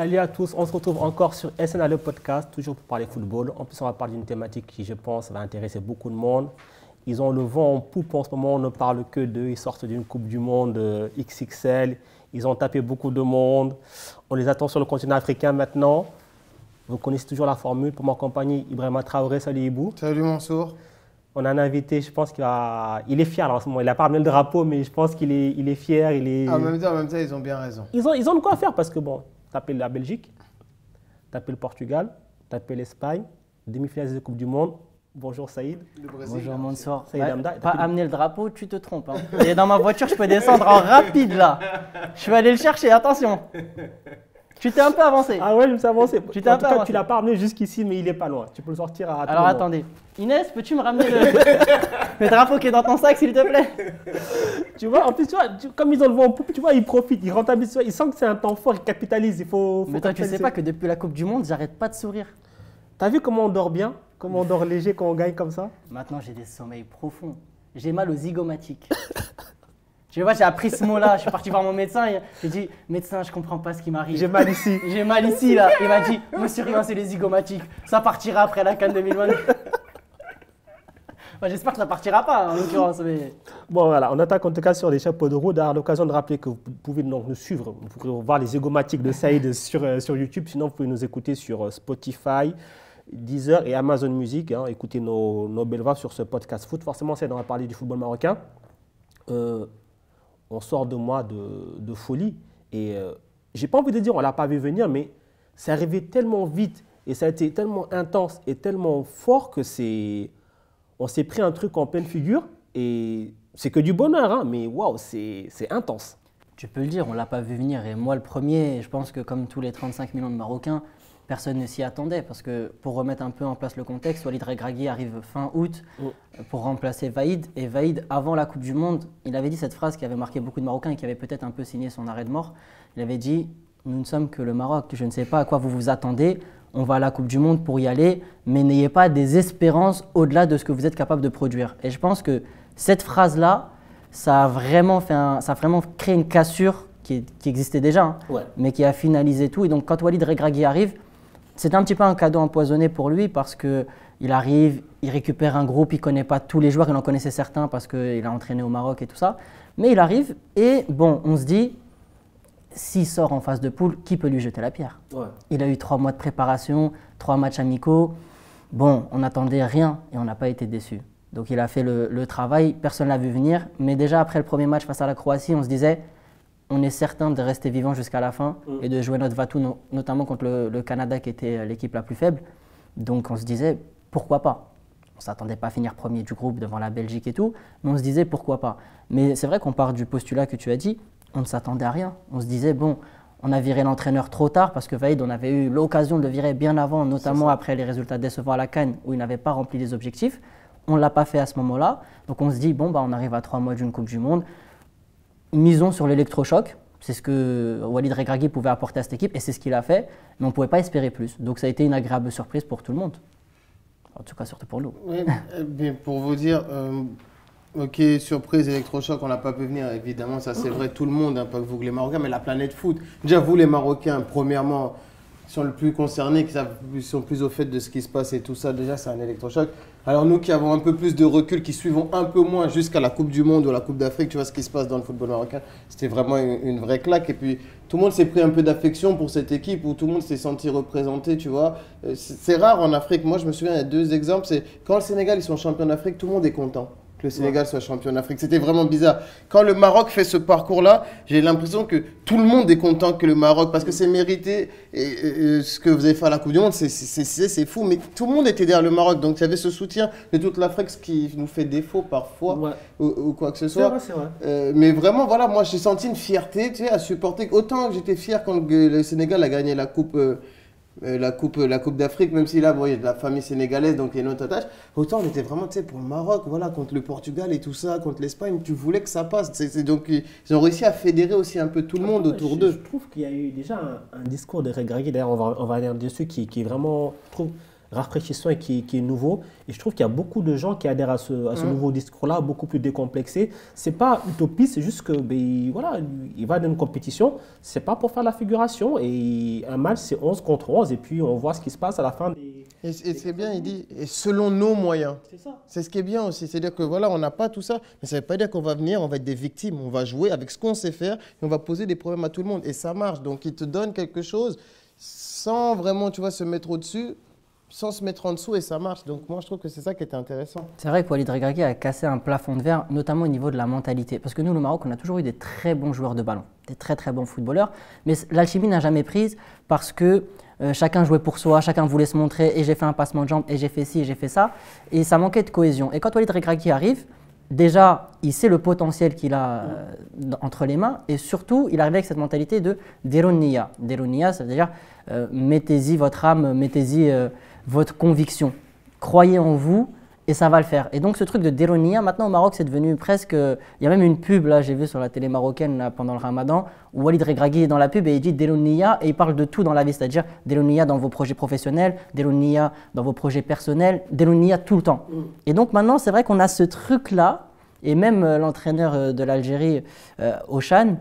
Salut à tous, on se retrouve encore sur SNA le podcast, toujours pour parler football. En plus, on va parler d'une thématique qui, je pense, va intéresser beaucoup de monde. Ils ont le vent en poupe en ce moment, on ne parle que d'eux. Ils sortent d'une Coupe du Monde XXL. Ils ont tapé beaucoup de monde. On les attend sur le continent africain maintenant. Vous connaissez toujours la formule. Pour m'accompagner, Ibrahima Traoré. Salut Ibou. Salut Mansour. On a un invité, je pense il est fier là, en ce moment. Il n'a pas ramené le drapeau, mais je pense qu'il est fier. En même temps, ils ont bien raison. Ils ont de quoi faire parce que, bon, taper la Belgique, taper le Portugal, taper l'Espagne, demi-finale de Coupe du Monde. Bonjour Saïd. Bonjour Mansour. Saïd Hamda. Pas amener le drapeau, tu te trompes. Hein. Il est dans ma voiture, je peux descendre en rapide là. Je vais aller le chercher, attention. Tu t'es un peu avancé. Ah ouais, je me suis avancé. Tu t'es un peu avancé. Tu l'as pas ramené jusqu'ici, mais il est pas loin. Tu peux le sortir à Alors attendez. Inès, peux-tu me ramener le drapeau qui est dans ton sac, s'il te plaît? Tu vois, en plus, tu vois, comme ils ont le vent en poupe, tu vois, ils profitent, ils rentabilisent, ils sentent que c'est un temps fort, ils capitalisent. Mais toi, tu sais pas que depuis la Coupe du Monde, j'arrête pas de sourire. T'as vu comment on dort bien? Comment on dort léger quand on gagne comme ça? Maintenant, j'ai des sommeils profonds. J'ai mal aux zygomatiques. Tu vois, j'ai appris ce mot-là. Je suis parti voir mon médecin. J'ai dit, médecin, je comprends pas ce qui m'arrive. J'ai mal ici. J'ai mal ici, là. Il m'a dit, monsieur Rian, c'est les zygomatiques. Ça partira après la CAN 2020. J'espère que ça partira pas, en l'occurrence. Mais... Bon, voilà, on attaque en tout cas sur les chapeaux de roue. À l'occasion de rappeler que vous pouvez donc nous suivre. Vous pouvez voir les zygomatiques de Saïd sur YouTube. Sinon, vous pouvez nous écouter sur Spotify, Deezer et Amazon Music. Hein. Écoutez nos belles voix sur ce podcast foot. Forcément, c'est on va parler du football marocain. On sort de mois de folie et j'ai pas envie de dire on l'a pas vu venir, mais c'est arrivé tellement vite et ça a été tellement intense et tellement fort que on s'est pris un truc en pleine figure et c'est que du bonheur, hein, mais waouh, c'est intense. Tu peux le dire, on l'a pas vu venir et moi le premier, je pense que comme tous les 35 millions de Marocains, personne ne s'y attendait parce que pour remettre un peu en place le contexte, Walid Regragui arrive fin août pour remplacer Vaïd. Et Vaïd, avant la Coupe du Monde, il avait dit cette phrase qui avait marqué beaucoup de Marocains et qui avait peut-être un peu signé son arrêt de mort. Il avait dit « Nous ne sommes que le Maroc, je ne sais pas à quoi vous vous attendez, on va à la Coupe du Monde pour y aller, mais n'ayez pas des espérances au-delà de ce que vous êtes capable de produire. » Et je pense que cette phrase-là, ça a vraiment créé une cassure qui existait déjà, hein, mais qui a finalisé tout. Et donc quand Walid Regragui arrive, c'est un petit peu un cadeau empoisonné pour lui parce qu'il arrive, il récupère un groupe, il ne connaît pas tous les joueurs, il en connaissait certains parce qu'il a entraîné au Maroc et tout ça. Mais il arrive et bon, on se dit, s'il sort en phase de poule, qui peut lui jeter la pierre? Il a eu 3 mois de préparation, 3 matchs amicaux. Bon, on n'attendait rien et on n'a pas été déçus. Donc il a fait le travail, personne ne l'a vu venir. Mais déjà après le premier match face à la Croatie, on se disait, on est certain de rester vivant jusqu'à la fin et de jouer notre va-tout, notamment contre le Canada qui était l'équipe la plus faible. Donc on se disait, pourquoi pas? On ne s'attendait pas à finir premier du groupe devant la Belgique et tout, mais on se disait, pourquoi pas? Mais c'est vrai qu'on part du postulat que tu as dit, on ne s'attendait à rien. On se disait, bon, on a viré l'entraîneur trop tard parce que Vaïd, on avait eu l'occasion de le virer bien avant, notamment après les résultats décevants à la CAN où il n'avait pas rempli les objectifs. On ne l'a pas fait à ce moment-là. Donc on se dit, bon, on arrive à 3 mois d'une Coupe du Monde. Misons sur l'électrochoc, c'est ce que Walid Regragui pouvait apporter à cette équipe et c'est ce qu'il a fait, mais on ne pouvait pas espérer plus. Donc ça a été une agréable surprise pour tout le monde, en tout cas surtout pour nous. Oui, mais pour vous dire, ok, surprise, électrochoc, on n'a pas pu venir, évidemment, ça c'est vrai, tout le monde, hein, pas que vous les Marocains, mais la planète foot. Déjà vous les Marocains, premièrement, sont le plus concernés, qui sont plus au fait de ce qui se passe et tout ça, déjà c'est un électrochoc. Alors nous qui avons un peu plus de recul, qui suivons un peu moins jusqu'à la Coupe du Monde ou la Coupe d'Afrique, tu vois ce qui se passe dans le football marocain, c'était vraiment une vraie claque. Et puis tout le monde s'est pris un peu d'affection pour cette équipe, où tout le monde s'est senti représenté, tu vois. C'est rare en Afrique, moi je me souviens, il y a 2 exemples, c'est quand le Sénégal ils sont champions d'Afrique, tout le monde est content que le Sénégal soit champion d'Afrique. C'était vraiment bizarre. Quand le Maroc fait ce parcours-là, j'ai l'impression que tout le monde est content que le Maroc, parce que c'est mérité. Et ce que vous avez fait à la Coupe du Monde, c'est fou. Mais tout le monde était derrière le Maroc. Donc il y avait ce soutien de toute l'Afrique, ce qui nous fait défaut parfois, ou quoi que ce soit. C'est vrai. Mais vraiment, voilà, moi j'ai senti une fierté, tu sais, à supporter. Autant que j'étais fier quand le Sénégal a gagné la Coupe. La coupe d'Afrique, même si là, bon, il y a de la famille sénégalaise, donc il y a une autre attache. Autant on était vraiment, tu sais, pour le Maroc, voilà, contre le Portugal et tout ça, contre l'Espagne, tu voulais que ça passe. Donc ils ont réussi à fédérer aussi un peu tout le monde autour d'eux. Je trouve qu'il y a eu déjà un discours de Regragui, d'ailleurs on va aller dessus, qui est vraiment rafraîchissant et qui est nouveau. Et je trouve qu'il y a beaucoup de gens qui adhèrent à ce nouveau discours-là, beaucoup plus décomplexé. Ce n'est pas utopiste, c'est juste que voilà, il va dans une compétition, ce n'est pas pour faire la figuration. Et un match, c'est 11 contre 11 et puis on voit ce qui se passe à la fin des... Et c'est bien, il dit, et selon nos moyens. C'est ça. C'est ce qui est bien aussi. C'est-à-dire que voilà, on n'a pas tout ça, mais ça ne veut pas dire qu'on va venir, on va être des victimes. On va jouer avec ce qu'on sait faire et on va poser des problèmes à tout le monde. Et ça marche. Donc, il te donne quelque chose sans vraiment, tu vois, se mettre au-dessus, sans se mettre en dessous et ça marche. Donc, moi, je trouve que c'est ça qui était intéressant. C'est vrai que Walid Regragui a cassé un plafond de verre, notamment au niveau de la mentalité. Parce que nous, le Maroc, on a toujours eu des très bons joueurs de ballon, des très très bons footballeurs. Mais l'alchimie n'a jamais prise parce que chacun jouait pour soi, chacun voulait se montrer. Et j'ai fait un passement de jambe, et j'ai fait ci, et j'ai fait ça. Et ça manquait de cohésion. Et quand Walid Regragui arrive, déjà, il sait le potentiel qu'il a entre les mains. Et surtout, il arrive avec cette mentalité de Deronia. Deronia, ça veut dire mettez-y votre âme, mettez-y votre conviction. Croyez en vous et ça va le faire. Et donc ce truc de Deronia, maintenant au Maroc, c'est devenu presque... Il y a même une pub, là, j'ai vu sur la télé marocaine là, pendant le Ramadan, où Walid Regragui est dans la pub et il dit Deronia et il parle de tout dans la vie, c'est-à-dire Deronia dans vos projets professionnels, Deronia dans vos projets personnels, Deronia tout le temps. Et donc maintenant, c'est vrai qu'on a ce truc-là, et même l'entraîneur de l'Algérie, Ochan,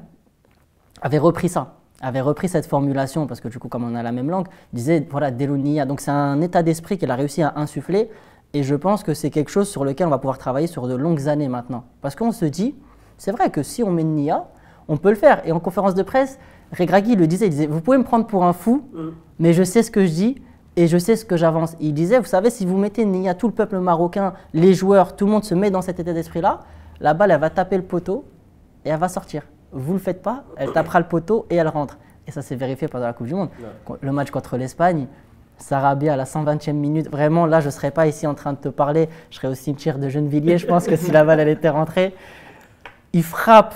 avait repris ça. Avait repris cette formulation, parce que du coup, comme on a la même langue, disait, voilà, Delounia. Donc c'est un état d'esprit qu'il a réussi à insuffler, et je pense que c'est quelque chose sur lequel on va pouvoir travailler sur de longues années maintenant. Parce qu'on se dit, c'est vrai que si on met une Nia, on peut le faire. Et en conférence de presse, Regragui le disait, il disait, vous pouvez me prendre pour un fou, mais je sais ce que je dis, et je sais ce que j'avance. Il disait, vous savez, si vous mettez une Nia, tout le peuple marocain, les joueurs, tout le monde se met dans cet état d'esprit-là, la balle, elle va taper le poteau, et elle va sortir. Vous ne le faites pas, elle tapera le poteau et elle rentre. Et ça s'est vérifié pendant la Coupe du Monde. Ouais. Le match contre l'Espagne, Sarabia à la 120e minute, vraiment là je ne serais pas ici en train de te parler, je serais au cimetière de Gennevilliers, je pense que si la balle elle était rentrée. Il frappe,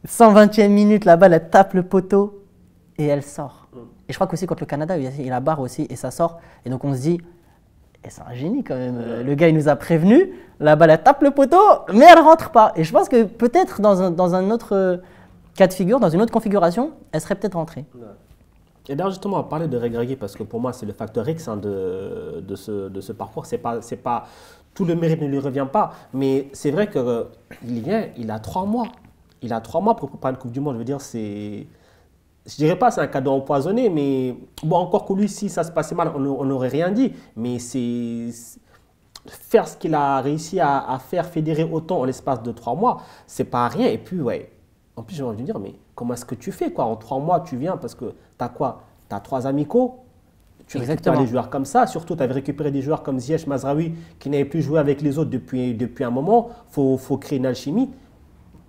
120e minute, la balle elle tape le poteau et elle sort. Et je crois qu'aussi contre le Canada, il la barre aussi et ça sort. Et donc on se dit, c'est un génie quand même, le gars il nous a prévenu, la balle elle tape le poteau mais elle ne rentre pas. Et je pense que peut-être dans un autre... cas de figure, dans une autre configuration, elle serait peut-être rentrée. Et d'ailleurs, justement, on parlait de Regragui parce que pour moi, c'est le facteur X de ce parcours. C'est pas, tout le mérite ne lui revient pas, mais c'est vrai qu'il a 3 mois. Il a 3 mois pour préparer une Coupe du Monde. Je veux dire, je dirais pas c'est un cadeau empoisonné, mais bon, encore que lui, si ça se passait mal, on n'aurait rien dit. Mais c'est faire ce qu'il a réussi à faire fédérer autant en l'espace de 3 mois, c'est pas rien. Et puis, ouais. En plus, j'ai envie de dire, mais comment est-ce que tu fais quoi? En 3 mois, tu viens parce que tu as quoi? Tu as 3 amicaux, tu récupères des joueurs comme ça. Surtout, tu avais récupéré des joueurs comme Ziyech, Mazraoui, qui n'avaient plus joué avec les autres depuis un moment. Il faut créer une alchimie.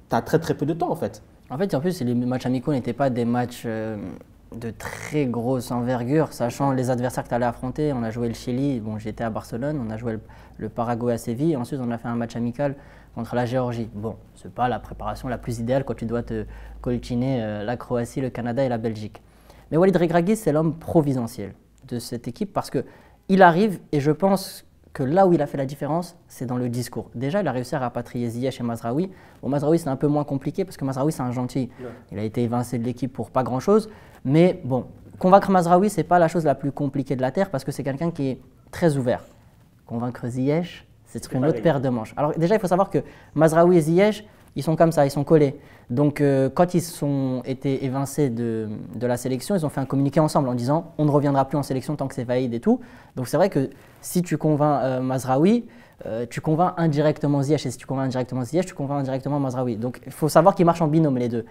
Tu as très très peu de temps en fait. En fait, en plus, les matchs amicaux n'étaient pas des matchs de très grosse envergure, sachant les adversaires que tu allais affronter. On a joué le Chili, bon, j'étais à Barcelone, on a joué le Paraguay à Séville, et ensuite on a fait un match amical contre la Géorgie. Bon, ce n'est pas la préparation la plus idéale quand tu dois te coltiner la Croatie, le Canada et la Belgique. Mais Walid Regragui, c'est l'homme providentiel de cette équipe parce qu'il arrive, et je pense que là où il a fait la différence, c'est dans le discours. Déjà, il a réussi à rapatrier Ziyech et Mazraoui. Bon, Mazraoui, c'est un peu moins compliqué parce que Mazraoui, c'est un gentil. Ouais. Il a été évincé de l'équipe pour pas grand-chose. Mais bon, convaincre Mazraoui, ce n'est pas la chose la plus compliquée de la Terre parce que c'est quelqu'un qui est très ouvert. Convaincre Ziyech, c'est une autre paire de manches. Alors déjà, il faut savoir que Mazraoui et Ziyech, ils sont comme ça, ils sont collés. Donc quand ils ont été évincés de la sélection, ils ont fait un communiqué ensemble en disant on ne reviendra plus en sélection tant que c'est valide et tout. Donc c'est vrai que si tu convaincs Mazraoui, tu convaincs indirectement Ziyech. Et si tu convaincs indirectement Ziyech, tu convaincs indirectement Mazraoui. Donc il faut savoir qu'ils marchent en binôme les deux.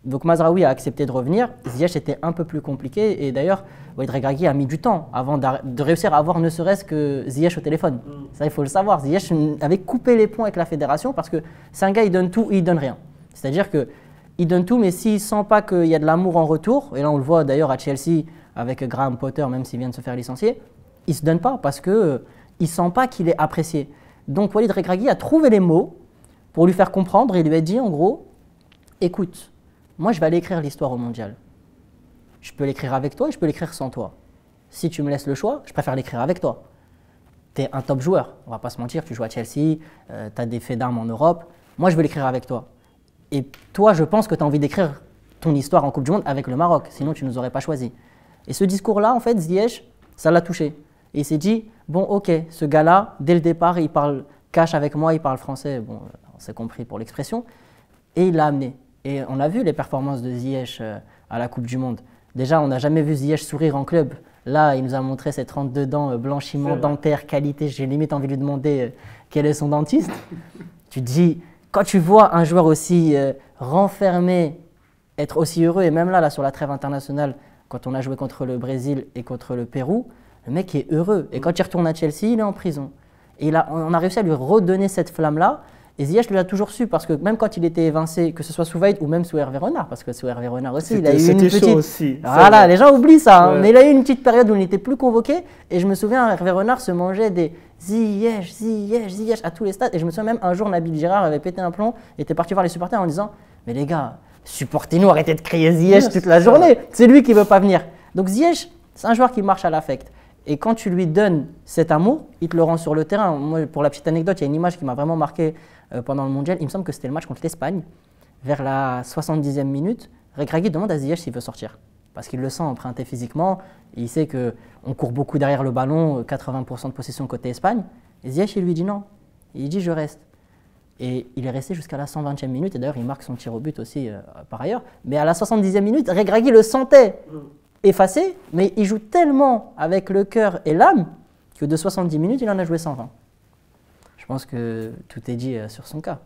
Donc Mazraoui a accepté de revenir. Ziyech était un peu plus compliqué. Et d'ailleurs, Walid Regragui a mis du temps avant de réussir à avoir ne serait-ce que Ziyech au téléphone. Ça, il faut le savoir. Ziyech avait coupé les ponts avec la fédération parce que c'est un gars, il donne tout et il donne rien. C'est-à-dire qu'il donne tout, mais s'il ne sent pas qu'il y a de l'amour en retour, et là on le voit d'ailleurs à Chelsea avec Graham Potter, même s'il vient de se faire licencier, il ne se donne pas parce qu'il ne sent pas qu'il est apprécié. Donc Walid Regragui a trouvé les mots pour lui faire comprendre et lui a dit en gros, écoute, moi je vais aller écrire l'histoire au mondial. Je peux l'écrire avec toi et je peux l'écrire sans toi. Si tu me laisses le choix, je préfère l'écrire avec toi. Tu es un top joueur, on ne va pas se mentir, tu joues à Chelsea, tu as des faits d'armes en Europe, moi je veux l'écrire avec toi. Et toi, je pense que tu as envie d'écrire ton histoire en Coupe du Monde avec le Maroc, sinon tu ne nous aurais pas choisi. Et ce discours-là, en fait, Ziyech, ça l'a touché. Et il s'est dit, bon, ok, ce gars-là, dès le départ, il parle cash avec moi, il parle français, bon, on s'est compris pour l'expression, et il l'a amené. Et on a vu les performances de Ziyech à la Coupe du Monde. Déjà, on n'a jamais vu Ziyech sourire en club. Là, il nous a montré ses 32 dents, blanchiment, dentaire, qualité. J'ai limite envie de lui demander quel est son dentiste. Tu te dis, quand tu vois un joueur aussi renfermé, être aussi heureux, et même là, sur la trêve internationale, quand on a joué contre le Brésil et contre le Pérou, le mec est heureux. Et quand il retourne à Chelsea, il est en prison. Et on a réussi à lui redonner cette flamme-là. Et Ziyech lui a toujours su, parce que même quand il était évincé, que ce soit sous Weid ou même sous Hervé Renard, parce que sous Hervé Renard aussi, il a eu une petite... aussi. Voilà, les gens oublient ça, hein, mais il a eu une petite période où il n'était plus convoqué. Et je me souviens, Hervé Renard se mangeait des Ziyech, Ziyech, Ziyech à tous les stades. Et je me souviens même un jour, Nabil Girard avait pété un plomb, était parti voir les supporters en disant « Mais les gars, supportez-nous, arrêtez de crier Ziyech toute la journée. C'est lui qui ne veut pas venir. » Donc Ziyech, c'est un joueur qui marche à l'affect. Et quand tu lui donnes cet amour, il te le rend sur le terrain. Moi, pour la petite anecdote, il y a une image qui m'a vraiment marqué pendant le mondial. Il me semble que c'était le match contre l'Espagne. Vers la 70e minute, Regragui demande à Ziyech s'il veut sortir. Parce qu'il le sent emprunté physiquement. Et il sait qu'on court beaucoup derrière le ballon, 80% de possession côté Espagne. Et Ziyech, il lui dit non. Il dit je reste. Et il est resté jusqu'à la 120e minute. Et d'ailleurs, il marque son tir au but aussi par ailleurs. Mais à la 70e minute, Regragui le sentait effacé, mais il joue tellement avec le cœur et l'âme que de 70 minutes, il en a joué 120. Je pense que tout est dit sur son cas.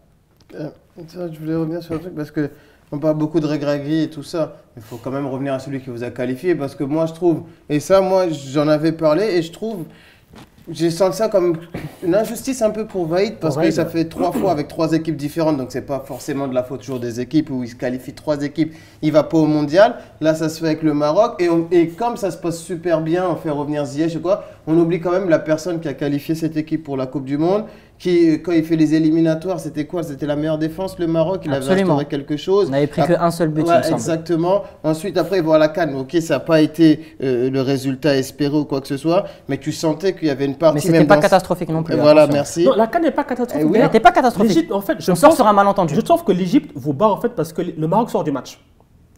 Je voulais revenir sur le truc parce qu'on parle beaucoup de Regragui et tout ça. Il faut quand même revenir à celui qui vous a qualifié parce que moi, je trouve, et ça, moi, j'en avais parlé et je trouve, j'ai senti ça comme une injustice un peu pour Vaïd parce que ça fait 3 fois avec 3 équipes différentes, donc c'est pas forcément de la faute toujours des équipes où il se qualifie 3 équipes, il va pas au mondial. Là, ça se fait avec le Maroc et comme ça se passe super bien, on fait revenir Ziyech et quoi, on oublie quand même la personne qui a qualifié cette équipe pour la Coupe du Monde. Qui, quand il fait les éliminatoires, c'était quoi? C'était la meilleure défense, le Maroc. Il avait instauré quelque chose. On n'avait pris qu'un seul but, ouais, exactement. Ensuite, après, il voit la CAN. Ok, ça n'a pas été le résultat espéré ou quoi que ce soit, mais tu sentais qu'il y avait une partie. Mais c'était pas catastrophique non plus. Voilà, attention. merci. Non, la CAN n'est pas catastrophique. Elle n'était pas catastrophique. En fait, je sors sur un malentendu. Je trouve que l'Égypte vous bat en fait parce que le Maroc sort du match.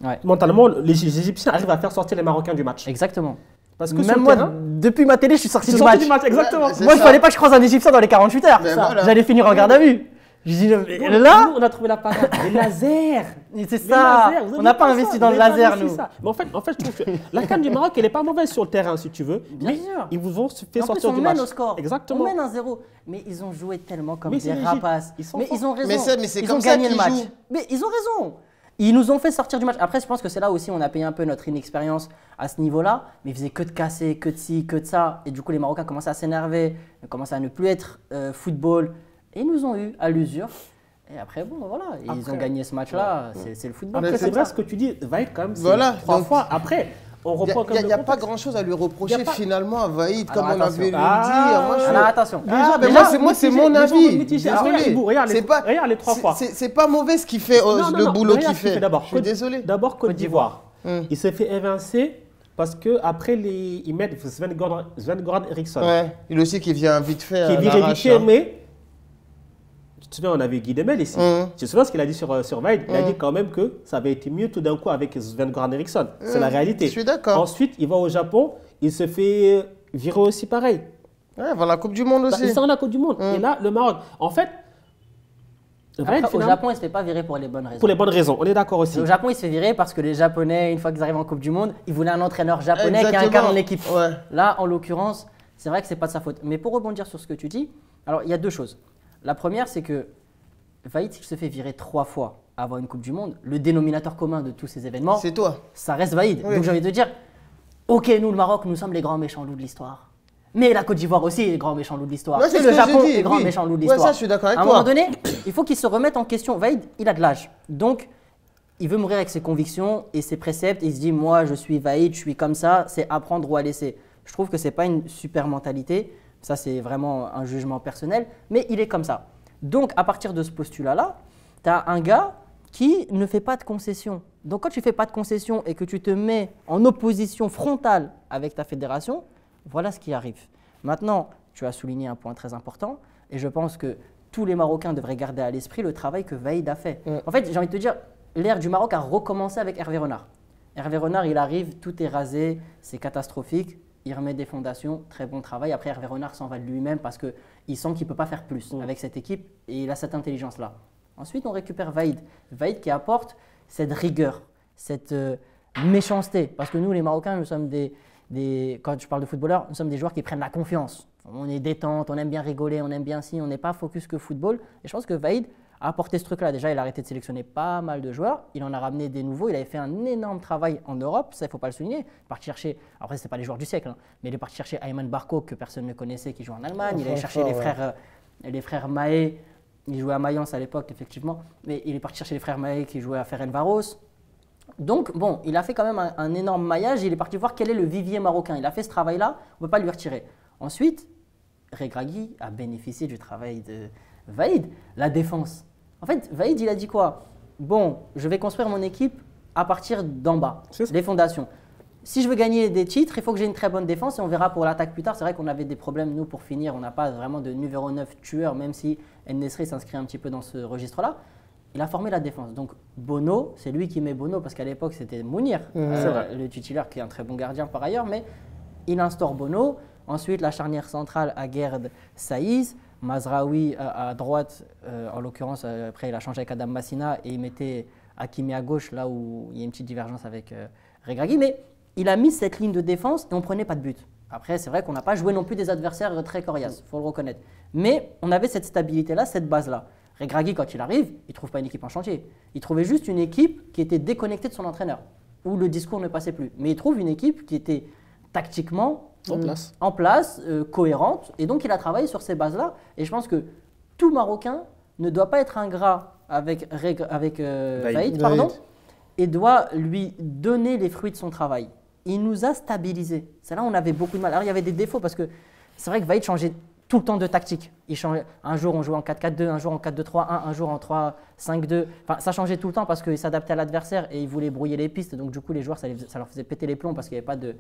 Ouais. Mentalement, les Égyptiens arrivent à faire sortir les Marocains du match. Exactement. Parce que même moi, depuis ma télé, je suis sorti du match. Exactement. Ouais, moi, il ne fallait pas que je croise un Égyptien dans les 48 heures. Voilà. J'allais finir en garde à vue. Je dis, là, nous, on a trouvé la parade. Les lasers. C'est ça. On n'a pas investi dans le laser, nous. Mais en fait, je trouve que la CAN du Maroc, elle n'est pas mauvaise sur le terrain, si tu veux. Bien sûr. Ils vous ont fait sortir on du match. mène au score. Exactement. On mène 1-0. Mais ils ont joué tellement comme Mais des rapaces. Mais ils ont raison. Mais c'est ils comme ont ça gagné le qu'ils match. jouent. Mais ils ont raison. Ils nous ont fait sortir du match. Après, je pense que c'est là aussi où on a payé un peu notre inexpérience à ce niveau-là. Mais ils faisaient que de casser, que de ci, que de ça. Et du coup, les Marocains commençaient à s'énerver, commençaient à ne plus être football. Et ils nous ont eu à l'usure. Et après, bon, voilà, ils ont gagné ce match-là. C'est le football. Après, c'est vrai ce que tu dis, Vaïd, quand même, voilà, 3 fois. Après, on reprend comme il n'y a pas grand-chose à lui reprocher finalement à Vaïd, comme on avait attention. lui dit. Alors attention. Moi, c'est mon avis. Regarde les 3 fois. C'est pas mauvais ce qu'il fait, le boulot qu'il fait. Je suis désolé. D'abord, Côte d'Ivoire. Il s'est fait évincer parce qu'après, ils mettent Sven-Goran Eriksson. Ouais, il aussi qui vient vite fait. Qui vient vite fait, mais. Tu te souviens, on avait Guy Demel ici. Tu te souviens ce qu'il a dit sur Vaïd? Il a dit quand même que ça avait été mieux tout d'un coup avec Sven-Goran Eriksson. C'est la réalité. Je suis d'accord. Ensuite, il va au Japon, il se fait virer aussi pareil. Ouais, voilà la Coupe du Monde aussi. Il sort la Coupe du Monde. Et là, le Maroc. En fait, Vaïd, au Japon, il ne se fait pas virer pour les bonnes raisons. Pour les bonnes raisons, on est d'accord aussi. Au Japon, il se fait virer parce que les Japonais, une fois qu'ils arrivent en Coupe du Monde, ils voulaient un entraîneur japonais qui incarne l'équipe. Ouais. Là, en l'occurrence, c'est vrai que ce n'est pas de sa faute. Mais pour rebondir sur ce que tu dis, alors il y a 2 choses. La première, c'est que Vaïd, s'il se fait virer 3 fois avant une Coupe du Monde, le dénominateur commun de tous ces événements, c'est toi. Ça reste Vaïd. Oui. Donc j'ai envie de te dire, ok, nous le Maroc, nous sommes les grands méchants loups de l'histoire. Mais la Côte d'Ivoire aussi est les grands méchants loups de l'histoire. Ouais, et le Japon est les grands méchants loups de l'histoire. Ouais, ça, je suis d'accord avec toi. À un moment donné, il faut qu'il se remette en question. Vaïd, il a de l'âge. Donc, il veut mourir avec ses convictions et ses préceptes. Et il se dit, moi, je suis Vaïd, je suis comme ça, c'est apprendre ou à laisser. Je trouve que ce n'est pas une super mentalité. Ça, c'est vraiment un jugement personnel. Mais il est comme ça. Donc, à partir de ce postulat-là, tu as un gars qui ne fait pas de concessions. Donc, quand tu ne fais pas de concessions et que tu te mets en opposition frontale avec ta fédération, voilà ce qui arrive. Maintenant, tu as souligné un point très important et je pense que tous les Marocains devraient garder à l'esprit le travail que Vaïd a fait. En fait, j'ai envie de te dire, l'ère du Maroc a recommencé avec Hervé Renard. Hervé Renard, il arrive, tout est rasé, c'est catastrophique. il remet des fondations, très bon travail. Après, Hervé Renard s'en va de lui-même parce qu'il sent qu'il ne peut pas faire plus avec cette équipe et il a cette intelligence-là. Ensuite, on récupère Vaïd. Vaïd qui apporte cette rigueur, cette méchanceté. Parce que nous, les Marocains, nous sommes quand je parle de footballeurs, nous sommes des joueurs qui prennent la confiance. On est détente, on aime bien rigoler, on aime bien on n'est pas focus que football. Et je pense que Vaïd a apporté ce truc-là. Déjà, il a arrêté de sélectionner pas mal de joueurs. Il en a ramené des nouveaux. Il avait fait un énorme travail en Europe. Ça, il ne faut pas le souligner. Il est parti chercher, après, ce n'est pas les joueurs du siècle, mais il est parti chercher Ayman Barco, que personne ne connaissait, qui joue en Allemagne. Il allait chercher les frères Mahé. Il jouait à Mayence à l'époque, effectivement. Mais il est parti chercher les frères Mahé qui jouaient à Ferencváros. Donc, bon, il a fait quand même un énorme maillage. Il est parti voir quel est le vivier marocain. Il a fait ce travail-là. On ne peut pas lui retirer. Ensuite, Regragui a bénéficié du travail de Vaïd. La défense. En fait, Vaïd, il a dit quoi? Bon, je vais construire mon équipe à partir d'en bas, les fondations. Si je veux gagner des titres, il faut que j'ai une très bonne défense et on verra pour l'attaque plus tard. C'est vrai qu'on avait des problèmes, nous, pour finir. On n'a pas vraiment de numéro 9 tueur, même si En-Nesyri s'inscrit un petit peu dans ce registre-là. Il a formé la défense. Donc, Bono, c'est lui qui met Bono, parce qu'à l'époque, c'était Mounir, le titulaire, qui est un très bon gardien par ailleurs, mais il instaure Bono. Ensuite, la charnière centrale, Aguerd, Saïs. Mazraoui à droite, en l'occurrence, après il a changé avec Adam Massina et il mettait Hakimi à gauche, là où il y a une petite divergence avec Regragui. Mais il a mis cette ligne de défense et on ne prenait pas de but. Après, c'est vrai qu'on n'a pas joué non plus des adversaires très coriaces, il faut le reconnaître. Mais on avait cette stabilité-là, cette base-là. Regragui, quand il arrive, il ne trouve pas une équipe en chantier. Il trouvait juste une équipe qui était déconnectée de son entraîneur, où le discours ne passait plus. Mais il trouve une équipe qui était tactiquement en place, cohérente. Et donc, il a travaillé sur ces bases-là. Et je pense que tout Marocain ne doit pas être ingrat avec Vaïd, et doit lui donner les fruits de son travail. Il nous a stabilisés. C'est là où on avait beaucoup de mal. Alors, il y avait des défauts parce que c'est vrai que Vaïd changeait tout le temps de tactique. Il changeait. Un jour, on jouait en 4-4-2, un jour en 4-2-3-1, un jour en 3-5-2. Enfin, ça changeait tout le temps parce qu'il s'adaptait à l'adversaire et il voulait brouiller les pistes. Donc, du coup, les joueurs, ça leur faisait péter les plombs parce qu'il n'y avait pas de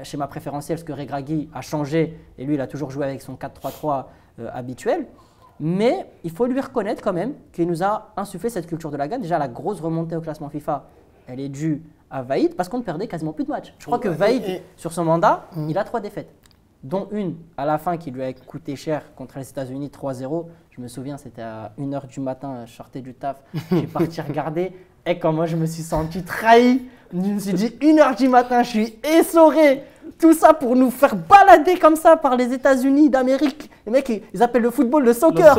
schéma préférentiel. Parce que Regragui a changé et lui, il a toujours joué avec son 4-3-3 habituel. Mais il faut lui reconnaître quand même qu'il nous a insufflé cette culture de la gagne. Déjà, la grosse remontée au classement FIFA, elle est due à Vaïd parce qu'on ne perdait quasiment plus de matchs. Je crois que Vaïd, sur son mandat, il a 3 défaites. Dont une à la fin qui lui a coûté cher contre les États-Unis 3-0. Je me souviens, c'était à 1h du matin, je sortais du taf, j'ai parti regarder. Et quand moi je me suis senti trahi, je me suis dit 1h du matin, je suis essoré. Tout ça pour nous faire balader comme ça par les États-Unis d'Amérique. Les mecs, ils appellent le football le soccer.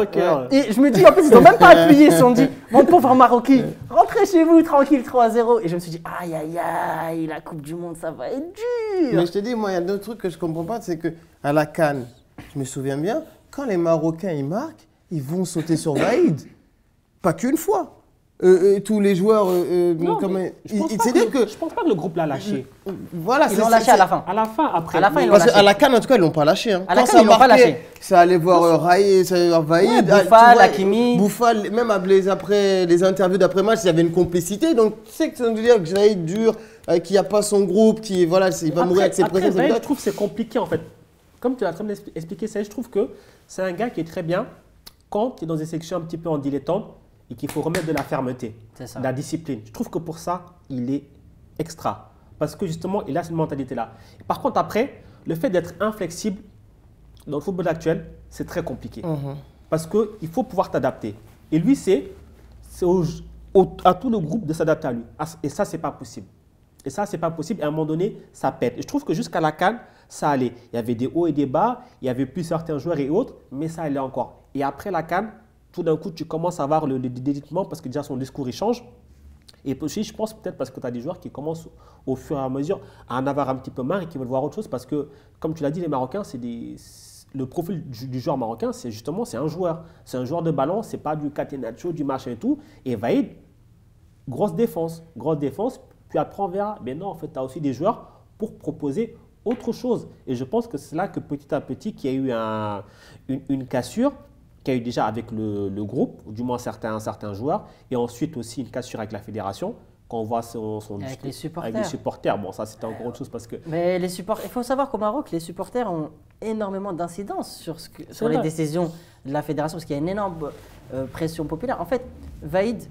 Et je me dis, en plus, ils n'ont même pas appuyé. Ils se sont dit, mon pauvre Marocain, rentrez chez vous tranquille 3-0. Et je me suis dit, aïe, aïe, aïe, la Coupe du Monde, ça va être dur. Mais je te dis, moi, il y a d'autres trucs que je ne comprends pas. C'est qu'à la CAN, je me souviens bien, quand les Marocains ils marquent, ils vont sauter sur Vaïd. Pas qu'une fois. Tous les joueurs. Je pense pas que le groupe l'a lâché. Voilà, ils l'ont lâché à la fin. À la fin, après. À la fin, ils l'ont Parce lâché. qu'à la CAN, en tout cas, ils l'ont pas lâché. Hein. À la CAN, ils l'ont pas lâché. Ça allait voir Raï, ça allait voir Vaïd. Bouffal, Hakimi. Bouffal, même après les interviews d'après-match, il y avait une complicité. Donc, tu sais que ça veut dire que Vaïd dur, qu'il n'y a pas son groupe, il va mourir avec ses présents. Je trouve que c'est compliqué en fait. Comme tu as très bien expliqué, je trouve que c'est un gars qui est très bien quand tu es dans des sections un petit peu en dilettante et qu'il faut remettre de la fermeté, de la discipline. Je trouve que pour ça, il est extra. Parce que justement, il a cette mentalité-là. Par contre, après, le fait d'être inflexible dans le football actuel, c'est très compliqué. Parce qu'il faut pouvoir t'adapter. Et lui, c'est à tout le groupe de s'adapter à lui. Et ça, ce n'est pas possible. Et ça, ce n'est pas possible. Et à un moment donné, ça pète. Et je trouve que jusqu'à la CAN, ça allait. Il y avait des hauts et des bas. Il y avait plus certains joueurs et autres. Mais ça allait encore. Et après la CAN, tout d'un coup, tu commences à avoir le délitement parce que déjà son discours, il change. Et aussi, je pense peut-être parce que tu as des joueurs qui commencent au fur et à mesure à en avoir un petit peu marre et qui veulent voir autre chose parce que, comme tu l'as dit, les Marocains, le profil du joueur marocain, c'est justement, c'est un joueur. C'est un joueur de ballon, c'est pas du catenaccio, du machin et tout. Et Vaïd, grosse défense, puis après on verra. Mais non, en fait, tu as aussi des joueurs pour proposer autre chose. Et je pense que c'est là que petit à petit, qu'il y a eu une cassure, qu'il y a eu déjà avec le groupe, ou du moins certains joueurs, et ensuite aussi une cassure avec la fédération, quand on voit son avec les supporters. Avec les supporters. Bon, ça c'était encore autre chose parce que… Mais les supporters, il faut savoir qu'au Maroc, les supporters ont énormément d'incidence sur les décisions de la fédération, parce qu'il y a une énorme pression populaire. En fait, Vaïd,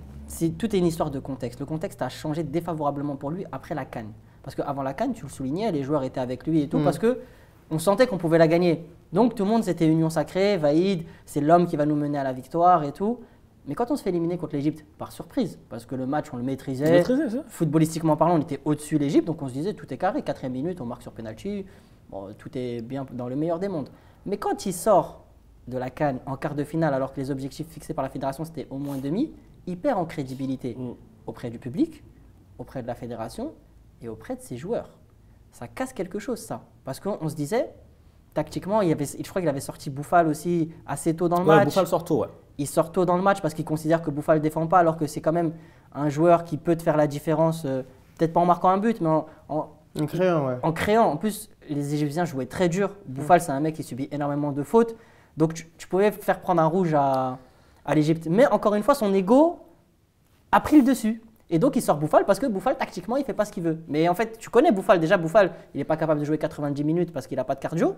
tout est une histoire de contexte. Le contexte a changé défavorablement pour lui après la CAN. Parce qu'avant la CAN, tu le soulignais, les joueurs étaient avec lui et tout, parce qu'on sentait qu'on pouvait la gagner. Donc tout le monde, c'était union sacrée, Vaïd, c'est l'homme qui va nous mener à la victoire et tout. Mais quand on se fait éliminer contre l'Égypte, par surprise, parce que le match, on le maîtrisait, footballistiquement parlant, on était au-dessus de l'Égypte, donc on se disait tout est carré, 4e minute, on marque sur penalty, bon, tout est bien dans le meilleur des mondes. Mais quand il sort de la CAN en quart de finale, alors que les objectifs fixés par la fédération, c'était au moins demi, il perd en crédibilité auprès du public, auprès de la fédération et auprès de ses joueurs. Ça casse quelque chose, ça. Parce qu'on se disait, tactiquement, je crois qu'il avait sorti Bouffal aussi assez tôt dans le match. Bouffal sort tôt, ouais. Il sort tôt dans le match parce qu'il considère que Bouffal ne défend pas, alors que c'est quand même un joueur qui peut te faire la différence, peut-être pas en marquant un but, mais en créant, ouais. En créant. En plus, les Égyptiens jouaient très dur. Bouffal, c'est un mec qui subit énormément de fautes. Donc, tu pouvais faire prendre un rouge à l'Égypte. Mais encore une fois, son ego a pris le dessus. Et donc, il sort Bouffal parce que Bouffal, tactiquement, il ne fait pas ce qu'il veut. Mais en fait, tu connais Bouffal. Déjà, Bouffal, il n'est pas capable de jouer 90 minutes parce qu'il n'a pas de cardio.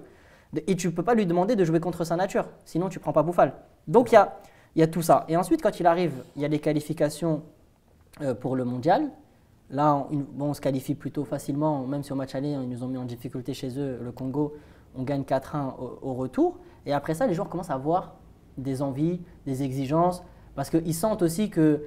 Et tu ne peux pas lui demander de jouer contre sa nature. Sinon, tu ne prends pas Bouffal. Donc, il y a tout ça. Et ensuite, quand il arrive, il y a les qualifications pour le mondial. Là, on se qualifie plutôt facilement. Même si au match aller, ils nous ont mis en difficulté chez eux, le Congo. On gagne 4-1 au retour. Et après ça, les joueurs commencent à avoir des envies, des exigences. Parce qu'ils sentent aussi que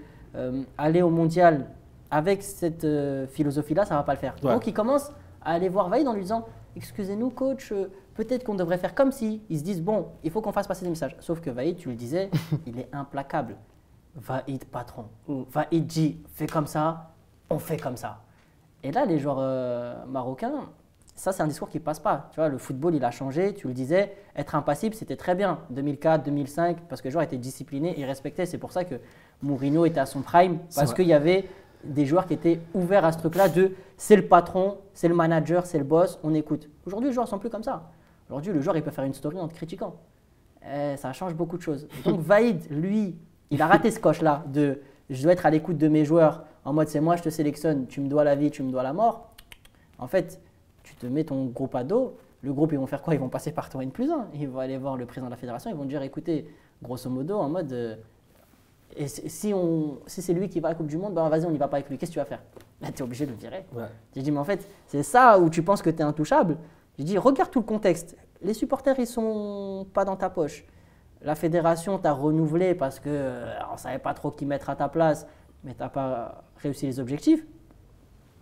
aller au mondial avec cette philosophie-là, ça ne va pas le faire. Ouais. Donc, ils commencent à aller voir Vaïd en lui disant « Excusez-nous, coach, peut-être qu'on devrait faire comme si. » Ils se disent « Bon, il faut qu'on fasse passer des messages. » Sauf que Vaïd, tu le disais, il est implacable. Vaïd, patron. Vaïd dit « Fais comme ça, on fait comme ça. » Et là, les joueurs marocains, ça, c'est un discours qui ne passe pas. Tu vois, le football, il a changé. Tu le disais, être impassible, c'était très bien. 2004, 2005, parce que les joueurs étaient disciplinés et respectés. C'est pour ça que Mourinho était à son prime, parce qu'il y avait des joueurs qui étaient ouverts à ce truc-là de c'est le patron, c'est le manager, c'est le boss, on écoute. Aujourd'hui, les joueurs ne sont plus comme ça. Aujourd'hui, le joueur, il peut faire une story en te critiquant. Ça change beaucoup de choses. Donc, Vaïd, lui, il a raté ce coche-là de je dois être à l'écoute de mes joueurs en mode c'est moi, je te sélectionne, tu me dois la vie, tu me dois la mort. En fait, tu te mets ton groupe à dos. Le groupe, ils vont faire quoi? Ils vont passer par toi N+1. Ils vont aller voir le président de la fédération. Ils vont dire écoutez, grosso modo, en mode et si c'est lui qui va à la Coupe du Monde, ben vas-y, on n'y va pas avec lui. Qu'est-ce que tu vas faire? Là, tu es obligé de le virer. Ouais. J'ai dit mais en fait, c'est ça où tu penses que tu es intouchable. J'ai dit regarde tout le contexte. Les supporters, ils sont pas dans ta poche. La fédération t'a renouvelé parce qu'on ne savait pas trop qui mettre à ta place, mais tu n'as pas réussi les objectifs.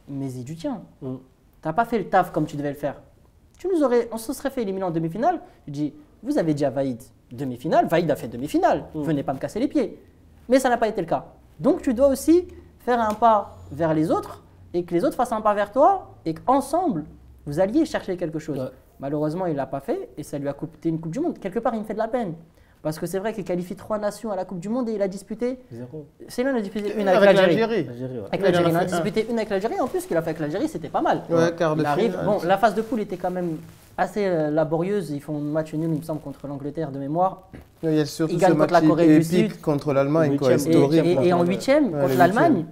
Mais y du tien. Tu n'as pas fait le taf comme tu devais le faire. On se serait fait éliminer en demi-finale. Je dis, vous avez dit à Vaïd demi-finale, Vaïd a fait demi-finale. Venez pas me casser les pieds. Mais ça n'a pas été le cas. Donc tu dois aussi faire un pas vers les autres et que les autres fassent un pas vers toi et qu'ensemble, vous alliez chercher quelque chose. Ouais. Malheureusement, il ne l'a pas fait et ça lui a coûté une Coupe du Monde. Quelque part, il me fait de la peine. Parce que c'est vrai qu'il qualifie 3 nations à la Coupe du Monde et il a disputé. 0. C'est lui, il a disputé une avec l'Algérie. Avec l'Algérie, il a disputé une avec l'Algérie. En plus, ce qu'il a fait avec l'Algérie, c'était pas mal. Ouais, quart de finale. Bon, la phase de poule était quand même assez laborieuse. Ils font un match nul, il me semble, contre l'Angleterre de mémoire. Il y a surtout ce match épique contre l'Allemagne. Et en 8e, contre l'Allemagne.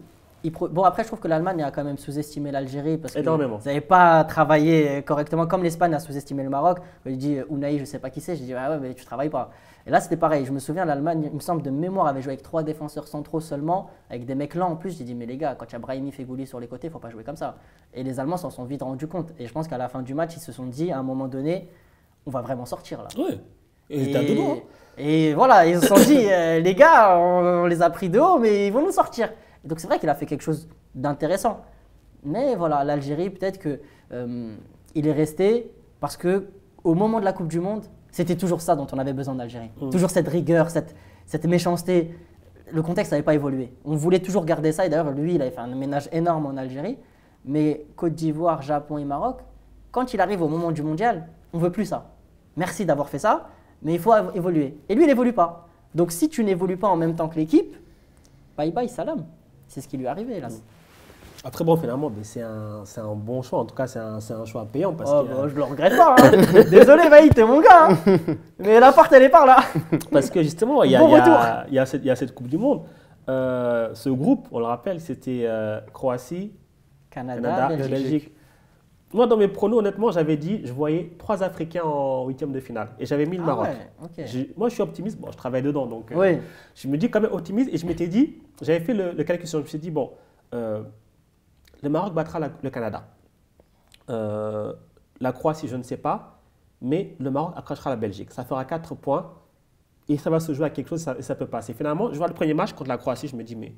Bon, après, je trouve que l'Allemagne a quand même sous-estimé l'Algérie parce qu'ils n'avaient pas travaillé correctement, comme l'Espagne a sous-estimé le Maroc. Il dit Ounaï, je ne sais pas qui c'est. Je dis ah ouais, mais tu ne travailles pas. Et là, c'était pareil. Je me souviens, l'Allemagne, il me semble de mémoire, avait joué avec 3 défenseurs centraux seulement, avec des mecs lents en plus. J'ai dit mais les gars, quand il y a Brahimi, Feghouli sur les côtés, il ne faut pas jouer comme ça. Et les Allemands s'en sont vite rendus compte. Et je pense qu'à la fin du match, ils se sont dit à un moment donné, on va vraiment sortir là. Ouais. Et t'as de haut. Hein. Et voilà, ils se sont dit les gars, on les a pris de haut, mais ils vont nous sortir. Et donc c'est vrai qu'il a fait quelque chose d'intéressant. Mais voilà, l'Algérie, peut-être qu'il est resté parce qu'au moment de la Coupe du Monde, c'était toujours ça dont on avait besoin d'Algérie. Toujours cette rigueur, cette méchanceté. Le contexte n'avait pas évolué. On voulait toujours garder ça. Et d'ailleurs, lui, il avait fait un ménage énorme en Algérie. Mais Côte d'Ivoire, Japon et Maroc, quand il arrive au moment du mondial, on ne veut plus ça. Merci d'avoir fait ça, mais il faut évoluer. Et lui, il n'évolue pas. Donc si tu n'évolues pas en même temps que l'équipe, bye bye, salam. C'est ce qui lui est arrivé, là. Après, bon, finalement, c'est un bon choix. En tout cas, c'est un choix payant. Parce je le regrette pas. Hein. Désolé, Vaïd, t'es mon gars. Hein. Mais la part, elle est par là. Parce que justement, il y a cette Coupe du Monde. Ce groupe, on le rappelle, c'était Croatie, Canada, Belgique. Moi, dans mes pronos, honnêtement, j'avais dit, je voyais 3 Africains en 8e de finale. Et j'avais mis le Maroc. Ouais, okay. Moi, je suis optimiste. Bon, je travaille dedans. Donc, je me dis quand même optimiste. Et je m'étais dit, j'avais fait le calcul. Je me suis dit, bon, le Maroc battra le Canada. la Croatie, je ne sais pas, mais le Maroc accrochera la Belgique. Ça fera 4 points et ça va se jouer à quelque chose et ça peut passer. Finalement, je vois le premier match contre la Croatie, je me dis, mais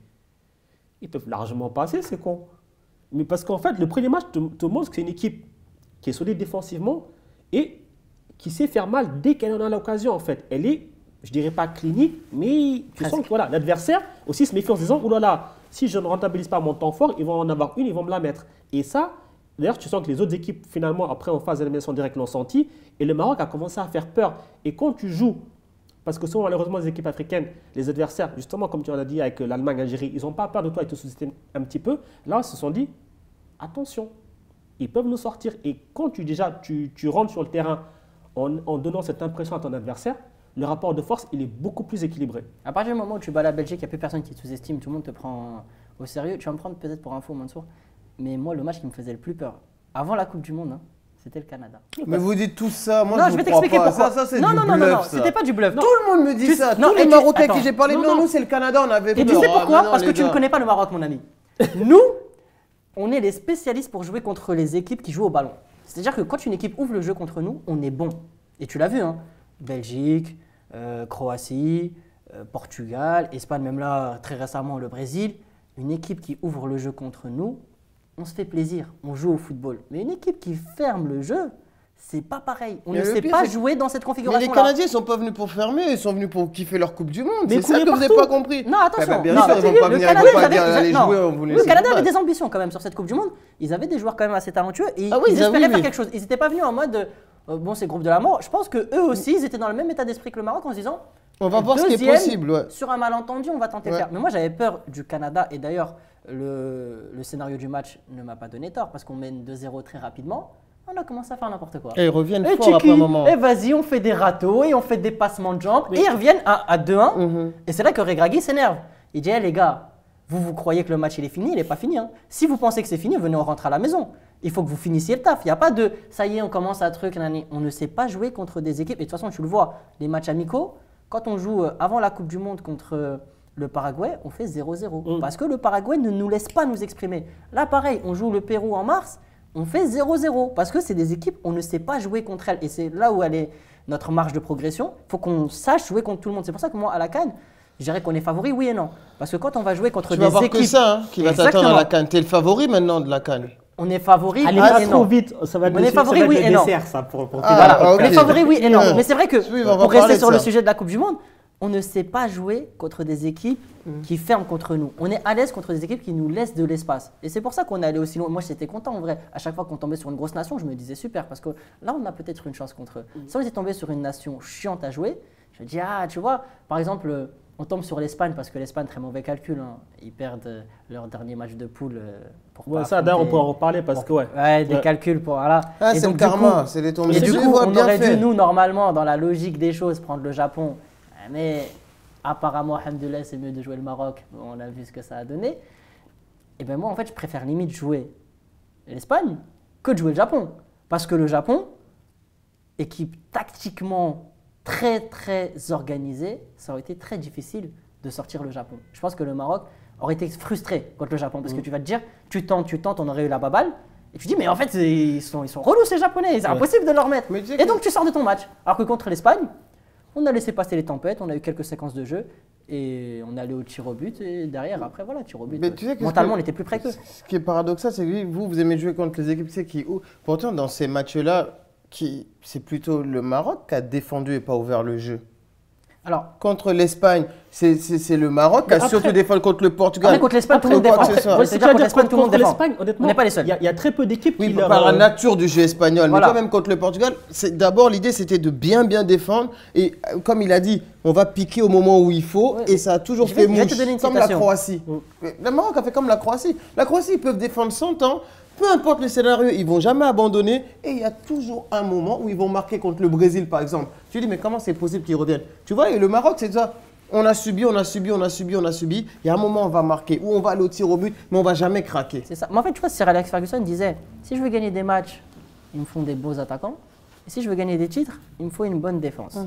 ils peuvent largement passer, c'est con. Mais parce qu'en fait, le premier match te montre que c'est une équipe qui est solide défensivement et qui sait faire mal dès qu'elle en a l'occasion, en fait. Elle est, je dirais pas clinique, mais tu sens que voilà, l'adversaire aussi se méfie en se disant, oh là là, si je ne rentabilise pas mon temps fort, ils vont en avoir une, ils vont me la mettre. Et ça, d'ailleurs, tu sens que les autres équipes, finalement, après, en phase d'élimination directe, l'ont senti. Et le Maroc a commencé à faire peur. Et quand tu joues, parce que souvent, malheureusement, les équipes africaines, les adversaires, justement, comme tu en as dit avec l'Allemagne, l'Algérie, ils n'ont pas peur de toi, ils te sous-estiment un petit peu. Là, ils se sont dit, attention, ils peuvent nous sortir. Et quand tu rentres sur le terrain en donnant cette impression à ton adversaire, le rapport de force, il est beaucoup plus équilibré. À partir du moment où tu bats la Belgique, il n'y a plus personne qui te sous-estime, tout le monde te prend au sérieux. Tu vas me prendre peut-être pour info, Mansour, mais moi, le match qui me faisait le plus peur, avant la Coupe du Monde, hein, c'était le Canada. Mais vous dites tout ça, moi non, je vais vous crois t'expliquer pas. pourquoi. Ça c'est non, du non, non, bluff, non, ça. c'était pas du bluff. Tout le monde me dit ça. non, Tous les et Marocains attends. qui j'ai parlé, Non, nous c'est le Canada, on avait Et tu peur. sais Ah, pourquoi? mais non, Parce que les tu ne gars. connais pas le Maroc, mon ami. Nous, on est les spécialistes pour jouer contre les équipes qui jouent au ballon. C'est-à-dire que quand une équipe ouvre le jeu contre nous, on est bon. Et tu l'as vu, hein. Belgique, Croatie, Portugal, Espagne, même là, très récemment, le Brésil. Une équipe qui ouvre le jeu contre nous, on se fait plaisir, on joue au football. Mais une équipe qui ferme le jeu, c'est pas pareil. On Mais ne le sait pire, pas c'est- jouer dans cette Mais configuration-là. les Canadiens, ils sont pas venus pour fermer, ils sont venus pour kiffer leur Coupe du Monde. Mais C'est ça couler que vous n'avez partout. pas compris. Non, attention. Bien Non, sûr, ils vont pas le venir, Canada, ils vont pas ils dire avaient- allez non. jouer, on vous Oui, laisse. le Canada avait des ambitions quand même sur cette Coupe du Monde. Ils avaient des joueurs quand même assez talentueux et Ah oui, ils ils avaient, espéraient oui. faire quelque chose. Ils n'étaient pas venus en mode bon, c'est groupe de la mort. Je pense que eux aussi, ils étaient dans le même état d'esprit que le Maroc en se disant On va voir ce qui est deuxième, possible. Ouais. Sur un malentendu, on va tenter de Ouais. faire. Mais moi, j'avais peur du Canada et d'ailleurs, le scénario du match ne m'a pas donné tort parce qu'on mène 2-0 très rapidement. On a commencé à faire n'importe quoi. Et ils reviennent Et fort après un moment. et vas-y, on fait des râteaux et on fait des passements de jambes. Et ils reviennent à 2-1. Mhm. Et c'est là que Regragui s'énerve. Il dit, hey, les gars, vous croyez que le match il est fini? Il n'est pas fini. Hein. Si vous pensez que c'est fini, venez, on rentre à la maison. Il faut que vous finissiez le taf. Il n'y a pas de, ça y est, on commence à truc. Nanani. On ne sait pas jouer contre des équipes. Et de toute façon, tu le vois, les matchs amicaux, quand on joue avant la Coupe du Monde contre le Paraguay, on fait 0-0. Parce que le Paraguay ne nous laisse pas nous exprimer. Là, pareil, on joue le Pérou en mars. On fait 0-0 parce que c'est des équipes, on ne sait pas jouer contre elles. Et c'est là où elle est notre marge de progression. Il faut qu'on sache jouer contre tout le monde. C'est pour ça que moi, à la CAN, je dirais qu'on est favori, oui et non. Parce que quand on va jouer contre Tu des vas voir équipes. que ça hein, qui va t'attendre Exactement. à la CAN. T'es le favori maintenant de la CAN. On est favori, Allez oui pas et trop non. vite, ça va être On le, est favori, ça va être oui le et non. dessert, ça, pour Ah, finir. ok. On est favori, oui et non. Non. Mais c'est vrai que, Oui, on va pour parler rester de sur le ça. sujet de la Coupe du Monde, on ne sait pas jouer contre des équipes qui ferment contre nous. On est à l'aise contre des équipes qui nous laissent de l'espace. Et c'est pour ça qu'on est allé aussi loin. Moi, j'étais content en vrai. À chaque fois qu'on tombait sur une grosse nation, je me disais super parce que là, on a peut-être une chance contre eux. Si on était tombé sur une nation chiante à jouer, je me dis, ah, tu vois, par exemple, on tombe sur l'Espagne parce que l'Espagne, très mauvais calcul. Hein. Ils perdent leur dernier match de poule. Pour Ouais, pas ça, d'ailleurs, on affronter- pourra en reparler parce que, ouais. Ouais, des Ouais. calculs pour. Voilà. Ah, Et c'est le donc, du karma, coup- c'est les tombées. et du Je coup, vois on bien aurait fait. dû, nous, normalement, dans la logique des choses, prendre le Japon. Mais apparemment, alhamdoulilah, c'est mieux de jouer le Maroc. On a vu ce que ça a donné. Et bien moi, en fait, je préfère limite jouer l'Espagne que de jouer le Japon. Parce que le Japon, équipe tactiquement très, très organisée, ça aurait été très difficile de sortir le Japon. Je pense que le Maroc aurait été frustré contre le Japon. Parce que tu vas te dire, tu tentes, on aurait eu la baballe. Et tu dis, mais en fait, ils sont relous ces Japonais, c'est impossible de leur mettre. Mais tu sais Et que- donc tu sors de ton match. Alors que contre l'Espagne, on a laissé passer les tempêtes, on a eu quelques séquences de jeu et on est allé au tir au but. Et derrière, après, voilà, tir au but. Mais tu sais que Mentalement, ce on que- était plus près qu'eux. Ce qui est paradoxal, c'est que vous aimez jouer contre les équipes tu sais, qui. Pourtant, dans ces matchs-là, c'est plutôt le Maroc qui a défendu et pas ouvert le jeu. Alors, Contre l'Espagne, c'est le Maroc qui a Mais surtout après- défendu contre le Portugal. après, contre l'Espagne, tout le monde Quoi que défend. ce soit. Ouais, c'est-à-dire contre l'Espagne, tout le monde défend. l'Espagne, honnêtement, On n'est pas les seuls. Il y a très peu d'équipes Oui, qui leur... par la nature du jeu espagnol. Voilà. Mais quand même, contre le Portugal, d'abord, l'idée, c'était de bien défendre. Et comme il a dit, on va piquer au moment où il faut. Ouais. Et ça a toujours Je vais- fait je vais mouche. te donner une Comme la citation. Croatie. Le Maroc a fait comme la Croatie. La Croatie, ils peuvent défendre 100 ans. Peu importe le scénario, ils vont jamais abandonner. Et il y a toujours un moment où ils vont marquer contre le Brésil, par exemple. Tu dis, mais comment c'est possible qu'ils reviennent? Tu vois, et le Maroc, c'est ça. On a subi. Il y a un moment, on va marquer. Ou on va aller au tir au but, mais on va jamais craquer. C'est ça. Mais en fait, tu vois, Sir Alex Ferguson disait, si je veux gagner des matchs, il me faut des beaux attaquants. Et si je veux gagner des titres, il me faut une bonne défense.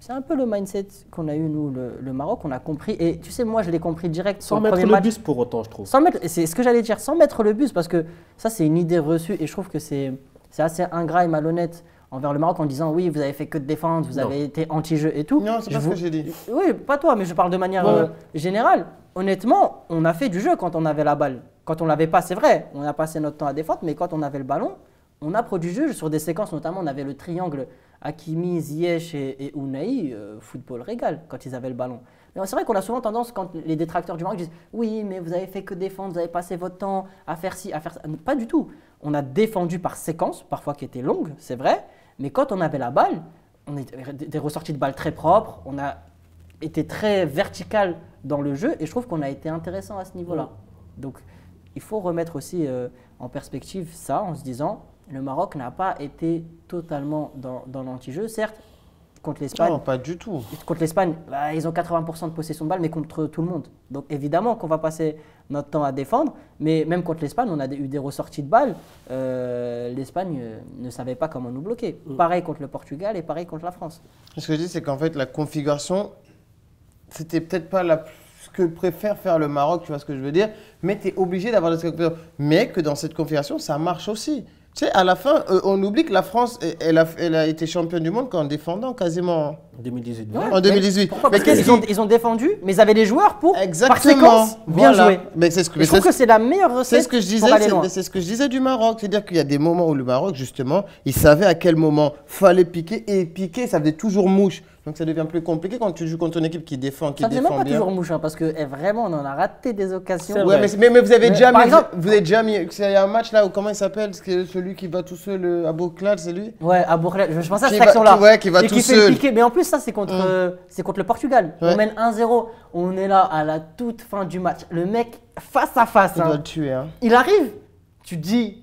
C'est un peu le mindset qu'on a eu, nous, le Maroc. On a compris. Et tu sais, moi, je l'ai compris direct. Sans mettre le bus pour autant, je trouve. C'est ce que j'allais dire, sans mettre le bus, parce que ça, c'est une idée reçue. Et je trouve que c'est assez ingrat et malhonnête envers le Maroc en disant oui, vous avez fait que de défendre, vous avez été anti-jeu et tout. Non, c'est pas ce que j'ai dit. Oui, pas toi, mais je parle de manière générale. Honnêtement, on a fait du jeu quand on avait la balle. Quand on l'avait pas, c'est vrai, on a passé notre temps à défendre, mais quand on avait le ballon, on a produit du jeu sur des séquences, notamment on avait le triangle Hakimi, Ziyech et Ounahi, football régal quand ils avaient le ballon. Mais c'est vrai qu'on a souvent tendance, quand les détracteurs du Maroc disent oui, mais vous avez fait que défendre, vous avez passé votre temps à faire ci, à faire ça. Pas du tout. On a défendu par séquence, parfois qui étaient longues, c'est vrai, mais quand on avait la balle, on était des ressorties de balles très propres, on a été très vertical dans le jeu et je trouve qu'on a été intéressant à ce niveau-là. Donc il faut remettre aussi en perspective ça en se disant le Maroc n'a pas été totalement dans l'anti-jeu. Certes, contre l'Espagne. Non, pas du tout. Contre l'Espagne, ils ont 80% de possession de balle, mais contre tout le monde. Donc évidemment qu'on va passer notre temps à défendre, mais même contre l'Espagne, on a eu des ressorties de balles. L'Espagne ne savait pas comment nous bloquer. Pareil contre le Portugal et pareil contre la France. Ce que je dis, c'est qu'en fait, la configuration, c'était peut-être pas ce que préfère faire le Maroc, tu vois ce que je veux dire, mais tu es obligé d'avoir cette configuration. Mais que dans cette configuration, ça marche aussi. Tu sais, à la fin, on oublie que la France, elle a été championne du monde qu'en défendant quasiment. En 2018. Ouais, en 2018. Pourquoi ? Parce qu'ils ont défendu, mais ils avaient les joueurs pour, exactement, par séquence, bien jouer. Mais c'est ce que, je trouve que c'est la meilleure recette c'est ce que je disais, pour aller loin. C'est ce que je disais du Maroc. C'est-à-dire qu'il y a des moments où le Maroc, justement, il savait à quel moment fallait piquer. Et piquer, ça faisait toujours mouche. Donc ça devient plus compliqué quand tu joues contre une équipe qui défend, qui ça défend bien. Ça ne devient pas toujours mouche, hein, parce que vraiment, on en a raté des occasions. Ouais, mais vous avez déjà mis. Par exemple, vous avez déjà mis. Il y a un match là où, comment il s'appelle, celui qui va tout seul à Bourclad, c'est lui? Ouais, à Bourclad. Je pensais à cette action-là. Ouais, qui va tout seul. Mais en plus, ça, c'est contre le Portugal. Ouais. On mène 1-0. On est là à la toute fin du match. Le mec, face à face. Il doit le tuer. Hein. Il arrive. Tu te dis,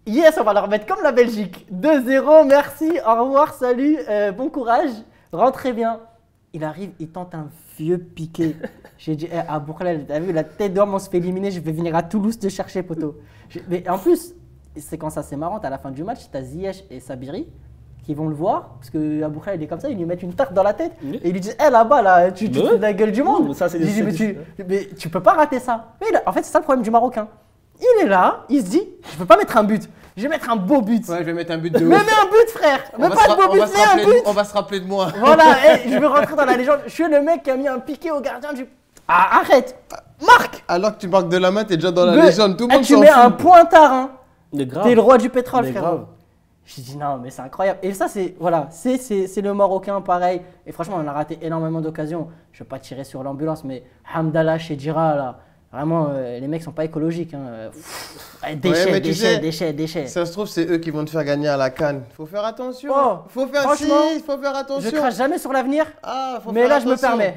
yes, on va leur mettre comme la Belgique. 2-0, merci, au revoir, salut, bon courage, rentrez bien. Il arrive, il tente un vieux piqué. J'ai dit, à Bourlel, t'as vu, la tête d'homme, on se fait éliminer, je vais venir à Toulouse te chercher, poteau. Mais en plus, c'est quand ça c'est marrant, à la fin du match, t'as Ziyech et Sabiri qui vont le voir, parce qu'à Bourlel, il est comme ça, ils lui mettent une tarte dans la tête, et ils lui disent, là-bas, là, tu te fous de la gueule du monde. Ça, c'est mais tu peux pas rater ça. Mais en fait, c'est ça le problème du Marocain. Il est là, il se dit, je peux pas mettre un but. Je vais mettre un beau but. Ouais, je vais mettre un but de ouf. Mais mets un but, frère. Mets pas de beau but, mets un but. On va se rappeler de moi. Voilà, je veux rentrer dans la légende. Je suis le mec qui a mis un piqué au gardien du... Ah, arrête. Marque. Alors que tu marques de la main, t'es déjà dans la légende. Tout le monde s'en tu mets un pointard, hein. T'es le roi du pétrole, frère. Je dis non, mais c'est incroyable. Et ça, c'est le Marocain, pareil. Et franchement, on a raté énormément d'occasions. Je ne veux pas tirer sur l'ambulance, mais Hamdallah, Chedira, là. Vraiment, les mecs sont pas écologiques. Hein. Déchets. Ça se trouve, c'est eux qui vont te faire gagner à la CAN. Faut faire attention. Faut faire attention. Je crache jamais sur l'avenir. Mais là, je me permets.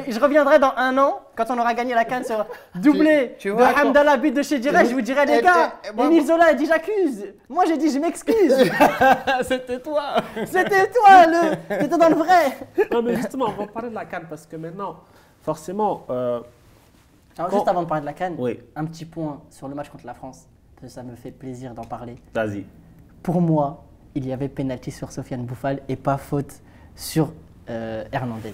Je reviendrai dans 1 an, quand on aura gagné la CAN sur doublé de Hamdallah, but de Chedira. Je vous dirai, les gars, Émile Zola a dit j'accuse. Moi, j'ai dit je m'excuse. C'était toi. C'était toi, t'étais dans le vrai. Non, mais justement, on va parler de la CAN parce que maintenant, forcément. Alors, juste avant de parler de la CAN, oui. Un petit point sur le match contre la France, parce que ça me fait plaisir d'en parler. Vas-y. Pour moi, il y avait pénalty sur Sofiane Bouffal et pas faute sur Hernandez.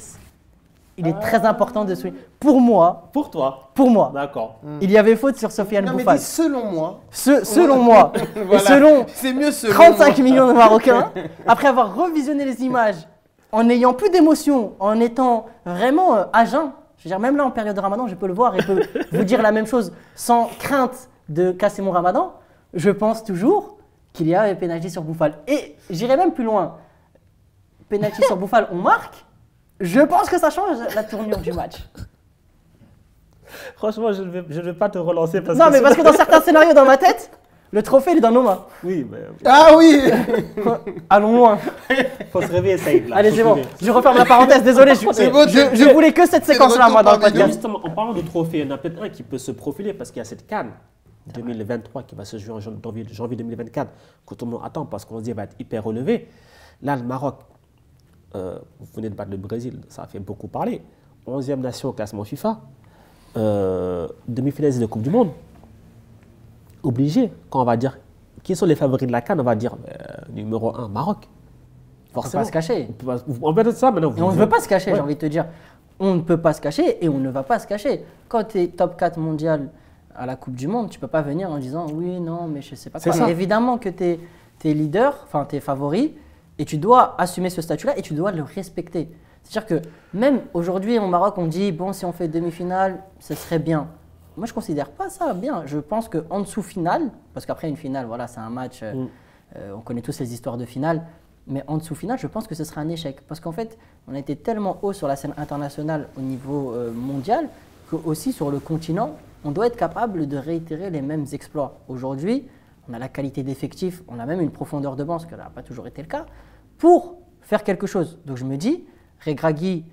Il est très important de souligner. Pour moi. Pour toi. Pour moi. D'accord. Il y avait faute sur Sofiane Bouffal. Mais selon moi. Selon moi. Voilà. Et selon c'est mieux selon 35 millions de Marocains, après avoir revisionné les images, en n'ayant plus d'émotion, en étant vraiment à jeun. Je veux dire, même là, en période de Ramadan, je peux le voir et peux vous dire la même chose sans crainte de casser mon Ramadan. Je pense toujours qu'il y a un pénalty sur Bouffal. Et j'irai même plus loin. Pénalty sur Bouffal, on marque. Je pense que ça change la tournure du match. Franchement, je ne vais pas te relancer parce parce que dans certains scénarios dans ma tête, le trophée il est dans nos mains. Oui, mais... Ah oui. Allons loin. Faut se réveiller, Saïd. Là. Allez, c'est bon. Je referme la parenthèse, désolé. Je voulais que cette séquence-là, moi, dans le podcast. Justement, en parlant de trophée, il y en a peut-être un qui peut se profiler parce qu'il y a cette CAN 2023 qui va se jouer en janvier 2024 que tout le monde attend parce qu'on se dit va être hyper relevé. Là, le Maroc, vous venez de battre le Brésil, ça a fait beaucoup parler. 11e nation au classement FIFA, demi-finaliste de Coupe du Monde. Obligé, quand on va dire qui sont les favoris de la CAN, on va dire numéro 1, Maroc. Forcément. On ne peut pas se cacher. En fait, ça, maintenant, Et on ne veut pas se cacher, Ouais. j'ai envie de te dire. On ne peut pas se cacher et on ne va pas se cacher. Quand tu es top 4 mondial à la Coupe du Monde, tu ne peux pas venir en disant oui, non, mais je ne sais pas quoi. C'est ça. Évidemment que tu es leader, enfin tu es favori, et tu dois assumer ce statut-là et tu dois le respecter. C'est-à-dire que même aujourd'hui au Maroc, on dit bon, si on fait demi-finale, ce serait bien. Moi, je ne considère pas ça bien. Je pense qu'en dessous finale, parce qu'après une finale, voilà, c'est un match, on connaît tous les histoires de finale, mais en dessous finale, je pense que ce sera un échec. Parce qu'en fait, on a été tellement haut sur la scène internationale au niveau mondial qu'aussi sur le continent, on doit être capable de réitérer les mêmes exploits. Aujourd'hui, on a la qualité d'effectif, on a même une profondeur de banc, ce qui n'a pas toujours été le cas, pour faire quelque chose. Donc je me dis, Regragui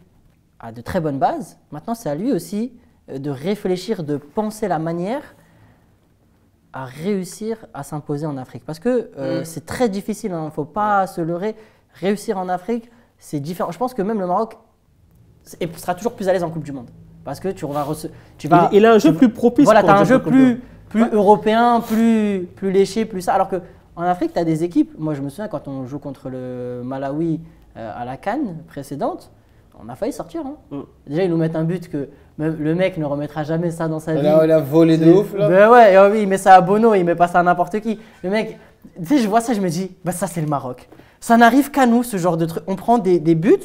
a de très bonnes bases. Maintenant, c'est à lui aussi de réfléchir, de penser la manière à réussir à s'imposer en Afrique. Parce que c'est très difficile, il ne faut pas se leurrer. Réussir en Afrique, c'est différent. Je pense que même le Maroc sera toujours plus à l'aise en Coupe du Monde. Parce que tu vas il a un jeu plus propice. Voilà, tu as un jeu pour plus européen, plus léché, plus ça. Alors qu'en Afrique, tu as des équipes. Moi, je me souviens quand on joue contre le Malawi à la CAN précédente, on a failli sortir. Hein. Déjà, ils nous mettent un but que le mec ne remettra jamais ça dans sa vie. Là, il a volé de ouf. Là. Ben ouais, oui, il met ça à Bono, il met pas ça à n'importe qui. Le mec, tu sais, je vois ça, je me dis, bah ça c'est le Maroc. Ça n'arrive qu'à nous, ce genre de truc. On prend des buts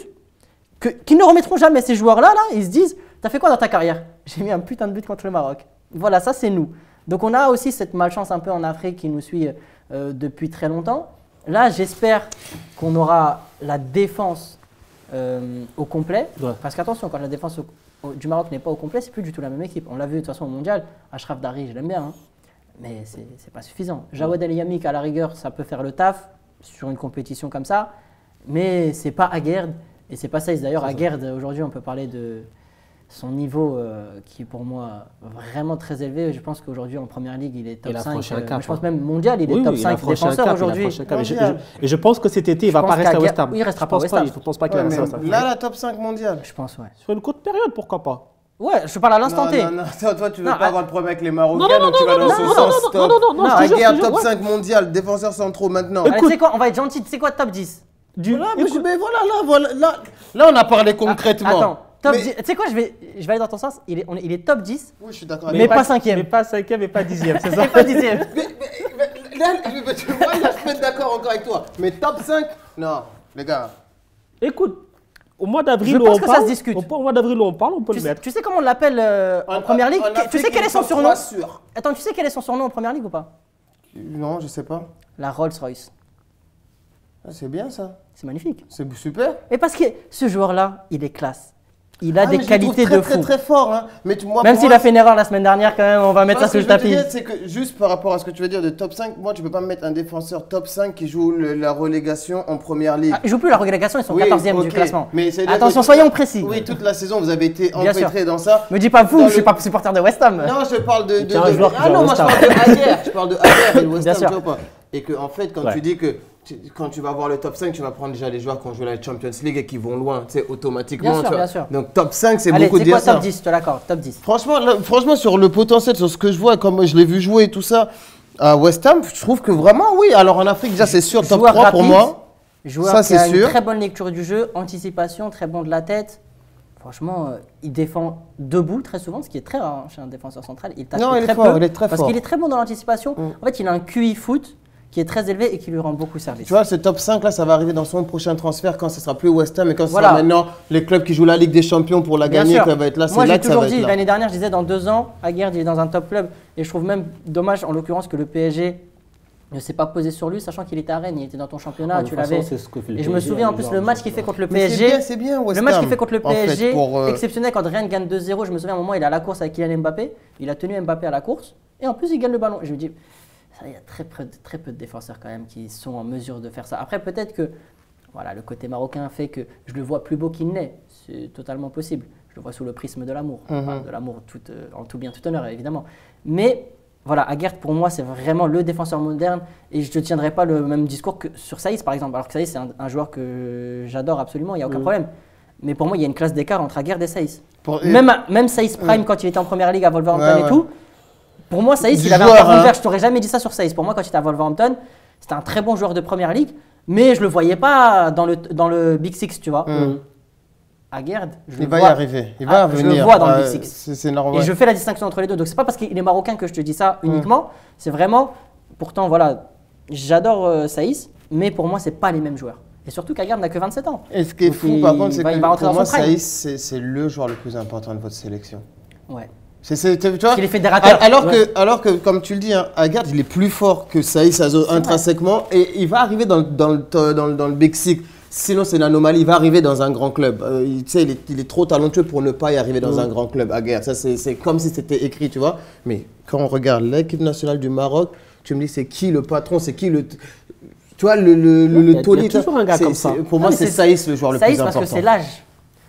qui ne remettront jamais. Ces joueurs-là, ils se disent, t'as fait quoi dans ta carrière? J'ai mis un putain de but contre le Maroc. Voilà, ça c'est nous. Donc on a aussi cette malchance un peu en Afrique qui nous suit depuis très longtemps. Là, j'espère qu'on aura la défense au complet. Ouais. Parce qu'attention, quand la défense du Maroc n'est pas au complet, c'est plus du tout la même équipe. On l'a vu de toute façon au mondial. Achraf Dari, je l'aime bien, hein, mais c'est pas suffisant. Jawad El Yamik, à la rigueur, ça peut faire le taf sur une compétition comme ça, mais c'est pas Aguerd et c'est pas Saïs. D'ailleurs, Aguerd, aujourd'hui, on peut parler de son niveau qui est pour moi vraiment très élevé. Je pense qu'aujourd'hui en Première Ligue, il est top 5. Je pense même mondial, il est top 5 défenseur aujourd'hui. Et je pense que cet été, il ne va pas rester à West Ham. Oui, il restera pas à West Ham. Je ne pense pas qu'il va rester à West Ham. Là, la top 5 mondial. Je pense, ouais. Sur une courte période, pourquoi pas? Ouais, je parle à l'instant T. Non, toi, tu veux pas avoir de problème avec les Marocains, donc tu vas dans ce sens top. Non, regarde, top 5 mondial, défenseurs centraux maintenant. Allez, tu sais quoi, on va être gentil. Tu sais quoi, top 10 mais voilà, on a parlé concrètement. Attends. Tu sais quoi, je vais aller dans ton sens. Il est top 10. Oui, je suis d'accord. Mais pas 5e. Mais pas 5e et pas 10e, c'est ça? Et pas 10e. Mais là, tu vois, là, je peux être d'accord encore avec toi. Mais top 5, non, les gars. Écoute, au mois d'avril, on parle. Ça se discute. Au mois d'avril, on parle, on peut le mettre. Tu sais comment on l'appelle en Première Ligue? Tu sais quel est son surnom? Attends, tu sais quel est son surnom en Première Ligue ou pas? Non, je sais pas. La Rolls-Royce. Ah, c'est bien ça. C'est magnifique. C'est super. Et parce que ce joueur-là, il est classe. Il a des qualités de fou. Très fort, hein. Mais même s'il a fait une erreur la semaine dernière, quand même, on va mettre ça sur le tapis. C'est que juste par rapport à ce que tu veux dire de top 5, moi, tu peux pas me mettre un défenseur top 5 qui joue la relégation en Première Ligue. Ils jouent plus la relégation, ils sont 14e du classement. Mais attention, soyons précis. Oui, toute la saison, vous avez été empêtrés dans ça. Me dis pas vous, je suis pas supporter de West Ham. Non, je parle de. Ah non, moi, je parle de Aguerd. Je parle de Aguerd et de West Ham, tu vois pas. Et que, en fait, quand tu dis que. Quand tu vas voir le top 5, tu vas prendre déjà les joueurs qui ont joué la Champions League et qui vont loin, tu sais, automatiquement. Bien sûr. Donc top 5, c'est beaucoup de dire ça. Top 10, je te l'accorde, top 10. Franchement, sur le potentiel, sur ce que je vois, comme je l'ai vu jouer et tout ça, à West Ham, je trouve que vraiment, oui. Alors en Afrique, déjà, c'est sûr, top 3 rapide, pour moi. Joueur qui a une très bonne lecture du jeu, anticipation, très bon de la tête. Franchement, il défend debout très souvent, ce qui est très rare chez un défenseur central. Il tape très peu. Il est très fort. Parce qu'il est très bon dans l'anticipation. En fait, il a un QI foot qui est très élevé et qui lui rend beaucoup service. Tu vois, ce top 5 là, ça va arriver dans son prochain transfert quand ce sera plus West Ham et quand ce sera maintenant les clubs qui jouent la Ligue des Champions pour la gagner, qui va être là. Moi, j'ai toujours dit, l'année dernière, je disais dans 2 ans, Aguerd il est dans un top club et je trouve même dommage en l'occurrence que le PSG ne s'est pas posé sur lui, sachant qu'il était à Rennes, il était dans ton championnat, tu l'avais. Et je me souviens en plus le match qu'il fait contre le PSG. C'est bien, West Ham. Le match qu'il fait contre le PSG, exceptionnel quand Rennes gagne 2-0. Je me souviens à un moment, il est à la course avec Kylian Mbappé, il a tenu Mbappé à la course et en plus il gagne le ballon. Et je me dis. Il y a très peu de défenseurs quand même qui sont en mesure de faire ça. Après, peut-être que voilà, le côté marocain fait que je le vois plus beau qu'il n'est. C'est totalement possible. Je le vois sous le prisme de l'amour. Enfin, de l'amour en tout bien, tout honneur, évidemment. Mais voilà, Aguerd, pour moi, c'est vraiment le défenseur moderne. Et je ne tiendrai pas le même discours que sur Saïs, par exemple. Alors que Saïs, c'est un joueur que j'adore absolument, il n'y a aucun problème. Mais pour moi, il y a une classe d'écart entre Aguerd et Saïs. Même Saïs Prime, quand il était en Première Ligue à Wolverhampton et tout, pour moi, Saïs, il avait un plafond de verre. Je t'aurais jamais dit ça sur Saïs. Pour moi, quand il était à Wolverhampton, c'était un très bon joueur de Première Ligue. Mais je le voyais pas dans le Big Six, tu vois. Aguerd, il va y arriver. Il va venir. Je le vois dans le Big Six. C'est normal. Et je fais la distinction entre les deux. Donc, c'est pas parce qu'il est marocain que je te dis ça uniquement. C'est vraiment. Pourtant, voilà, j'adore Saïs, mais pour moi, c'est pas les mêmes joueurs. Et surtout qu'Aguerd n'a que 27 ans. Et ce qui est fou, par contre, c'est que pour moi, Saïs, c'est le joueur le plus important de votre sélection. Ouais. Tu vois, il est fédérateur. Alors que, comme tu le dis, hein, Aguerd, il est plus fort que Saïs intrinsèquement et il va arriver dans le Big Six. Sinon, c'est une anomalie. Il va arriver dans un grand club. Il est trop talentueux pour ne pas y arriver dans un grand club, Aguerd. Ça, c'est comme si c'était écrit, tu vois. Mais quand on regarde l'équipe nationale du Maroc, tu me dis, c'est qui le patron, c'est qui le… Tu vois, le Tony… Il y a toujours un gars comme ça. Pour moi, c'est Saïs le joueur le plus important. Saïs, parce que c'est l'âge.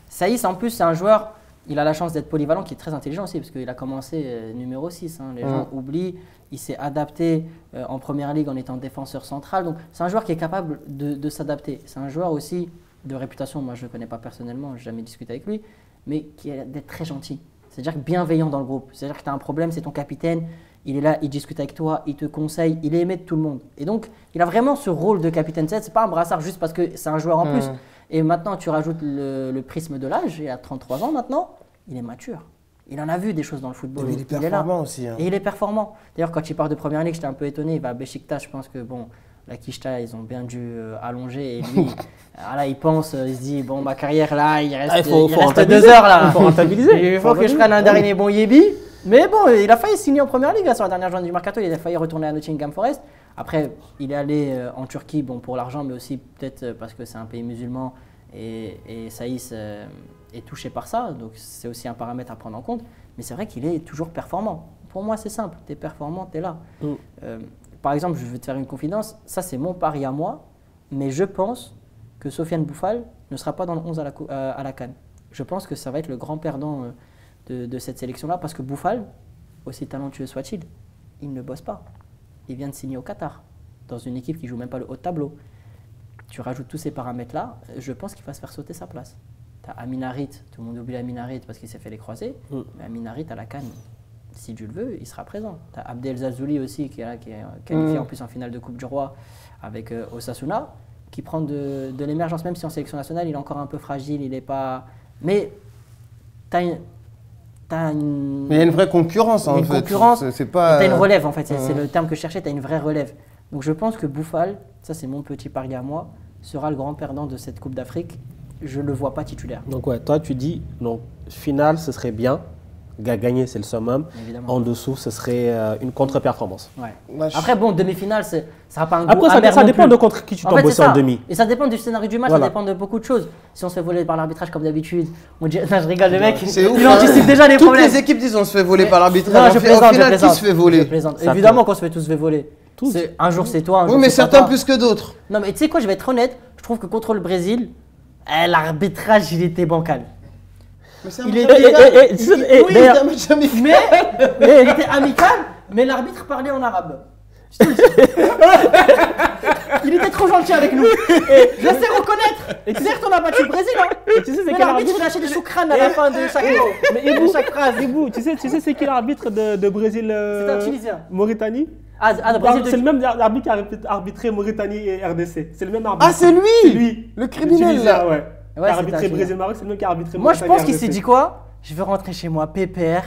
Saïs, en plus, c'est un joueur… Il a la chance d'être polyvalent, qui est très intelligent aussi, parce qu'il a commencé numéro 6. Les gens oublient. Il s'est adapté en première ligue en étant défenseur central. Donc, c'est un joueur qui est capable de s'adapter. C'est un joueur aussi de réputation. Moi, je ne le connais pas personnellement, je n'ai jamais discuté avec lui, mais qui est d'être très gentil. C'est-à-dire bienveillant dans le groupe. C'est-à-dire que tu as un problème, c'est ton capitaine. Il est là, il discute avec toi, il te conseille, il est aimé de tout le monde. Et donc, il a vraiment ce rôle de capitaine. Ce n'est pas un brassard juste parce que c'est un joueur en plus. Et maintenant, tu rajoutes le prisme de l'âge. Il a 33 ans maintenant. Il est mature. Il en a vu des choses dans le football. Il est performant aussi. Hein. Et il est performant. D'ailleurs, quand il part de première ligue, j'étais un peu étonné. Il va à Beşiktaş. Je pense que bon, la Kishta, ils ont bien dû allonger. Et lui, là, il pense, il se dit, bon, ma carrière là, il reste 2 heures là. Il faut rentabiliser. Il faut que je prenne un dernier bon Yébi. Mais bon, il a failli signer en première ligue là, sur la dernière journée du mercato. Il a failli retourner à Nottingham Forest. Après, il est allé en Turquie, bon, pour l'argent, mais aussi peut-être parce que c'est un pays musulman. Et Saïs est touché par ça, donc c'est aussi un paramètre à prendre en compte. Mais c'est vrai qu'il est toujours performant. Pour moi, c'est simple. Tu es performant, tu es là. Par exemple, je vais te faire une confidence. Ça, c'est mon pari à moi. Mais je pense que Sofiane Boufal ne sera pas dans le 11 à la CAN. Je pense que ça va être le grand perdant de cette sélection-là. Parce que Boufal, aussi talentueux soit-il, il ne bosse pas. Il vient de signer au Qatar, dans une équipe qui ne joue même pas le haut de tableau. Tu rajoutes tous ces paramètres-là, je pense qu'il va se faire sauter sa place. Tu as Amin Harit, tout le monde oublie Amin Harit parce qu'il s'est fait les croisés, mais Amin Harit à la CAN, si tu le veux, il sera présent. Tu as Abdel Zazouli aussi qui est là, qui est qualifié en plus en finale de Coupe du Roi avec Osasuna, qui prend de l'émergence, même si en sélection nationale, il est encore un peu fragile, il n'est pas… Mais tu as une… Mais il y a une vraie concurrence en fait. Concurrence, c'est pas… tu as une relève en fait, c'est le terme que je cherchais, tu as une vraie relève. Donc je pense que Boufal, ça c'est mon petit pari à moi, sera le grand perdant de cette Coupe d'Afrique. Je ne le vois pas titulaire. Donc ouais, toi tu dis, donc finale ce serait bien, gagner c'est le summum, évidemment. En dessous ce serait une contre-performance. Ouais. Après bon, demi-finale, ça sera pas un goût amer. Après ça dépend de contre qui tu tombes aussi en demi. Et ça dépend du scénario du match, ça dépend de beaucoup de choses. Si on se fait voler par l'arbitrage comme d'habitude, on dit, je rigole, le mec, il anticipe déjà les problèmes. Toutes les équipes disent on se fait voler par l'arbitrage. Non, je plaisante, au final, qui se fait voler? Évidemment qu'on se fait tous voler. Un jour c'est toi, un jour oui, mais certains plus que d'autres. Non, mais tu sais quoi, je vais être honnête, je trouve que contre le Brésil, l'arbitrage il était bancal. Mais c'est un match amical. Mais il était amical, mais l'arbitre parlait en arabe. Il était trop gentil avec nous. Je sais reconnaître. Et certes, on a battu le Brésil. Hein. Tu sais, mais l'arbitre il a lâché des choucrans à la fin de chaque phrase. Tu sais c'est qui l'arbitre de Brésil C'est un Tunisien. Mauritanie. C'est le même arbitre qui a arbitré Mauritanie et RDC. C'est le même arbitre. Ah, c'est lui. C'est lui. Le criminel là. Ouais. Qui a arbitré Brésil-Maroc, c'est le même qui a arbitré Moi, je pense qu'il s'est dit quoi? Je vais rentrer chez moi, pépère.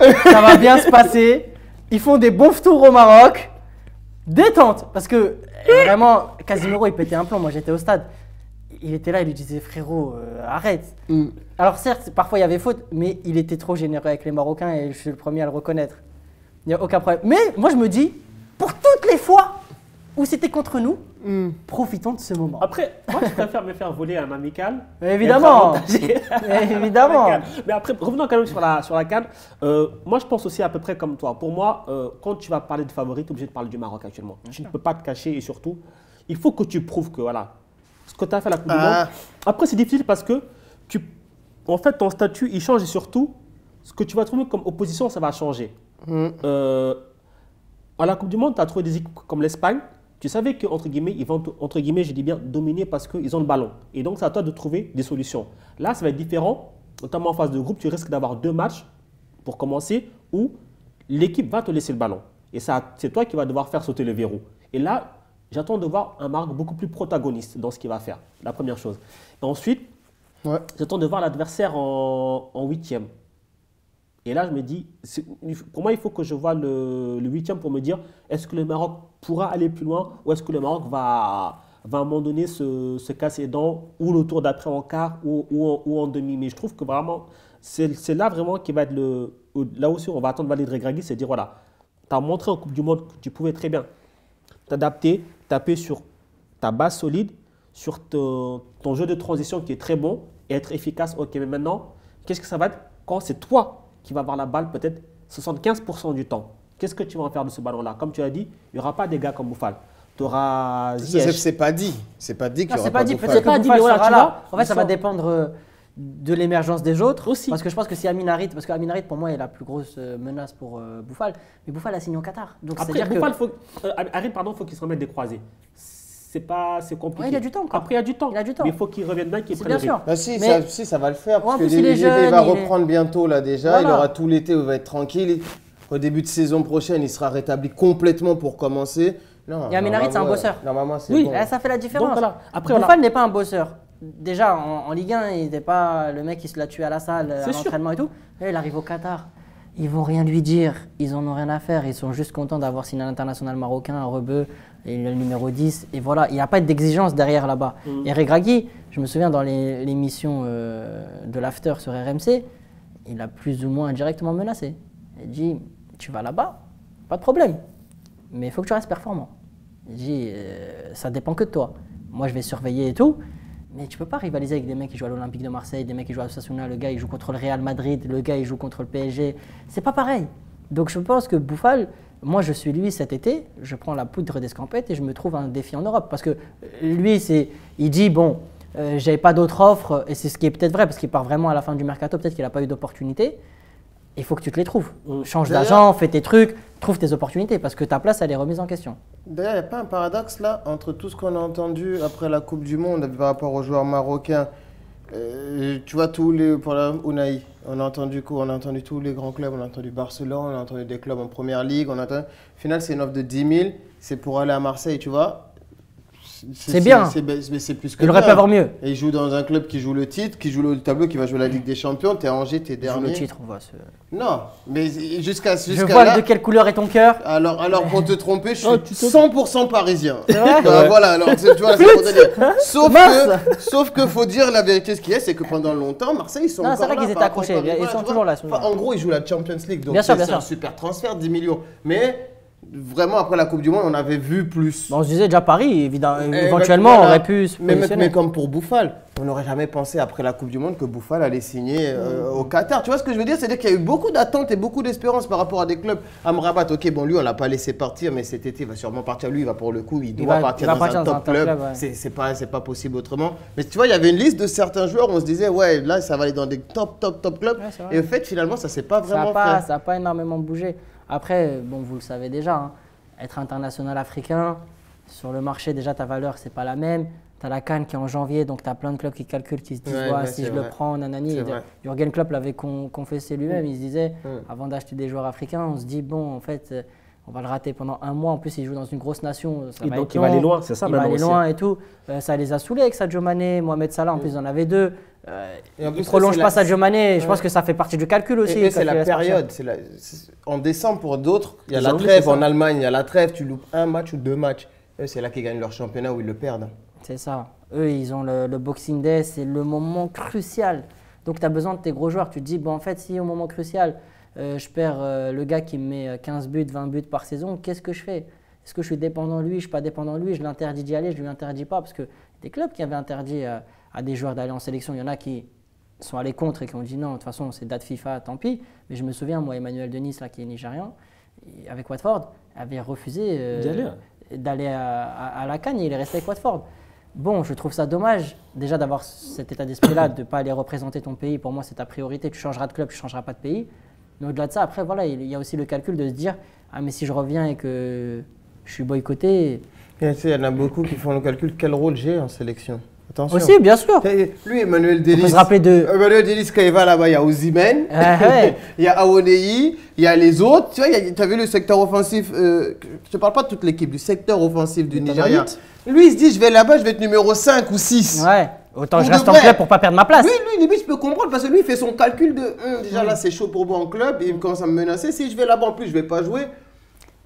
Ça va bien se passer. Ils font des bons tours au Maroc. Détente. Parce que vraiment, Casimiro, il pétait un plomb. Moi, j'étais au stade. Il était là, il lui disait frérot, arrête. Alors, certes, parfois il y avait faute, mais il était trop généreux avec les Marocains et je suis le premier à le reconnaître. Il n'y a aucun problème. Mais moi, je me dis, pour toutes les fois où c'était contre nous, profitons de ce moment. Après, moi, je préfère me faire voler un amical. Évidemment. Évidemment. Mais après, revenons quand même sur la CAN. Moi, je pense aussi à peu près comme toi. Pour moi, quand tu vas parler de favori, tu es obligé de parler du Maroc actuellement. Tu ne peux pas te cacher et surtout, il faut que tu prouves que voilà, ce que tu as fait à la Coupe du Monde. Après, c'est difficile parce que en fait, ton statut, il change et surtout, ce que tu vas trouver comme opposition, ça va changer. À la Coupe du Monde, tu as trouvé des équipes comme l'Espagne. Tu savais qu'entre guillemets, ils vont, entre guillemets, je dis bien, dominer parce qu'ils ont le ballon. Et donc, c'est à toi de trouver des solutions. Là, ça va être différent, notamment en phase de groupe. Tu risques d'avoir 2 matchs pour commencer où l'équipe va te laisser le ballon. Et c'est toi qui vas devoir faire sauter le verrou. Et là, j'attends de voir un Maroc beaucoup plus protagoniste dans ce qu'il va faire, la première chose. Et ensuite, j'attends de voir l'adversaire en huitième. Et là, je me dis, pour moi, il faut que je vois le huitième pour me dire, est-ce que le Maroc pourra aller plus loin ou est-ce que le Maroc va à un moment donné se casser les dents ou le tour d'après en quart ou en demi. Mais je trouve que vraiment, c'est là vraiment qui va être là aussi, on va attendre Walid Regragui, c'est dire, voilà, tu as montré en Coupe du Monde que tu pouvais très bien t'adapter, taper sur ta base solide, sur ton jeu de transition qui est très bon et être efficace. Ok, mais maintenant, qu'est-ce que ça va être quand c'est toi qui vas avoir la balle peut-être 75% du temps? Qu'est-ce que tu vas en faire de ce ballon-là? Comme tu as dit, il n'y aura pas des gars comme Boufal. Tu auras Ziyech. C'est pas dit. C'est pas dit qu'il y aura pas Boufal. Peut-être que Boufal sera là. En fait, ça va dépendre de l'émergence des autres. Aussi. Parce que je pense que si Amin Harit, parce qu'Amin Harit pour moi est la plus grosse menace pour Boufal, mais Boufal a signé au Qatar. Donc après, Boufal, Harit, pardon, il faut qu'il se remette des croisés. C'est compliqué. Ouais, il a du temps encore. Après, il y a du temps. Mais il faut qu'il revienne bien, qu'il prenne le rythme. Ah, si, ça va le faire. Parce que il va reprendre bientôt là déjà. Voilà. Il aura tout l'été où il va être tranquille. Au début de saison prochaine, il sera rétabli complètement pour commencer. Non, et Amin Harit, c'est un bosseur. Normalement, c'est bon. Ça fait la différence. Donc, voilà. Après, Boufal n'est pas un bosseur. Déjà, en Ligue 1, il n'était pas le mec qui se l'a tué à la salle, à l'entraînement et tout. Là, il arrive au Qatar. Ils vont rien lui dire. Ils en ont rien à faire. Ils sont juste contents d'avoir signé un international marocain, un rebeu, et le numéro 10. Et voilà, il n'y a pas d'exigence derrière là-bas. Et Regragui, je me souviens dans l'émission de l'After sur RMC, il a plus ou moins directement menacé. Il dit, tu vas là-bas, pas de problème. Mais il faut que tu restes performant. Il dit, ça dépend que de toi. Moi, je vais surveiller et tout. Mais tu peux pas rivaliser avec des mecs qui jouent à l'Olympique de Marseille, des mecs qui jouent à Osasuna, le gars il joue contre le Real Madrid, le gars il joue contre le PSG. C'est pas pareil. Donc je pense que Boufal, moi je suis lui cet été, je prends la poudre d'escampette et je me trouve un défi en Europe. Parce que lui, il dit bon, j'avais pas d'autre offre, et c'est ce qui est peut-être vrai, parce qu'il part vraiment à la fin du mercato, peut-être qu'il n'a pas eu d'opportunité. Il faut que tu te les trouves. Change d'agent, fais tes trucs, trouve tes opportunités, parce que ta place elle est remise en question. D'ailleurs, il n'y a pas un paradoxe là entre tout ce qu'on a entendu après la Coupe du Monde par rapport aux joueurs marocains. Tu vois, pour Unai, on a entendu quoi? On a entendu tous les grands clubs, on a entendu Barcelone, on a entendu des clubs en première ligue. Au final, c'est une offre de 10 000, c'est pour aller à Marseille, tu vois. C'est bien. Mais c'est plus que il aurait pu avoir mieux. Et il joue dans un club qui joue le titre, qui joue le tableau, qui va jouer la Ligue des Champions. T'es à Angers, t'es dernier. Le titre, on voit. Non, mais jusqu'à là. Je vois de quelle couleur est ton cœur. Alors pour te tromper, je suis 100% parisien. C'est vrai. Voilà, alors tu vois, c'est pour te dire. Sauf que faut dire la vérité, ce qu'il y a, c'est que pendant longtemps, Marseille, ils sont encore là. C'est vrai qu'ils étaient accrochés. Ils sont toujours là. En gros, ils jouent la Champions League, donc c'est un super transfert, 10 millions. Mais vraiment, après la Coupe du Monde, on avait vu plus. On se disait déjà Paris, éventuellement, on aurait pu se positionner. Mais comme pour Boufal, on n'aurait jamais pensé après la Coupe du Monde que Boufal allait signer au Qatar. Tu vois ce que je veux dire? C'est-à-dire qu'il y a eu beaucoup d'attentes et beaucoup d'espérances par rapport à des clubs. Amrabat, ok, bon, lui, on ne l'a pas laissé partir, mais cet été, il va sûrement partir. Lui, il va pour le coup, il doit partir dans un top club. Ouais. C'est pas possible autrement. Mais tu vois, il y avait une liste de certains joueurs où on se disait, ouais, là, ça va aller dans des top clubs. Ouais, et en fait, finalement, ça ne s'est pas vraiment fait. Ça n'a pas énormément bougé. Après, bon, vous le savez déjà, hein, être international africain, sur le marché, déjà, ta valeur, c'est pas la même. Tu as la CAN qui est en janvier, donc tu as plein de clubs qui calculent, qui se disent si je le prends, nanani. Jürgen Klopp l'avait confessé lui-même. Il se disait, avant d'acheter des joueurs africains, on se dit, bon, en fait, on va le rater pendant un mois. En plus, il joue dans une grosse nation. Ça va donc, il va aller loin, c'est ça, il va aller loin et tout. Ça les a saoulés avec Sadio Mané, Mohamed Salah, en plus, ils en avaient deux. Il ne prolonge pas Sadio Mané. Je pense que ça fait partie du calcul aussi. Et c'est la période. En décembre, pour d'autres, il y a la trêve. En Allemagne, il y a la trêve. Tu loupes un match ou deux matchs. Eux, c'est là qu'ils gagnent leur championnat ou ils le perdent. C'est ça. Eux, ils ont le Boxing Day. C'est le moment crucial. Donc, tu as besoin de tes gros joueurs. Tu te dis, bon, en fait, si au moment crucial, je perds le gars qui me met 15 buts, 20 buts par saison, qu'est-ce que je fais? Est-ce que je suis dépendant de lui? Je ne suis pas dépendant de lui? Je l'interdis d'y aller? Je ne lui interdis pas? Parce que des clubs qui avaient interdit à des joueurs d'aller en sélection, il y en a qui sont allés contre et qui ont dit non, de toute façon, c'est date FIFA, tant pis. Mais je me souviens, moi, Emmanuel Denis, là, qui est nigérian, avec Watford, avait refusé d'aller à la CAN et il est resté avec Watford. Bon, je trouve ça dommage, déjà d'avoir cet état d'esprit-là, de ne pas aller représenter ton pays. Pour moi, c'est ta priorité. Tu changeras de club, tu ne changeras pas de pays. Mais au-delà de ça, après, voilà, il y a aussi le calcul de se dire ah, mais si je reviens et que je suis boycotté. Il y en a beaucoup qui font le calcul quel rôle j'ai en sélection. Attention. Aussi, bien sûr. Lui, Emmanuel On Delis. peut se rappeler de. Emmanuel Delis, quand il va là-bas, il y a Osimhen, Ouais. il y a Awonei, il y a les autres. Tu vois, tu as vu le secteur offensif. Je ne parle pas de toute l'équipe, du secteur offensif du Nigeria. Lui, il se dit, je vais là-bas, je vais être numéro 5 ou 6. Ouais. Autant Pour je de reste en vrai. club pour pas perdre ma place. Lui, limite, je peux comprendre parce que lui, il fait son calcul de déjà là, c'est chaud pour moi en club et il commence à me menacer. Si je vais là-bas en plus, je vais pas jouer.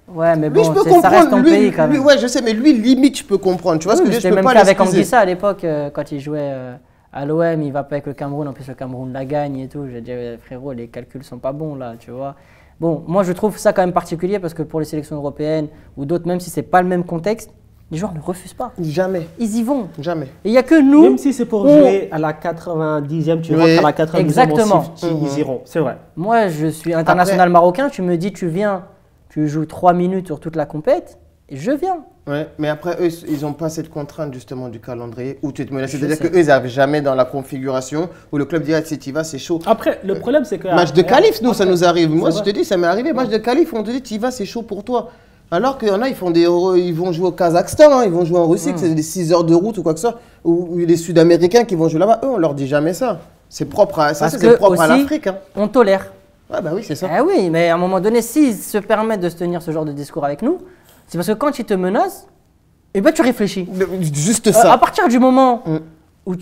Ouais, mais Lui, bon, je peux ça reste comprendre. ton Lui, pays quand même. ouais, je sais, mais lui, limite, je peux comprendre. Tu vois ce que je veux dire, C'était je peux même pas qu'avec l'excuser. Anguissa à l'époque, quand il jouait à l'OM, il va pas avec le Cameroun. En plus, le Cameroun la gagne et tout. J'ai dit, frérot, les calculs sont pas bons là, tu vois. Bon, moi, je trouve ça quand même particulier parce que pour les sélections européennes ou d'autres, même si c'est pas le même contexte, les joueurs ne refusent pas. Jamais, Ils y vont. jamais. Et il n'y a que nous. Même si c'est pour jouer à la 90e, tu Oui, rentres à la 90e, exactement. ils iront, c'est vrai. Moi, je suis international marocain. Tu me dis, tu viens, tu joues 3 minutes sur toute la compète, et je viens. Ouais, mais après, eux, ils n'ont pas cette contrainte justement du calendrier où tu te menaces. Je C'est-à-dire sais. qu'eux, ils n'arrivent jamais dans la configuration où le club dit ah, si tu y vas, c'est chaud. Après, le problème, c'est que. Match de qualif, nous, ça nous arrive. Moi, je vrai. te dis, ça m'est arrivé. Match de qualif, on te dit, tu y vas, c'est chaud pour toi. Alors qu'il y en a, ils vont jouer au Kazakhstan, hein, ils vont jouer en Russie, que c'est des 6 heures de route ou quoi que ce soit. Ou les Sud-Américains qui vont jouer là-bas, eux, on leur dit jamais ça. C'est propre à, ça, Parce c'est que propre à aussi, l'Afrique. Hein. On tolère. Ouais, bah oui, c'est ça. Eh oui, mais à un moment donné, s'ils se permettent de se tenir ce genre de discours avec nous, c'est parce que quand ils te menacent, eh ben, tu réfléchis. Juste ça. À partir du moment Mm. où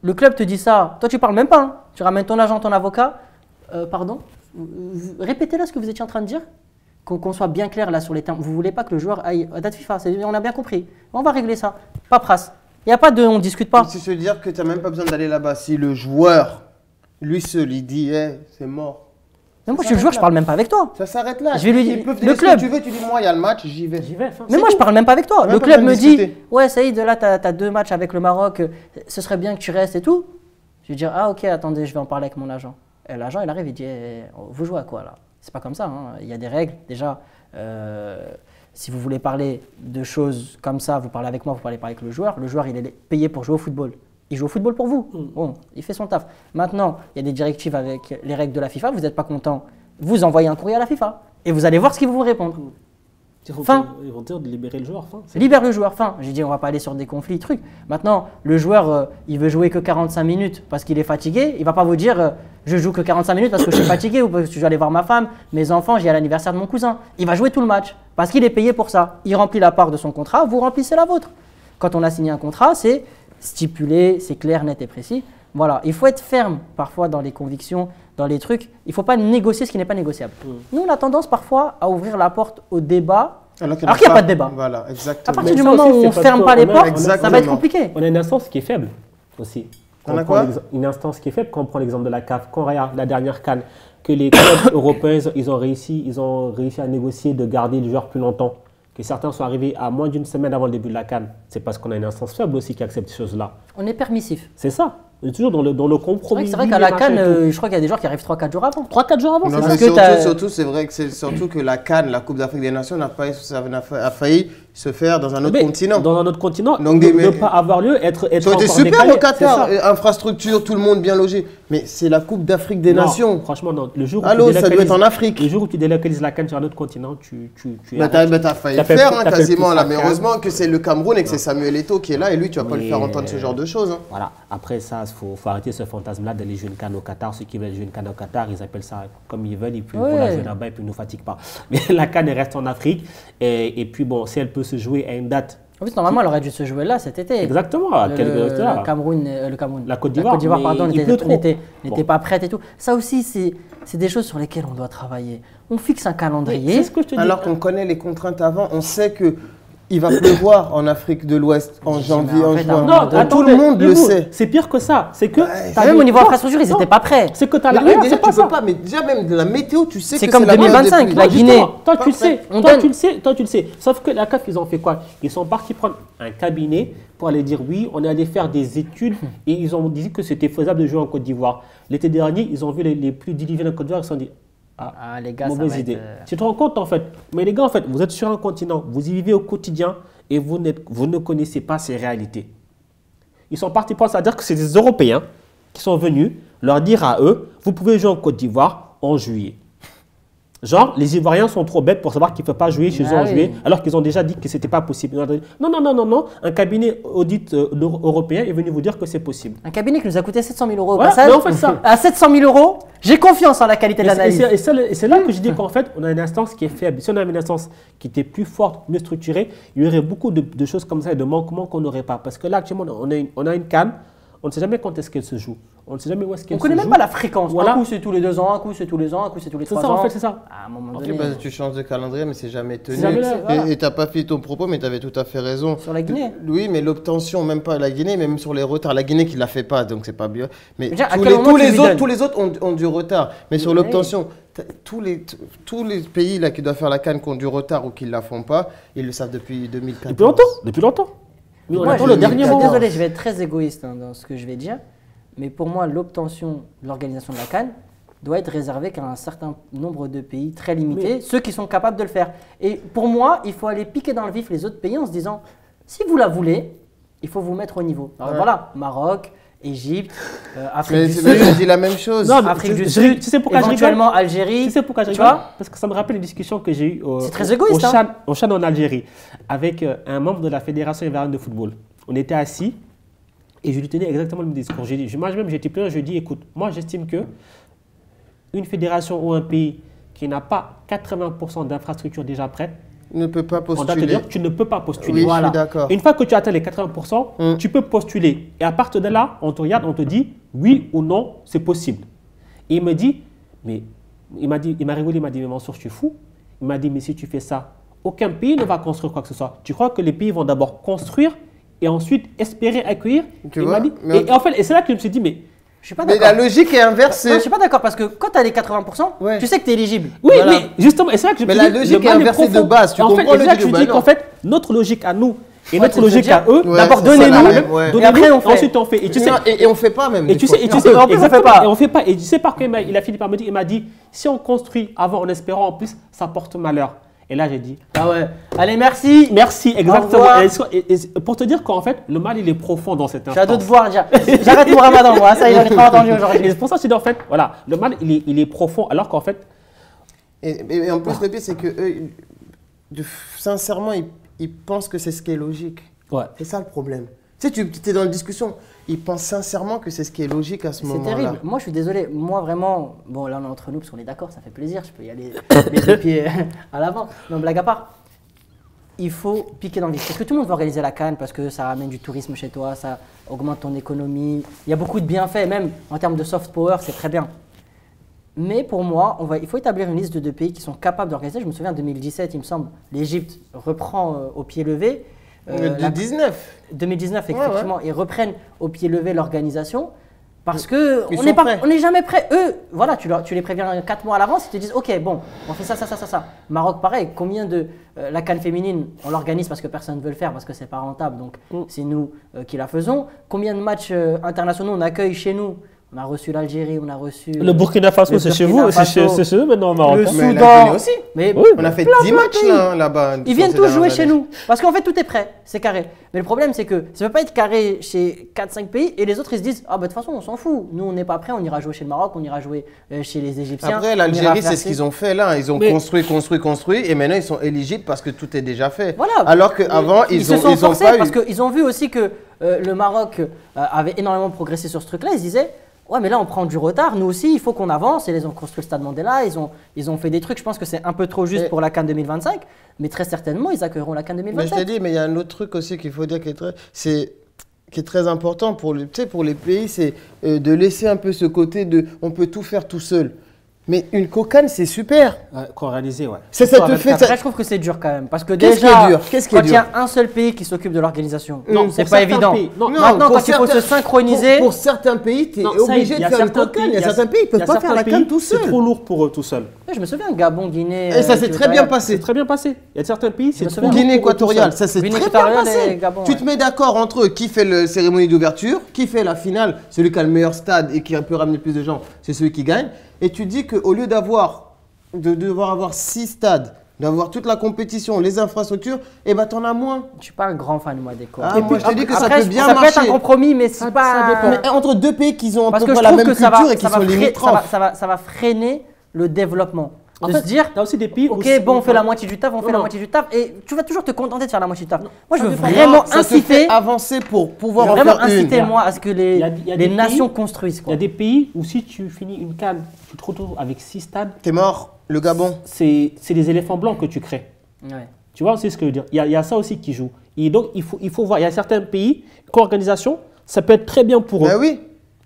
le club te dit ça, toi tu parles même pas. Hein. Tu ramènes ton agent, ton avocat. Pardon. Répétez là ce que vous étiez en train de dire. Qu'on soit bien clair là sur les termes. Vous voulez pas que le joueur aille à date FIFA. On a bien compris. On va régler ça. Paperasse. Il n'y a pas de. On discute pas. C'est se dire que tu n'as même pas besoin d'aller là-bas. Si le joueur, lui seul, il dit, eh, c'est mort. Mais moi je suis le joueur, je parle même pas avec toi. Ça s'arrête là. Je vais lui dire, Ils peuvent te le dire ce club. que tu veux, tu dis, moi, il y a le match, j'y vais. J'y vais. Fin. Mais moi je parle même pas avec toi. On a Le pas club besoin me de dit, discuter. ouais Saïd, là tu as 2 matchs avec le Maroc, ce serait bien que tu restes et tout. Je vais dire, ah ok, attendez, je vais en parler avec mon agent. Et l'agent il arrive, il dit, vous jouez à quoi là? C'est pas comme ça, hein. Il y a des règles. Déjà, si vous voulez parler de choses comme ça, vous parlez avec moi, vous parlez pas avec le joueur. Le joueur il est payé pour jouer au football. Il joue au football pour vous. Bon, il fait son taf. Maintenant, il y a des directives avec les règles de la FIFA, vous n'êtes pas content, vous envoyez un courrier à la FIFA et vous allez voir ce qu'ils vont vous répondre. Fin. Ils vont dire de libérer le joueur. Fin. Libère le joueur, fin. J'ai dit, on va pas aller sur des conflits, trucs. Maintenant, le joueur, il veut jouer que 45 minutes parce qu'il est fatigué. Il va pas vous dire, je joue que 45 minutes parce que je suis fatigué ou parce que je vais aller voir ma femme, mes enfants, j'ai à l'anniversaire de mon cousin. Il va jouer tout le match parce qu'il est payé pour ça. Il remplit la part de son contrat, vous remplissez la vôtre. Quand on a signé un contrat, c'est stipulé, c'est clair, net et précis. Voilà, il faut être ferme parfois dans les convictions, dans les trucs. Il ne faut pas négocier ce qui n'est pas négociable. Nous, on a tendance parfois à ouvrir la porte au débat alors qu'il n'y a pas de débat. Voilà, À exactement. partir Mais du ça moment aussi, où c'est on ne parce ferme pas les qu'on a- portes, exactement. ça va être compliqué. On a une instance qui est faible aussi. On a Quand quoi Une instance qui est faible, quand on prend l'exemple de la CAF, quand on regarde la dernière CAN, que les clubs européens, ils ont réussi à négocier de garder le joueur plus longtemps, que certains sont arrivés à moins d'une semaine avant le début de la CAN. C'est parce qu'on a une instance faible aussi qui accepte ces choses-là. On est permissif. C'est ça. On est toujours dans le compromis. C'est vrai qu'à la CAN, je crois qu'il y a des joueurs qui arrivent 3-4 jours avant. 3-4 jours avant, Non, c'est mais ça. surtout, c'est vrai que c'est surtout que la CAN, la Coupe d'Afrique des Nations, a failli se faire dans un autre Mais continent. Dans un autre continent, Donc, ne pas avoir lieu, être Ça aurait été encore super décalé, au Qatar, c'est ça. infrastructure, tout le monde bien logé. Mais c'est la Coupe d'Afrique des Non, Nations. Franchement, non. Le jour où Allô, tu ça doit être en Afrique. Le jour où tu délocalises la CAN sur un autre continent, tu Bah, t'as failli T'as le fait- faire hein, t'as fait quasiment plus là, la mais CAN. heureusement que c'est le Cameroun et que c'est Samuel Eto'o qui est là et lui tu vas pas le Mais, faire entendre ce genre de choses. Hein. Voilà. Après ça, il faut arrêter ce fantasme-là d'aller jouer une CAN au Qatar. Ceux qui veulent jouer une CAN au Qatar, ils appellent ça comme ils veulent. Et puis, Ouais. on la joue là-bas et puis, ils ne nous fatiguent pas. Mais la CAN, elle reste en Afrique. Et puis, bon, si elle peut se jouer à une date. En plus, normalement, elle aurait dû se jouer là cet été. Exactement. À Le, quelques le là. Cameroun, La Côte d'Ivoire, mais pardon, il n'était pleut trop. n'était Bon. pas prête et tout. Ça aussi, c'est des choses sur lesquelles on doit travailler. On fixe un Mais calendrier. c'est ce que je te dis. Alors qu'on connaît les contraintes avant, on sait que il va pleuvoir en Afrique de l'Ouest en janvier, en en fait, juin. non, Donc, tout attendez, le monde le Yves, sait. C'est pire que ça. C'est que. t'as Même des- au niveau Non, infrastructure, ils non. n'étaient pas prêts. C'est que tu as Mais la. oui, regarde, déjà c'est pas tu peux ça. pas, mais déjà même de la météo, tu sais C'est que comme c'est la période 2025, des la pluies. Guinée. Justement, toi, tu le Parfait. sais. On Toi, donne- tu le sais. Toi, tu le sais. Sauf que la CAF, ils ont fait quoi? Ils sont partis prendre un cabinet pour aller dire oui, on est allé faire des études et ils ont dit que c'était faisable de jouer en Côte d'Ivoire. L'été dernier, ils ont vu les plus diligents en Côte d'Ivoire, ils se sont dit Ah, les gars, ça mauvaise va idée. être, Tu te rends compte en fait. Mais les gars, en fait, vous êtes sur un continent, vous y vivez au quotidien et vous ne connaissez pas ces réalités. Ils sont partis prendre, c'est-à-dire que c'est des Européens qui sont venus leur dire à eux, vous pouvez jouer en Côte d'Ivoire en juillet. Genre, les Ivoiriens sont trop bêtes pour savoir qu'ils ne peuvent pas jouer chez eux en juillet, alors qu'ils ont déjà dit que ce n'était pas possible. Non. Un cabinet audit européen est venu vous dire que c'est possible. Un cabinet qui nous a coûté 700 000 euros au Voilà, passage. mais on fait ça. À 700 000 euros, j'ai confiance en la qualité de l'analyse. Et c'est là que je dis qu'en fait, on a une instance qui est faible. Si on avait une instance qui était plus forte, mieux structurée, il y aurait beaucoup de choses comme ça et de manquements qu'on n'aurait pas. Parce que là, actuellement, on a une CAN, on ne sait jamais quand est-ce qu'elle se joue. On ne sait jamais où est-ce qu'elle se joue. On ne connaît même pas la fréquence. Voilà. Un coup, c'est tous les 2 ans, un coup, c'est tous les ans, un coup, c'est tous les 3 ans. C'est ça, en fait, c'est ça. À un moment Ok, donné. tu changes de calendrier, mais c'est jamais tenu. Jamais là, voilà. Et tu n'as pas fait ton propos, mais tu avais tout à fait raison. Sur la Guinée. Oui, mais l'obtention, même pas la Guinée, même sur les retards. La Guinée qui ne la fait pas, donc c'est pas bien. Mais Déjà, à quel moment tu lui donnes tous les autres ont du retard. Mais sur Oui. l'obtention, tous les pays là, qui doivent faire la CAN qui ont du retard ou qui ne la font pas, ils le savent depuis 2014. Depuis longtemps. Mais on Moi, attend je le suis dernier moment. désolé, je vais être très égoïste dans ce que je vais dire. Mais pour moi, l'obtention de l'organisation de la CAN doit être réservée qu'à un certain nombre de pays très limités, ceux qui sont capables de le faire. Et pour moi, il faut aller piquer dans le vif les autres pays en se disant, si vous la voulez, il faut vous mettre au niveau. Alors voilà, Maroc, Égypte, Afrique Mais du c'est Sud, vrai, je dis la même chose. Non, mais Afrique du tu Sud, sais pourquoi je rigole éventuellement Algérie. Tu sais pourquoi je Tu rigole vois Parce que ça me rappelle une discussion que j'ai eue C'est très égoïste, au Chan en Algérie avec un membre de la Fédération ivoirienne de football. On était assis et je lui tenais exactement le même discours. Moi-même, j'étais plein, je dis, écoute, moi j'estime que une fédération ou un pays qui n'a pas 80% d'infrastructures déjà prêtes, Ne peut pas on doit te postuler. dire tu ne peux pas postuler. Oui, je Voilà. suis d'accord. Une fois que tu atteins les 80%, tu peux postuler. Et à partir de là, on te regarde, on te dit oui ou non, c'est possible. Et il me dit, mais il m'a rigolé, il m'a dit, mais Mansour, je suis fou. Il m'a dit, mais si tu fais ça, aucun pays ne va construire quoi que ce soit. Tu crois que les pays vont d'abord construire et ensuite espérer accueillir? Tu Il vois, m'a dit, mais- et en fait, et c'est là que je me suis dit, mais Je suis pas Mais d'accord. la logique est inversée. Non, je suis pas d'accord parce que quand tu as les 80%, Ouais. tu sais que tu es éligible. oui, Voilà. mais justement, et c'est là que je me Mais suis la dit, logique le mal est inversée profond. de base, tu En fait, comprends et c'est là le que je truc, me dis bah qu'en non. fait, notre logique à nous et Ouais, notre c'est de logique dire, à eux, ouais, d'abord c'est ça, donnez-nous, la même, ouais. donnez-nous, Et après, on fait. ensuite on fait. Et tu sais, Et on fait pas même. et des tu fois. sais, en plus, on fait exactement, pas. et on fait pas. Et tu sais par quoi il a fini par me dire, il m'a dit, si on construit avant en espérant en plus, ça porte malheur. Et là j'ai dit, Ah ouais. Allez, merci. merci, Au exactement. revoir. Et pour te dire qu'en fait, le mal il est profond dans cette J'ai hâte de te instance. voir déjà. J'arrête mon ramadan, moi. Ça, il a trop entendu aujourd'hui. Et c'est pour ça que je dis en fait, voilà, le mal il est profond, alors qu'en fait, Et en plus, le pire, c'est que eux, sincèrement, ils pensent que c'est ce qui est logique. ouais. C'est ça le problème. Tu sais, tu es dans une discussion, ils pensent sincèrement que c'est ce qui est logique à ce C'est moment-là. terrible. Moi, je suis désolé. Moi, vraiment, bon, là, on est entre nous parce qu'on est d'accord, ça fait plaisir. Je peux y aller les 2 pieds à l'avant. Non, blague à part. Il faut piquer dans le vif. Parce que tout le monde veut organiser la CAN parce que ça ramène du tourisme chez toi, ça augmente ton économie. Il y a beaucoup de bienfaits, même en termes de soft power, c'est très bien. Mais pour moi, il faut établir une liste de pays qui sont capables d'organiser. Je me souviens, en 2017, il me semble, l'Égypte reprend au pied levé. De 19. 2019, Ouais, effectivement, ils reprennent au pied levé l'organisation parce que Ils on sont n'est prêts. on n'est jamais prêts. Eux, voilà, tu les préviens 4 mois à l'avance, ils te disent, ok, bon, on fait ça. Maroc, pareil. Combien de la CAN féminine, on l'organise parce que personne ne veut le faire parce que c'est pas rentable, donc c'est nous qui la faisons. Combien de matchs internationaux on accueille chez nous? On a reçu l'Algérie, on a reçu Le Burkina Faso, le c'est chez Burkina vous, c'est Faso, chez eux maintenant au Maroc. le hein. Mais la Soudan. Guinée aussi. Mais Oui, On a fait plein 10 de matchs pays. là-bas. Ils viennent tous jouer chez nous. Parce qu'en fait, tout est prêt. C'est carré. Mais le problème, c'est que ça ne peut pas être carré chez 4-5 pays et les autres, ils se disent, ah bah de toute façon, on s'en fout. Nous, on n'est pas prêts. On ira jouer chez le Maroc, on ira jouer chez les Égyptiens. Après, on ira l'Algérie, faire c'est ce qu'ils ont fait là. Ils ont Mais- construit, et maintenant ils sont éligibles parce que tout est déjà fait. Voilà. Alors qu'avant, ils se ont, sont ils ont forcés pas parce eu. qu'ils ont vu aussi que le Maroc avait énormément progressé sur ce truc-là. Ils se disaient, ouais, mais là, on prend du retard. Nous aussi, il faut qu'on avance. Et ils ont construit le Stade Mandela. Ils ont fait des trucs. Je pense que c'est un peu trop juste Et- pour la CAN 2025. Mais très certainement, ils accueilleront la CAN Mais je 2027. t'ai dit, mais il y a un autre truc aussi qu'il faut dire qui est très important pour pour les pays, c'est de laisser un peu ce côté de on peut tout faire tout seul. Mais une cocane, c'est super. Qu'on réalisait, ouais. Ça te fait. Après, je trouve que c'est dur quand même. Parce que Qu'est-ce qui déjà, est dur Qu'est-ce qui est quand il y a dur un seul pays qui s'occupe de l'organisation, Non, c'est pour pas certains évident. pays. Non, Maintenant, pour quand il faut se certains- synchroniser, Pour certains pays, tu es Non, ça, obligé il de y a faire une certains cocane. pays- Il y a certains pays, ils il y a peuvent pas faire certains la canne pays, tout C'est seul. trop lourd pour eux tout seuls. je me souviens, Gabon, Guinée. Et ça s'est très bien Équatoriale. passé. C'est très bien passé. Il y a certains pays, c'est me trop souviens. lourd Guinée pour eux tout équatoriale, seuls. ça s'est Guinée très bien équatoriale passé. et Gabon, Tu ouais. te mets d'accord entre eux, qui fait la cérémonie d'ouverture, qui fait la finale, celui qui a le meilleur stade et qui peut ramener plus de gens, c'est celui qui gagne. Et tu dis qu'au lieu de devoir avoir 6 stades, d'avoir toute la compétition, les infrastructures, et ben t'en as moins. Je suis pas un grand fan, moi, des corps. Ah, moi, je te dis que ça Après, peut bien ça peut être marcher. un compromis, mais c'est pas. ça dépend. Mais entre deux pays qui ont à Parce peu que je près la trouve même que ça culture va, et qui ça va sont fre- limitrophes. ça va freiner le développement. En de fait, se dire, t'as aussi des pays où ok, c'est- bon, on fait la moitié du taf, on fait la non. moitié du taf, et tu vas toujours te contenter de faire la moitié du taf. Moi, je veux dépend. vraiment Ça te fait inciter, avancer pour pouvoir en vraiment faire une. inciter moi à ce que les, Il y a des les nations pays- construisent. Il y Quoi. a des pays où si tu finis une CAN, tu te retrouves avec 6 stades, T'es mort, le Gabon. c'est des éléphants blancs que tu crées. Ouais. Tu vois, c'est ce que je veux dire. Il y a ça aussi qui joue. Et donc, il faut voir. Il y a certains pays, co-organisation, ça peut être très bien pour eux. Ben oui.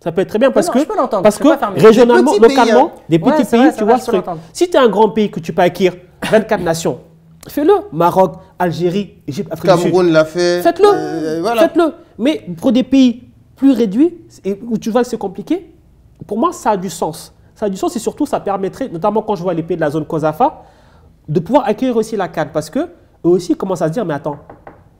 Ça peut être très bien parce non, que, je peux l'entendre, parce je peux que pas fermer. régionalement, Des petits pays, localement, hein. des Ouais, petits c'est pays, vrai, tu c'est vois vrai, ce je peux truc. l'entendre. Si tu es un grand pays que tu peux acquérir 24 nations, fais-le. Maroc, Algérie, Égypte, Afrique du Sud. Cameroun l'a fait. Faites-le. Voilà. Faites-le. Mais pour des pays plus réduits et où tu vois que c'est compliqué, pour moi, ça a du sens. Ça a du sens et surtout, ça permettrait, notamment quand je vois les pays de la zone COSAFA, de pouvoir accueillir aussi la CAN. Parce que eux aussi commencent à se dire, mais attends,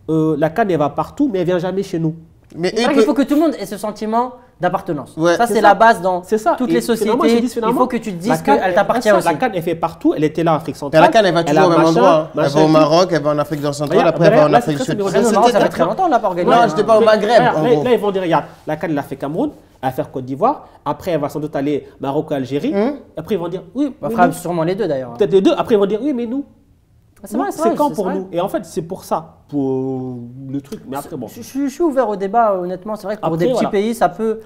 la CAN, elle va partout, mais elle vient jamais chez nous. Mais C'est vrai qu'il faut que tout le monde ait ce sentiment d'appartenance. Ouais. Ça, C'est c'est ça. la base dans C'est ça. toutes Et les finalement, sociétés. ils disent, Il finalement, faut que tu te la dises CAN, qu'elle t'appartient aussi. La CAN, elle fait partout. Elle était là en Afrique Et centrale. la CAN, elle va toujours a au même machin, endroit. Elle va machin au et tout. Maroc, elle va en Afrique centrale, Regarde, après elle va en là, Afrique c'est du très Sud. bien. Non, ça fait très longtemps, on l'a pas organisé. Non, je pas au Maghreb, en Là, gros. là, ils vont dire, regarde, la CAN, elle a fait Cameroun, elle va faire Côte d'Ivoire. Après, elle va sans doute aller Maroc ou Algérie. Après, ils vont dire, oui, On mais fera nous. sûrement les deux d'ailleurs. Peut-être les deux. Après, ils vont dire, oui, mais nous. C'est vrai, C'est quand c'est pour vrai. nous? Et en fait, c'est pour ça, pour le truc. Mais après, bon. Je suis ouvert au débat, honnêtement. C'est vrai que pour Après, des petits voilà. pays, ça peut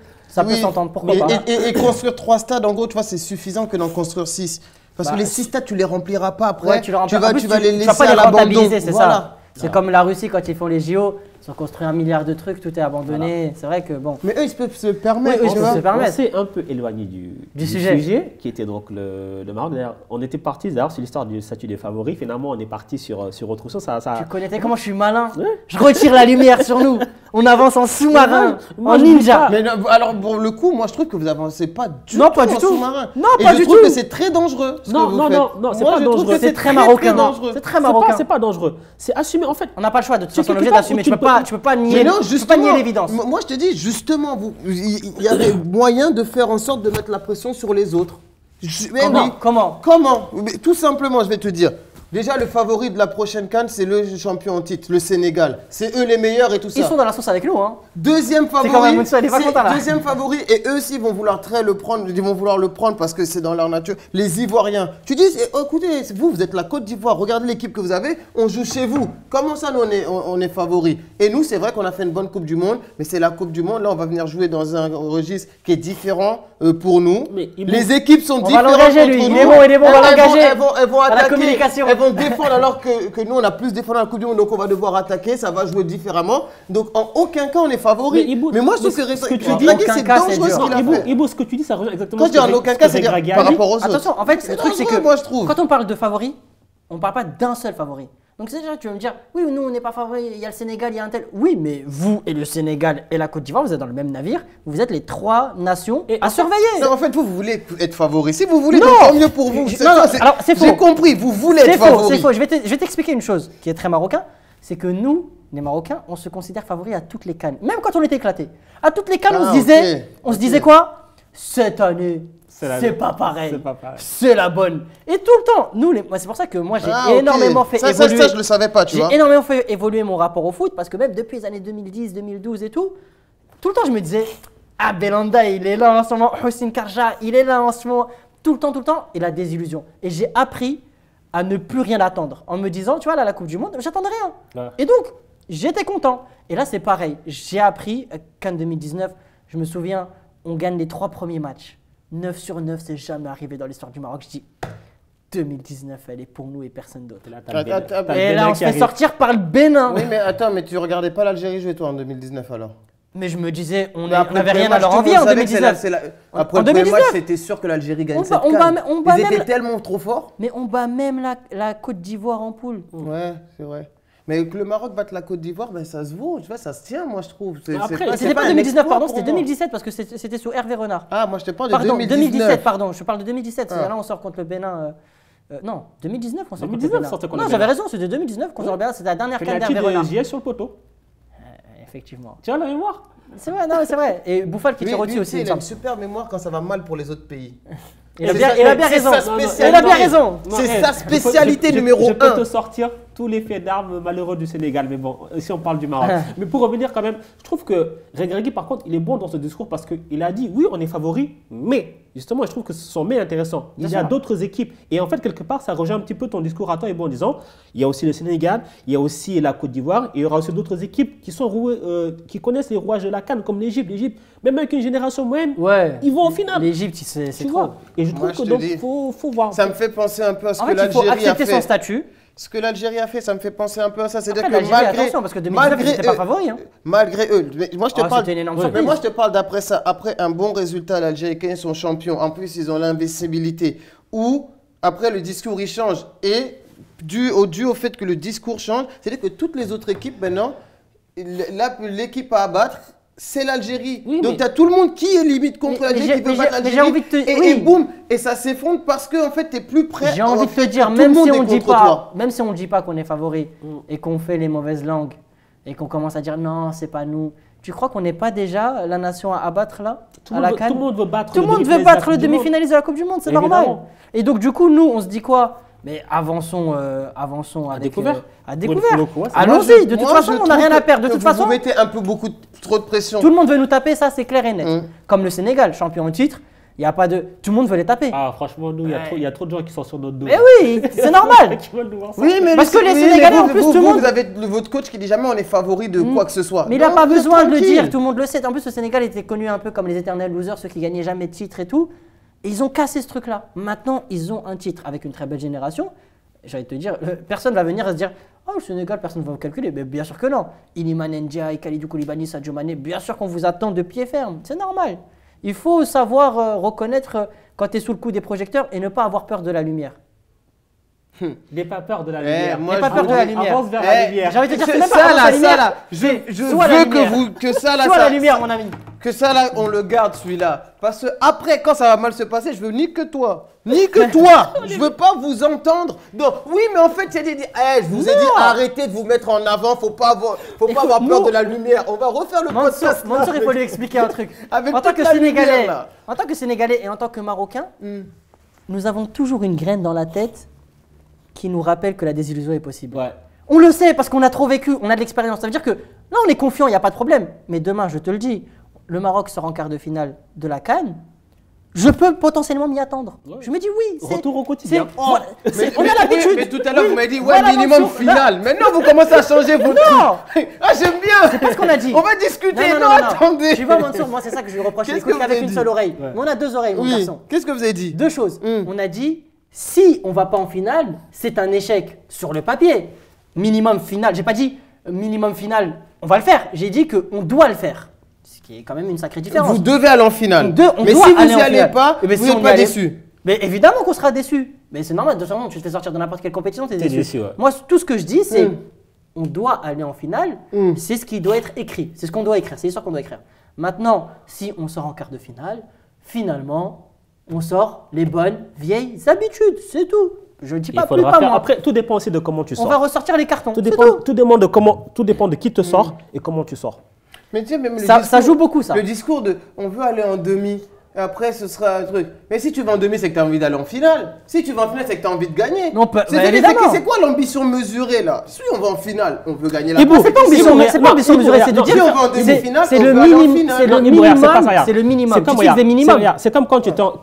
Oui. s'entendre. Pourquoi Et- pas et construire 3 stades, en gros, tu vois, c'est suffisant que d'en construire 6. Parce que Bah, les 6 stades, tu les rempliras pas après. Ouais, tu les remplis. En plus, tu vas les tu vas pas laisser les à l'abandon. rentabiliser, c'est Voilà. ça. C'est comme la Russie quand ils font les JO, ils ont construit 1 milliard de trucs, tout est abandonné. C'est vrai que bon. Mais eux, ils peuvent se permettre. Oui, eux, tu ils peuvent vois. se permettre. On s'est un peu éloigné du sujet, qui était donc le Maroc. D'ailleurs, on était parti, d'ailleurs, sur l'histoire du statut des favoris. Finalement, on est parti sur autre chose. Tu connais comment je suis malin. Ouais. Je retire la lumière sur nous. On avance en sous-marin, Moi, en je dis ninja. pas. Mais non, alors, pour le coup, moi, je trouve que vous avancez pas du Non, tout pas du en tout. sous-marin. Non, Et pas je du trouve tout. que c'est très dangereux. Ce Non, que vous non, faites. non, c'est Moi, pas je trouve dangereux. que C'est très marocain. dangereux. C'est très marocain. C'est pas dangereux. C'est assumé. En fait, On n'a pas le choix de toute C'est façon, on est quelque obligé part d'assumer. où Tu peux pas nier, Mais non, tu peux pas justement, nier l'évidence. moi je te dis, justement, il y avait moyen de faire en sorte de mettre la pression sur les autres. Mais Comment oui. Comment Comment Mais tout simplement, je vais te dire. Déjà, le favori de la prochaine CAN, c'est le champion en titre, le Sénégal. C'est eux les meilleurs et tout Ils ça. sont dans la sauce avec nous, hein. Deuxième favori, quand même Moussa, il est pas content, là. deuxième favori, et eux aussi vont vouloir le prendre, ils vont vouloir le prendre parce que c'est dans leur nature. Les Ivoiriens. Tu dis, écoutez, vous êtes la Côte d'Ivoire, regardez l'équipe que vous avez, on joue chez vous. Comment ça, nous, on est favoris? Et nous, c'est vrai qu'on a fait une bonne Coupe du Monde, mais c'est la Coupe du Monde. Là, on va venir jouer dans un registre qui est différent pour nous. Mais Les équipes sont va différentes. l'engager, lui. entre Il nous. est bon, il est bon, on va Elles l'engager. elles vont À la attaquer, communication. elles vont défendre alors que nous, on a plus défendu dans la Coupe du Monde, donc on va devoir attaquer, ça va jouer différemment. Donc, en aucun cas, on est favori. Mais Ibo, Mais moi, je trouve ce que tu que dis, Draghi, aucun c'est cas, c'est dangereux ce dur. qu'il a Ibo, fait. Ibo, ce que tu dis, ça rejoint exactement Quand je dis en que aucun cas, ce c'est que dire Draghi a par dit. rapport aux autres. Attention, en fait, C'est le truc c'est dangereux, que moi, je trouve. quand on parle de favoris, on parle pas d'un seul favori. Donc c'est déjà, tu vas me dire, oui, nous on n'est pas favoris, il y a le Sénégal, il y a un tel. Oui, mais vous et le Sénégal et la Côte d'Ivoire, vous êtes dans le même navire, vous êtes les 3 nations Et à surveiller. Non, en fait, vous voulez être favori. Si vous voulez, Non. donc tant mieux pour vous. Je- C'est non, ça, non, alors, c'est faux. J'ai compris, vous voulez C'est être faux, favori. c'est faux. Je vais t'expliquer une chose qui est très marocain, c'est que nous, les Marocains, on se considère favoris à toutes les cannes. Même quand on était éclatés. À toutes les cannes, Ah, on se ok. disait quoi? Cette année, la- c'est pas pareil. c'est pas pareil. C'est la bonne. Et tout le temps, nous, c'est pour ça que moi, j'ai Ah, ok. énormément fait ça, évoluer. Ça, je le savais pas, tu J'ai vois. énormément fait évoluer mon rapport au foot parce que même depuis les années 2010, 2012 et tout le temps je me disais, ah Belanda il est là en ce moment, Hossein Karja il est là en ce moment, tout le temps, et la désillusion. Et j'ai appris à ne plus rien attendre en me disant, tu vois là la Coupe du Monde, j'attendais rien. Ouais. Et donc j'étais content. Et là c'est pareil, j'ai appris, CAN 2019, je me souviens, on gagne les 3 premiers matchs. 9 sur 9, c'est jamais arrivé dans l'histoire du Maroc. Je dis, 2019, elle est pour nous et personne d'autre. Là, t'as le Bénin- Attends, t'as le Et Bénin là, on qui se fait arrive. sortir par le Bénin. Oui, mais attends, mais tu regardais pas l'Algérie jouer, toi, en 2019, alors? Mais je me disais, on Mais après n'avait le rien premier à leur match, envier tout le en monde savait que 2019. c'est Après En le premier 2019. match, c'était sûr que l'Algérie gagne On cette bat- on CAN. bat- on bat Ils même étaient la- tellement trop forts. Mais on bat même la Côte d'Ivoire en poule. Ouais, c'est vrai. Mais que le Maroc batte la Côte d'Ivoire, ben ça se vaut, tu vois, ça se tient, moi je trouve. Après, C'était pas un 2019, exploit pardon, pour c'était moi. 2017 parce que c'était sous Hervé Renard. Ah, moi je te parle de Pardon, 2019. pardon, je parle de 2017. Ah. Là, on sort contre le Bénin. Non, 2019, on sort 2019, contre le Bénin. sortait contre Non, le j'avais Bénin. raison, c'était 2019 contre le Bénin, c'était la dernière CAN Penalty d'Hervé Renard. de JS sur le poteau. Effectivement. Tu as la mémoire? C'est vrai, non, c'est vrai. Et Bouffal qui Lui, tire au-dessus lui, aussi, il me il a une semble. super mémoire quand ça va mal pour les autres pays. Il a C'est bien, ça- il a bien c'est raison. sa Il spécialité. a bien raison. C'est hey, sa je spécialité peux- numéro Je peux 1. te sortir tous les faits d'armes malheureux du Sénégal, mais bon, si on parle du Maroc. Mais pour revenir quand même, je trouve que Regragui, par contre, il est bon dans ce discours parce qu'il a dit, oui, on est favori, mais Justement, je trouve que ce sommet est intéressant. Il y a d'autres équipes. Et en fait, quelque part, ça rejoint un petit peu ton discours à toi et bon en disant, il y a aussi le Sénégal, il y a aussi la Côte d'Ivoire, et il y aura aussi d'autres équipes qui connaissent les rouages de la CAN, comme l'Égypte. L'Égypte, même avec une génération moyenne, ils vont en finale. L'Égypte, c'est trop. Et je trouve que donc, faut voir. Ça me fait penser un peu à ce que l'Algérie a fait. Il faut accepter son statut. Ce que l'Algérie a fait, ça me fait penser un peu à ça. C'est-à-dire que attention, parce que 2019, ils n'étaient pas favoris. Malgré eux. Moi, je te parle. Mais moi, je te parle d'après ça. Après un bon résultat, l'Algérie, quand ils sont champions, en plus, ils ont l'invincibilité. Ou, après, le discours, il change. Et, dû au fait que le discours change, c'est-à-dire que toutes les autres équipes, maintenant, l'équipe à abattre, c'est l'Algérie. Oui, donc, tu as tout le monde qui est limite contre l'Algérie, qui veut battre l'Algérie. Et boum, et ça s'effondre parce que en fait, tu n'es plus prêt. J'ai envie de te dire, même si on ne dit pas qu'on est favori et qu'on fait les mauvaises langues et qu'on commence à dire non, c'est pas nous. Tu crois qu'on n'est pas déjà la nation à abattre là, à la CAN ? Tout le monde veut battre le demi-finaliste de la Coupe du Monde, c'est normal. Et donc, du coup, nous, on se dit quoi ? Mais avançons à découvert. Allons-y. De toute façon, on n'a rien à perdre. De toute façon, vous mettez un peu trop de pression. Tout le monde veut nous taper, ça c'est clair et net. Comme le Sénégal, champion en titre, il y a pas de. Tout le monde veut les taper. Ah franchement, nous, il y a trop de gens qui sont sur notre dos. Mais oui, c'est normal. Oui, mais parce que les Sénégalais en plus, tout le monde. Vous avez votre coach qui dit jamais on est favori de quoi que ce soit. Mais il n'a pas besoin de le dire. Tout le monde le sait. En plus, le Sénégal était connu un peu comme les éternels losers, ceux qui gagnaient jamais de titre et tout. Et ils ont cassé ce truc-là. Maintenant, ils ont un titre avec une très belle génération. J'allais te dire, personne va venir et se dire « Oh, le Sénégal, personne ne va vous calculer. » Mais bien sûr que non. Iliman Ndiaye, Kalidou Koulibaly, Sadio Mané, bien sûr qu'on vous attend de pied ferme. C'est normal. Il faut savoir reconnaître quand tu es sous le coup des projecteurs et ne pas avoir peur de la lumière. N'aie pas peur de la lumière. N'aie pas peur de la lumière. Avance vers la lumière. J'ai envie de te dire, c'est même pas la lumière. Je veux que ça là, soit la lumière, mon ami. Que ça là, on le garde celui-là. Parce que après, quand ça va mal se passer, je veux ni que toi. Je veux pas vous entendre. Donc, oui, mais en fait, je vous ai dit, arrêtez de vous mettre en avant. Faut pas avoir peur de la lumière. On va refaire le podcast. Mansour, il faut lui expliquer un truc. En tant que Sénégalais et en tant que Marocain, nous avons toujours une graine dans la tête qui nous rappelle que la désillusion est possible. Ouais. On le sait parce qu'on a trop vécu, on a de l'expérience. Ça veut dire que là, on est confiant, il n'y a pas de problème. Mais demain, je te le dis, le Maroc sera en quart de finale de la CAN. Je peux potentiellement m'y attendre. Ouais. Je me dis oui. Retour au quotidien. On a l'habitude. Mais tout à l'heure, vous m'avez dit minimum finale. Maintenant, vous commencez à changer vos trucs. Ah, j'aime bien. C'est pas ce qu'on a dit. On va discuter. Non, attendez. Tu vois, Mansour, moi, c'est ça que je lui reproche. Il écoute qu'avec une seule oreille. Mais on a deux oreilles, mon garçon. Qu'est-ce que vous avez dit? Deux choses. On a dit, si on ne va pas en finale, c'est un échec sur le papier. Minimum finale. J'ai pas dit minimum finale, on va le faire. J'ai dit qu'on doit le faire. Ce qui est quand même une sacrée différence. Vous devez aller en finale. Mais si vous n'y allez pas, vous n'êtes pas déçu. Mais évidemment qu'on sera déçu. Mais c'est normal. De toute façon, tu te fais sortir de n'importe quelle compétition, tu es déçu. Ouais. Moi, tout ce que je dis, c'est on doit aller en finale. C'est ce qui doit être écrit. C'est ce qu'on doit écrire. C'est l'histoire qu'on doit écrire. Maintenant, si on sort en quart de finale, finalement, on sort les bonnes vieilles habitudes. C'est tout. Je ne dis pas plus, pas moi. Après, tout dépend aussi de comment tu sors. On va ressortir les cartons. Tout dépend de qui te sort et comment tu sors. Mais tu sais, même ça joue beaucoup, ça. Le discours de on veut aller en demi, et après ce sera un truc. Mais si tu vas en demi, c'est que tu as envie d'aller en finale. Si tu vas en finale, c'est que tu as envie de gagner. C'est quoi l'ambition mesurée là? Si on va en finale, on veut gagner la finale. C'est pas ambition mesurée, c'est de dire. Si on va en demi-finale, c'est le minimum. C'est le minimum. Tu utilises des minimums. C'est comme quand tu étais en.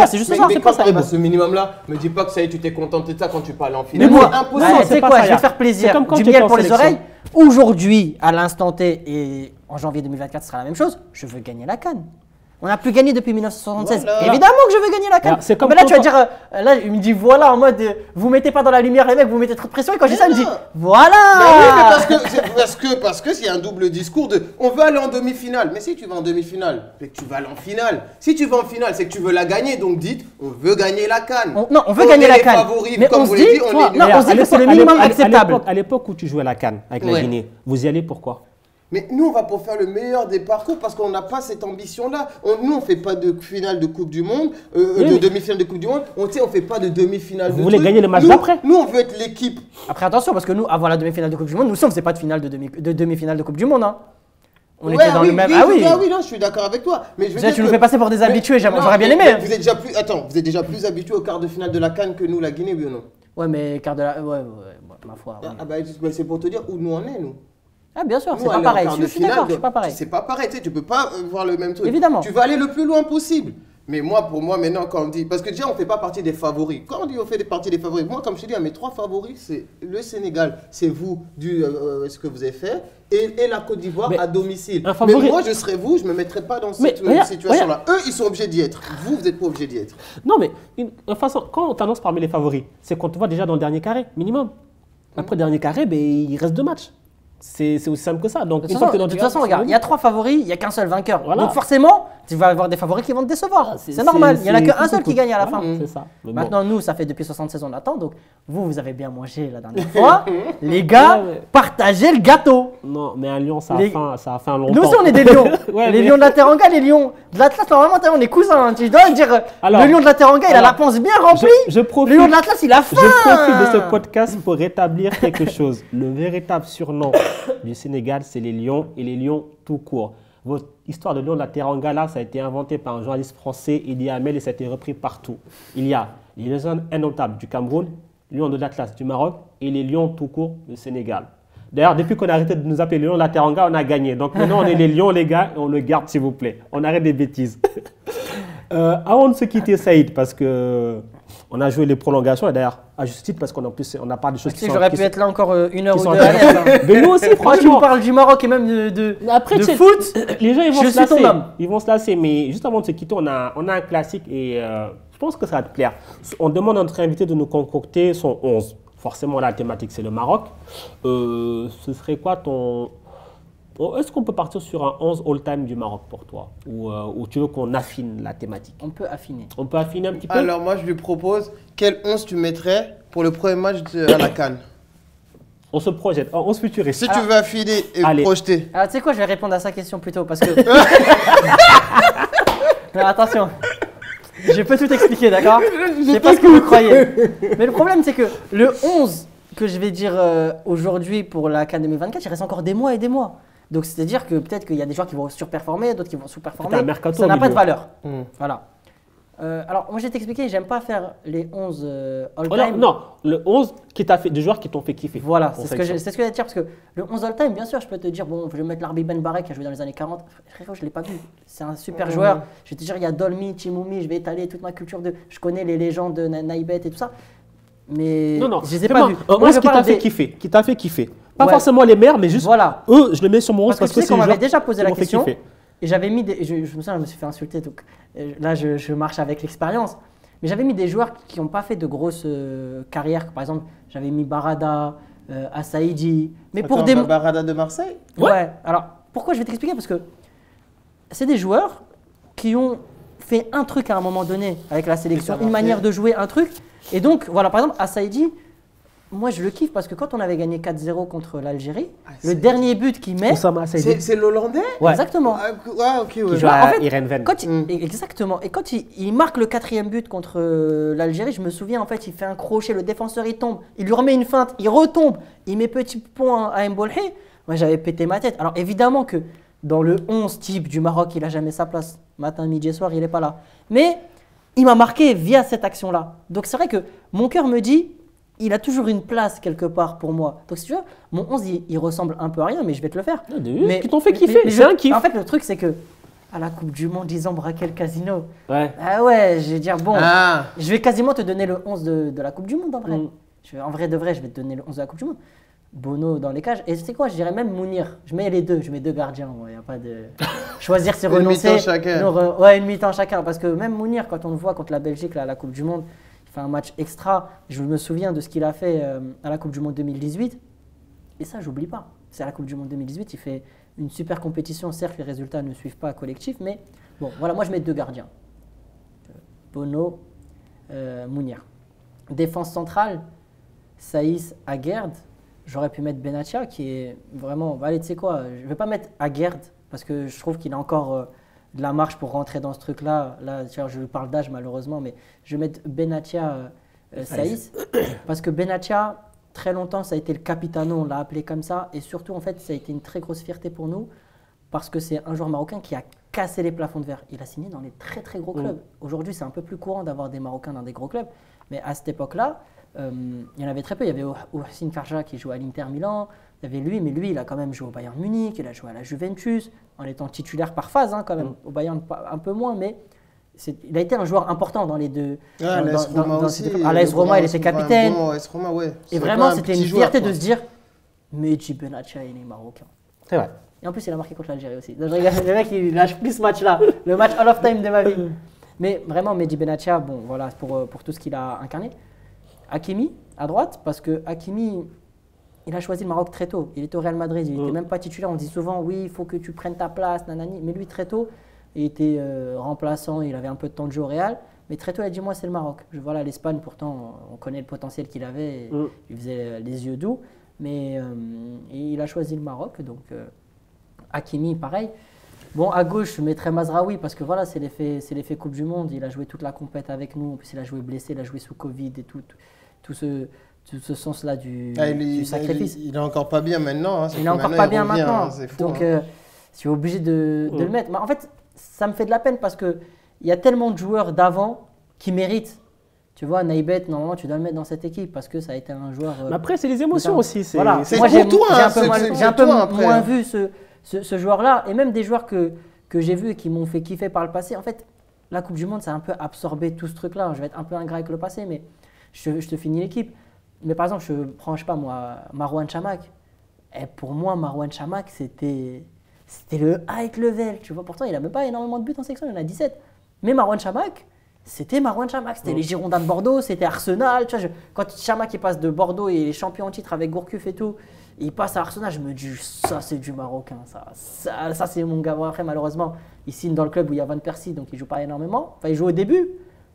C'est juste ça, c'est pas ça. Ce minimum-là, me dis pas que ça y est, tu t'es contenté de ça quand tu parles en finale. Mais moi, impossible. C'est quoi? Je vais te faire plaisir. Du miel pour les oreilles. Aujourd'hui, à l'instant T et en janvier 2024, ce sera la même chose. Je veux gagner la CAN. On n'a plus gagné depuis 1976. Voilà. Évidemment que je veux gagner la CAN. Mais là, tu vas dire, là, il me dit voilà, en mode, vous mettez pas dans la lumière les mecs, vous mettez trop de pression. Et quand je dis ça, il me dit voilà. Mais oui, parce que c'est un double discours de on veut aller en demi-finale. Mais si tu vas en demi-finale, c'est que tu vas aller en finale. Si tu vas en finale, c'est que tu veux la gagner. Donc dites, on veut gagner la CAN. Non, on veut gagner la CAN. Mais on se dit, on se dit que c'est le minimum acceptable. À l'époque où tu jouais la CAN avec la Guinée, vous y allez pourquoi? Mais nous, on va pour faire le meilleur des parcours parce qu'on n'a pas cette ambition-là. Nous, on ne fait pas de finale de Coupe du Monde, de demi-finale de Coupe du Monde. On ne fait pas de demi-finale de Vous voulez gagner le match d'après? Nous, on veut être l'équipe. Après, attention, parce que nous, avant la demi-finale de Coupe du Monde, nous, on ne faisait pas de finale de demi-finale de Coupe du Monde. Hein. On était dans le même. Oui, non, je suis d'accord avec toi. Mais tu nous fais passer pour des habitués, j'aurais bien aimé. Vous êtes déjà plus habitués au quart de finale de la CAN que nous, la Guinée, oui ou non? Ouais, mais quart de la. Ouais, ma foi. C'est pour te dire où nous on est, nous. Ah bien sûr, c'est pas pareil. Je suis d'accord, c'est pas pareil. C'est pas pareil, tu sais, tu peux pas voir le même truc. Évidemment. Tu vas aller le plus loin possible. Mais moi, pour moi, maintenant, quand on dit. Parce que déjà, on ne fait pas partie des favoris. Quand on dit on fait partie des favoris, moi, comme je te dis, mes 3 favoris, c'est le Sénégal, c'est vous, ce que vous avez fait, et la Côte d'Ivoire à domicile. Mais moi, je serais vous, je ne me mettrais pas dans cette situation-là. Eux, ils sont obligés d'y être. Vous n'êtes pas obligés d'y être. Non, mais de toute façon, quand on t'annonce parmi les favoris, c'est qu'on te voit déjà dans le dernier carré, minimum. Après le dernier carré, ben, il reste 2 matchs. C'est aussi simple que ça. Donc, de toute façon, regarde, il y a 3 favoris, il n'y a qu'un seul vainqueur. Voilà. Donc forcément, tu vas avoir des favoris qui vont te décevoir. C'est normal, il n'y en a qu'un seul qui gagne à la fin. C'est ça. Maintenant, nous, ça fait depuis 76 ans on attend. Donc, vous avez bien mangé la dernière fois. Les gars, partagez le gâteau. Non, mais à Lyon, ça a fait un long temps. Nous aussi, on est des lions. Les lions de la Teranga, les lions de l'Atlas, normalement, on est cousins. Tu dois dire, alors, le lion de la Teranga, il a la panse bien remplie. Le lion de l'Atlas, il a faim. Je profite de ce podcast pour rétablir quelque chose. Le véritable surnom du Sénégal, c'est les lions et les lions tout court. Votre histoire de lion de la Teranga, là, ça a été inventé par un journaliste français, Idi Hamel, et ça a été repris partout. Il y a les lions indomptables du Cameroun, les lions de l'Atlas du Maroc et les lions tout court du Sénégal. D'ailleurs, depuis qu'on a arrêté de nous appeler les lions de la Teranga, on a gagné. Donc maintenant, on est les lions, les gars, et on le garde, s'il vous plaît. On arrête des bêtises. Avant de se quitter, Saïd, parce que on a joué les prolongations, et d'ailleurs, à juste titre, parce qu'on n'a pas des choses qui sont... J'aurais pu être là encore 1 heure ou 2 Mais nous aussi, franchement. Moi, tu nous parles du Maroc et même de foot. Les gens, ils vont se lasser. Ils vont se lasser, mais juste avant de se quitter, on a un classique et je pense que ça va te plaire. On demande à notre invité de nous concocter son 11. Forcément, la thématique, c'est le Maroc. Ce serait quoi ton... Est-ce qu'on peut partir sur un 11 all-time du Maroc pour toi ou tu veux qu'on affine la thématique? On peut affiner. On peut affiner un petit peu? Alors moi, je lui propose, quel 11 tu mettrais pour le premier match à la CAN? On se projette, 11 futuristes. Si tu veux affiner et projeter. Alors tu sais quoi, je vais répondre à sa question plutôt parce que... Mais attention, je peux tout expliquer, d'accord? Je sais pas ce que vous croyez. Mais le problème, c'est que le 11 que je vais dire aujourd'hui pour la CAN 2024, il reste encore des mois et des mois. Donc, c'est-à-dire que peut-être qu'il y a des joueurs qui vont surperformer, d'autres qui vont sous-performer. Ça n'a pas de valeur. Voilà. Alors, moi, je vais t'expliquer, j'aime pas faire les 11 all-time. Non, le 11 des joueurs qui t'ont fait kiffer. Voilà, c'est ce que je vais te dire. Parce que le 11 all-time, bien sûr, je peux te dire, bon, je vais mettre Larbi Ben Barek qui a joué dans les années 40. Frérot, je ne l'ai pas vu. C'est un super joueur. Je vais te dire, il y a Dolmy, Chimoumi, je vais étaler toute ma culture de. Je connais les légendes de Naïbet et tout ça. Mais non, je les ai pas vus. Moi, ce qui t'a fait kiffer. Pas forcément les meilleurs, mais juste eux, je les mets sur mon 11 parce que on m'avait déjà posé la question. Et j'avais mis je me souviens, je me suis fait insulter, donc là je marche avec l'expérience. Mais j'avais mis des joueurs qui n'ont pas fait de grosses carrières. Par exemple, j'avais mis Barada, Assaïdi. Mais pour des Barada de Marseille. Ouais. Alors pourquoi je vais t'expliquer? Parce que c'est des joueurs qui ont fait un truc à un moment donné avec la sélection, une manière de jouer, un truc. Et donc voilà, par exemple, Assaïdi. Moi, je le kiffe parce que quand on avait gagné 4-0 contre l'Algérie, le dernier but qu'il met… C'est l'Hollandais? Ouais. Exactement. Ok, ouais. Qui joue à Irene Ven. Exactement. Et quand il marque le 4e but contre l'Algérie, je me souviens, en fait, il fait un crochet, le défenseur, il tombe, il lui remet une feinte, il retombe, il met petit point à Mbolhi. Moi, j'avais pété ma tête. Alors, évidemment que dans le 11 type du Maroc, il n'a jamais sa place. Matin, midi et soir, il n'est pas là. Mais il m'a marqué via cette action-là. Donc, c'est vrai que mon cœur me dit… Il a toujours une place quelque part pour moi. Donc si tu veux, mon 11, il ressemble un peu à rien, mais je vais te le faire. Mais qui t'ont fait kiffer, c'est un kiff. En fait, le truc, c'est que à la Coupe du Monde, ils ont braqué le casino. Ouais. Ah ouais, je vais dire, bon, je vais quasiment te donner le 11 de la Coupe du Monde, en vrai. En vrai de vrai, je vais te donner le 11 de la Coupe du Monde. Bono dans les cages. Et c'est quoi, je dirais même Mounir. Je mets les deux, je mets 2 gardiens. Il n'y a pas de… Choisir, c'est renoncer. Une mi-temps chacun. Ouais, une mi-temps chacun. Parce que même Mounir, quand on le voit contre la Belgique, là, à la Coupe du Monde, fait un match extra. Je me souviens de ce qu'il a fait à la Coupe du Monde 2018. Et ça, j'oublie pas. C'est à la Coupe du Monde 2018, il fait une super compétition. Certes, les résultats ne suivent pas collectif, mais bon, voilà, moi je mets 2 gardiens. Bono, Mounir. Défense centrale, Saïs, Aguerd. J'aurais pu mettre Benatia, qui est vraiment… Allez, tu sais quoi, je ne vais pas mettre Aguerd, parce que je trouve qu'il a encore… de la marche pour rentrer dans ce truc-là. Là, je parle d'âge malheureusement, mais je vais mettre Benatia Saïs. Parce que Benatia, très longtemps, ça a été le capitano, on l'a appelé comme ça. Et surtout, en fait, ça a été une très grosse fierté pour nous. Parce que c'est un joueur marocain qui a cassé les plafonds de verre. Il a signé dans les très très gros clubs. Aujourd'hui, c'est un peu plus courant d'avoir des Marocains dans des gros clubs. Mais à cette époque-là, il y en avait très peu. Il y avait Ouhassine Karja qui jouait à l'Inter Milan. Il y avait lui, mais lui, il a quand même joué au Bayern Munich, il a joué à la Juventus, en étant titulaire par phase, hein, quand même. Au Bayern, un peu moins, mais il a été un joueur important dans les deux. Ah, l'AS Roma aussi. À l'AS Roma, il était capitaine. Bon, AS Roma, ouais. Et vraiment, c'était une fierté de se dire Mehdi Benatia, il est marocain. C'est vrai. Et en plus, il a marqué contre l'Algérie aussi. Donc, je rigole, le mec, il lâche plus ce match-là. Le match all of time de ma vie. Mais vraiment, Mehdi Benatia, bon, voilà, pour tout ce qu'il a incarné. Hakimi, à droite, parce que Hakimi, il a choisi le Maroc très tôt. Il était au Real Madrid, il n'était même pas titulaire. On dit souvent, oui, il faut que tu prennes ta place, nanani. Mais lui, très tôt, il était remplaçant, il avait un peu de temps de jeu au Real. Mais très tôt, il a dit, moi, c'est le Maroc. Voilà, l'Espagne, pourtant, on connaît le potentiel qu'il avait. Et il faisait les yeux doux. Mais il a choisi le Maroc, donc Hakimi, pareil. Bon, à gauche, je mettrais Mazraoui parce que voilà, c'est l'effet Coupe du Monde. Il a joué toute la compète avec nous. En plus, il a joué blessé, il a joué sous Covid et tout ce sens-là du sacrifice. Il est encore pas bien maintenant. Hein, il est encore pas bien revient, maintenant. Hein, fou, donc, je suis obligé de le mettre. Mais en fait, ça me fait de la peine parce qu'il y a tellement de joueurs d'avant qui méritent. Tu vois, Naïbet, normalement, tu dois le mettre dans cette équipe parce que ça a été un joueur. Mais après, c'est les émotions aussi. Voilà. C'est moi, j'ai un peu moins vu ce joueur-là. Et même des joueurs que j'ai vus et qui m'ont fait kiffer par le passé. En fait, la Coupe du Monde, ça a un peu absorbé tout ce truc-là. Je vais être un peu ingrat avec le passé, mais je te finis l'équipe. Mais par exemple, je prends, je sais pas moi, Marouane Chamakh. Et pour moi, Marouane Chamakh, c'était le high level. Tu vois, pourtant, il n'a même pas énormément de buts en sélection, il en a 17. Mais Marouane Chamakh, c'était Marouane Chamakh. C'était les Girondins de Bordeaux, c'était Arsenal. Tu vois, quand Chamakh il passe de Bordeaux et est champion en titre avec Gourcuff et tout, il passe à Arsenal, je me dis, ça c'est du Marocain. Ça c'est mon gars. Bon, après, malheureusement, il signe dans le club où il y a Van Persie, donc il ne joue pas énormément. Enfin, il joue au début,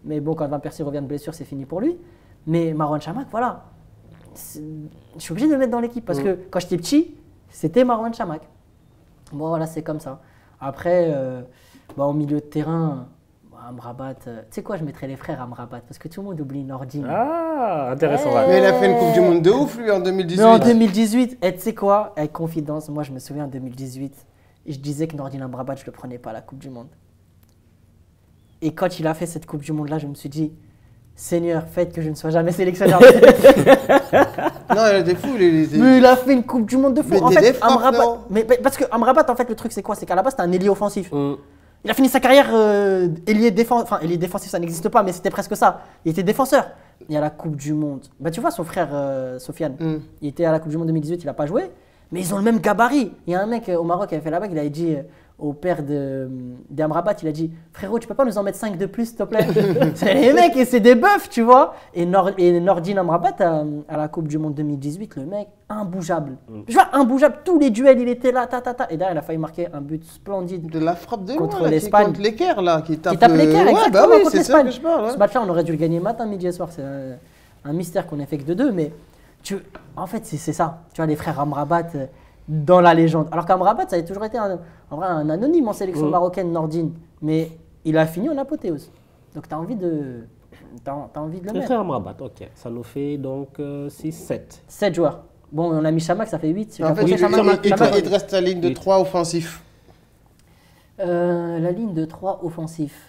mais bon, quand Van Persie revient de blessure, c'est fini pour lui. Mais Marouane Chamakh, voilà. Je suis obligé de le mettre dans l'équipe parce que quand j'étais petit, c'était Marouane Chamakh. Bon, voilà, c'est comme ça. Après, au milieu de terrain, Amrabat, tu sais quoi, je mettrais les frères Amrabat parce que tout le monde oublie Nordine. Ah, intéressant. Mais il a fait une Coupe du Monde de ouf, lui, en 2018. Mais en 2018, et tu sais quoi, avec confidence, moi je me souviens en 2018, je disais que Nordine Amrabat, je ne le prenais pas à la Coupe du Monde. Et quand il a fait cette Coupe du Monde-là, je me suis dit, Seigneur, faites que je ne sois jamais sélectionneur. Non, il était fou. Mais il a fait une Coupe du Monde de fou. Mais en fait, frappes, Amrabat, parce que Amrabat, en fait, le truc c'est quoi? C'est qu'à la base, c'était un ailier offensif. Il a fini sa carrière ailier défensif. Enfin, ailier défensif, ça n'existe pas, mais c'était presque ça. Il était défenseur. Et à la Coupe du Monde, bah, tu vois, son frère Sofiane, il était à la Coupe du Monde 2018, il n'a pas joué. Mais ils ont le même gabarit. Il y a un mec au Maroc qui avait fait la bague, il avait dit au père d'Amrabat, il a dit « Frérot, tu peux pas nous en mettre 5 de plus, s'il te plaît ?» C'est les mecs et c'est des bœufs, tu vois. Et Nordine Amrabat, à la Coupe du Monde 2018, le mec, imbougeable. Je vois, imbougeable. Tous les duels, il était là, Et derrière, il a failli marquer un but splendide. De la frappe de contre loin, l'Espagne. Contre l'Équerre, là. Qui tape l'Équerre, exactement, bah oui, contre c'est ça l'Espagne. que je parle. Ce match-là, on aurait dû le gagner matin, midi et soir. C'est un mystère qu'on ait fait que de 2, mais en fait, c'est ça. Tu vois, les frères Amrabat dans la légende. Alors qu'Amrabat, ça a toujours été un anonyme en sélection marocaine Nordine, mais il a fini en apothéose. Donc tu as envie de le Les mettre. frères Amrabat, ok. Ça nous fait donc 6, 7. 7 joueurs. Bon, on a mis Chamakh, ça fait 8. En fait, il te reste la ligne de 3 offensifs. La ligne de 3 offensifs.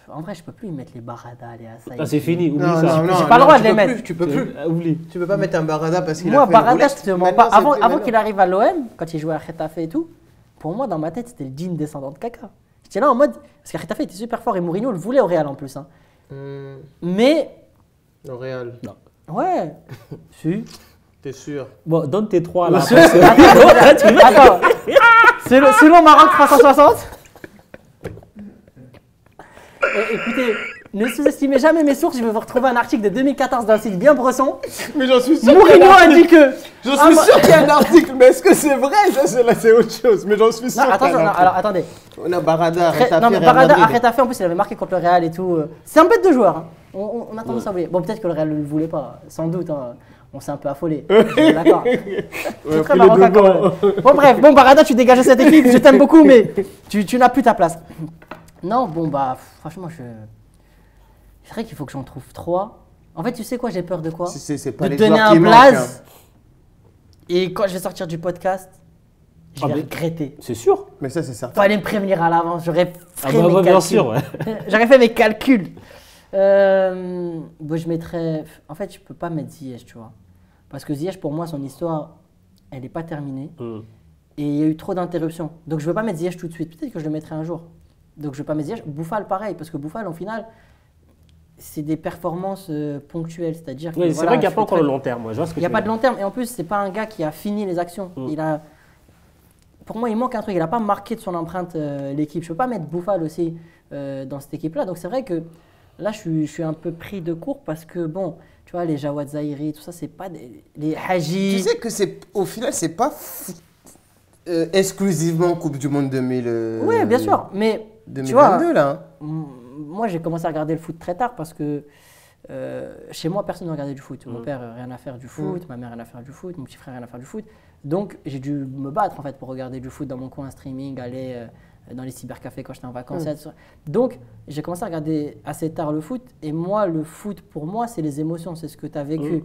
En vrai, je peux plus y mettre les Barada, les Assaï. Ah, c'est fini, oublie Non, ça. non, J'ai pas le droit de les mettre. Tu peux plus. Oublie. Tu peux pas mettre un Barada parce qu'il a Moi, fait Barada, une roulette. je te mens pas. Maintenant, Avant qu'il arrive à l'OM, quand il jouait à Getafe et tout, pour moi, dans ma tête, c'était le digne descendant de Kaka. J'étais là en mode. Parce qu'à Getafe, il était super fort et Mourinho le voulait au Real en plus. Hein. Mais. Au Real. Non. Ouais. Si. T'es sûr? Bon, donne tes 3 là. Attends. Selon Maroc 360. Écoutez, ne sous-estimez jamais mes sources. Je vais vous retrouver un article de 2014 d'un site bien bresson. Mais j'en suis sûr. Mourinho a dit que. Je suis sûr qu'il y a un article, mais est-ce que c'est vrai? Ça, là, c'est autre chose. Mais j'en suis sûr. Non, attention, alors attendez. On a Barada, Retafe, Non, mais Barada à Getafe, en plus, il avait marqué contre le Real et tout. C'est un bête de joueur. Hein. On a tendance à oublier. Bon, peut-être que le Real ne le voulait pas, sans doute. Hein. On s'est un peu affolé. D'accord. C'est très marocain quand même. Bon, bref, Barada, tu dégages cette équipe. Je t'aime beaucoup, mais tu n'as plus ta place. Non, bon, bah, franchement, c'est vrai qu'il faut que j'en trouve 3. En fait, tu sais quoi, j'ai peur de quoi? C'est pas de les donner joueurs un qui manquent. blaze. Et quand je vais sortir du podcast, je vais mais- regretter. C'est sûr. Mais ça, c'est certain. Fallait me prévenir à l'avance, j'aurais fait mes Bien calculs. sûr, ouais. J'aurais fait mes calculs. Bon, je mettrais. En fait, je peux pas mettre Ziyech, tu vois. Parce que Ziyech, pour moi, son histoire, elle n'est pas terminée. Et il y a eu trop d'interruptions. Donc, je veux pas mettre Ziyech tout de suite. Peut-être que je le mettrai un jour. Donc je ne vais pas me dire. Bouffal, pareil, parce que Bouffal, en finale, c'est des performances ponctuelles. C'est-à-dire que. Oui, c'est voilà, vrai qu'il n'y a pas je fais encore très- le long terme. Moi, je vois ce que Il n'y a tu pas veux de long terme. Et en plus, ce n'est pas un gars qui a fini les actions. Mm. Pour moi, il manque un truc. Il n'a pas marqué de son empreinte l'équipe. Je ne peux pas mettre Bouffal aussi dans cette équipe-là. Donc c'est vrai que là, je suis un peu pris de court parce que, bon, tu vois, les Jawad Zahiri, tout ça, c'est pas les Haji. Tu sais que au final, c'est pas exclusivement Coupe du Monde 2000. Oui, bien sûr. Mais 2022 tu vois, là. Hein. moi, j'ai commencé à regarder le foot très tard parce que chez moi, personne ne regardait du foot. Mon père, rien à faire du foot. Ma mère, rien à faire du foot. Mon petit frère, rien à faire du foot. Donc, j'ai dû me battre en fait pour regarder du foot dans mon coin streaming, aller dans les cybercafés quand j'étais en vacances. Et tout ça. Donc, j'ai commencé à regarder assez tard le foot. Et moi, le foot, pour moi, c'est les émotions. C'est ce que tu as vécu.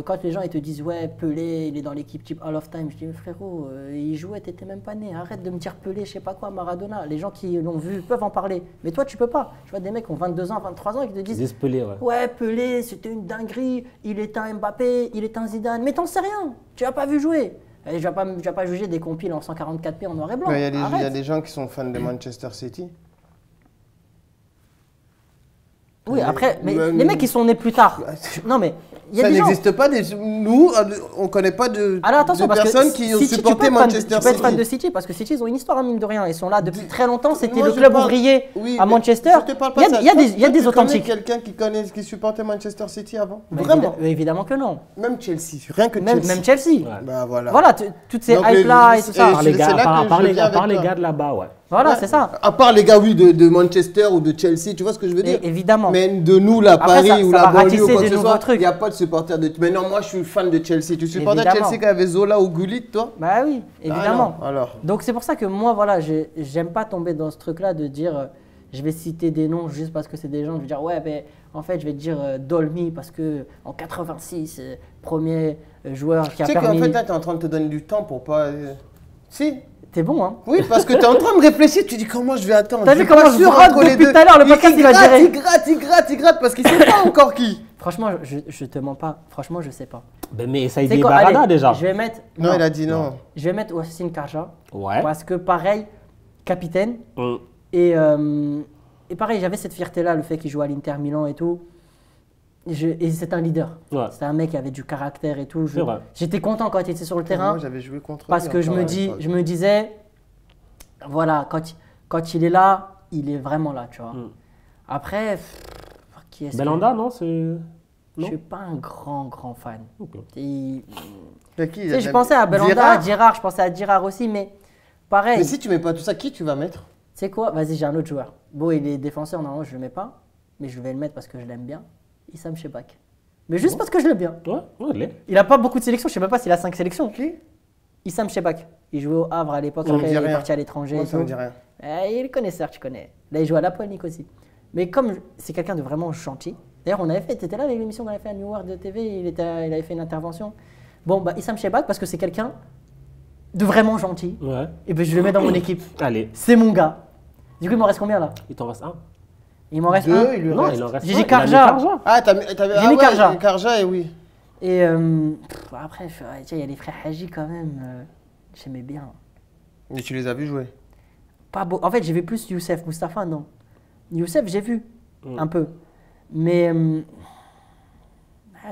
Quand les gens ils te disent ouais Pelé il est dans l'équipe type Hall of Time, je dis mais frérot il jouait, t'étais même pas né, arrête de me dire Pelé, je sais pas quoi, Maradona. Les gens qui l'ont vu peuvent en parler, mais toi tu peux pas. Je vois des mecs qui ont 22 ans, 23 ans et qui te Ils disent disent Pelé, ouais. ouais Pelé c'était une dinguerie, il est un Mbappé, il est un Zidane, mais t'en sais rien, tu l'as pas vu jouer. Et je vais pas juger des compiles en 144p en noir et blanc. Mais il y a Arrête. des gens qui sont fans de Manchester City. Oui après, mais Mais- les mecs qui sont nés plus tard. Non mais il y a Ça des gens. n'existe pas. Nous, on ne connaît pas de, Alors attention, de parce personnes que qui ont City, supporté tu peux être fan de- Manchester tu peux être fan City. de City parce que City, ils ont une histoire, hein, mine de rien. Ils sont là depuis très longtemps. C'était Moi, le je club parle- ouvrier Oui, à mais Manchester. je te parle pas Il y a, de ça. il y a des, il y a Toi, des tu connais authentiques. quelqu'un qui supportait Manchester City avant? Mais Vraiment? évidemment que non. Même Chelsea. Rien que Même, Chelsea. même Chelsea. Ouais. Bah voilà. Voilà, toutes ces Donc, hype-là les- et tout et ça. Par les c'est gars, là par, que par je les viens gars, par avec les toi. gars de là-bas, ouais. Voilà, Ouais. c'est ça. À part les gars, oui, de Manchester ou de Chelsea, tu vois ce que je veux dire? Et évidemment. Mais de nous, là, Après, Paris ça- ou ça la va banlieue ratisser ou quoi des que ce nouveaux soit, trucs. il n'y a pas de supporter de... Mais non, moi, je suis fan de Chelsea. Tu supportais Évidemment. Chelsea qui avait Zola ou Gullit, toi? Bah oui, évidemment. Ah non, alors. Donc c'est pour ça que moi, voilà, j'aime pas tomber dans ce truc-là de dire je vais citer des noms juste parce que c'est des gens. Je vais dire ouais, mais en fait, je vais te dire Dolmy parce que en 86, premier joueur qui Tu a sais qu'en permis. fait, là, tu es en train de te donner du temps pour pas... Si. T'es bon, hein? Oui, parce que tu es en train de réfléchir, tu dis comment je vais attendre. T'as Je vu suis comment pas je sûr brode entre les depuis deux. tout à l'heure, le podcast, il va gratte, durer. il gratte parce qu'il sait pas encore qui. Franchement, je te mens pas. Franchement, je sais pas. Ben, mais ça a C'est été quoi? Barada Allez, déjà. Je vais mettre. Non, il a dit non. Je vais mettre Wassine Karja. Ouais. Parce que pareil, capitaine. Mm. Et pareil, j'avais cette fierté-là, le fait qu'il joue à l'Inter Milan et tout. Et c'est un leader. Ouais. C'est un mec qui avait du caractère et tout. C'est vrai. J'étais content quand il était sur le terrain. Moi, j'avais joué contre Parce lui que je encore me, à l'époque. je me disais, voilà, quand il est là, il est vraiment là, tu vois. Après, qui est-ce que- Belanda, non? C'est. Je Non? suis pas un grand fan. Ok. Et- C'est qui, tu sais, je pensais à Belanda, à Girard, je pensais à Girard aussi, mais pareil. Mais si tu mets pas tout ça, qui tu vas mettre? C'est quoi? Vas-y, j'ai un autre joueur. Bon, il est défenseur, normalement, je le mets pas, mais je vais le mettre parce que je l'aime bien. Issam Shebak. Mais juste parce que je l'aime bien. Ouais, ouais, il est. Il a pas beaucoup de sélections, je sais même pas s'il a 5 sélections. Qui? Issam Shebak. Il jouait au Havre à l'époque, Ça me après dit il est rien. parti à l'étranger. Moi, et ça me tout. dit rien. Il est connaisseur, tu connais. Là, il joue à la Polnique aussi. Mais comme c'est quelqu'un de vraiment gentil, d'ailleurs, on avait fait, tu étais là avec l'émission qu'on avait fait à New World de TV, il avait fait une intervention. Bon, bah, Issam Shebak, parce que c'est quelqu'un de vraiment gentil, Ouais. et ben je le mets dans mon équipe. Allez, C'est mon gars. Du coup, il m'en reste combien là? il t'en reste un. Il m'en reste Deux, un. il lui Non, reste. il en reste J'ai un. dit Il a mis Karja. Ah, J'ai mis Karja. Karja, et oui. Et après, il y a les frères Haji quand même. J'aimais bien. Mais tu les as vus jouer. Pas beau. En fait, j'ai vu plus Youssef. Moustapha, non. Youssef, j'ai vu un peu. Mais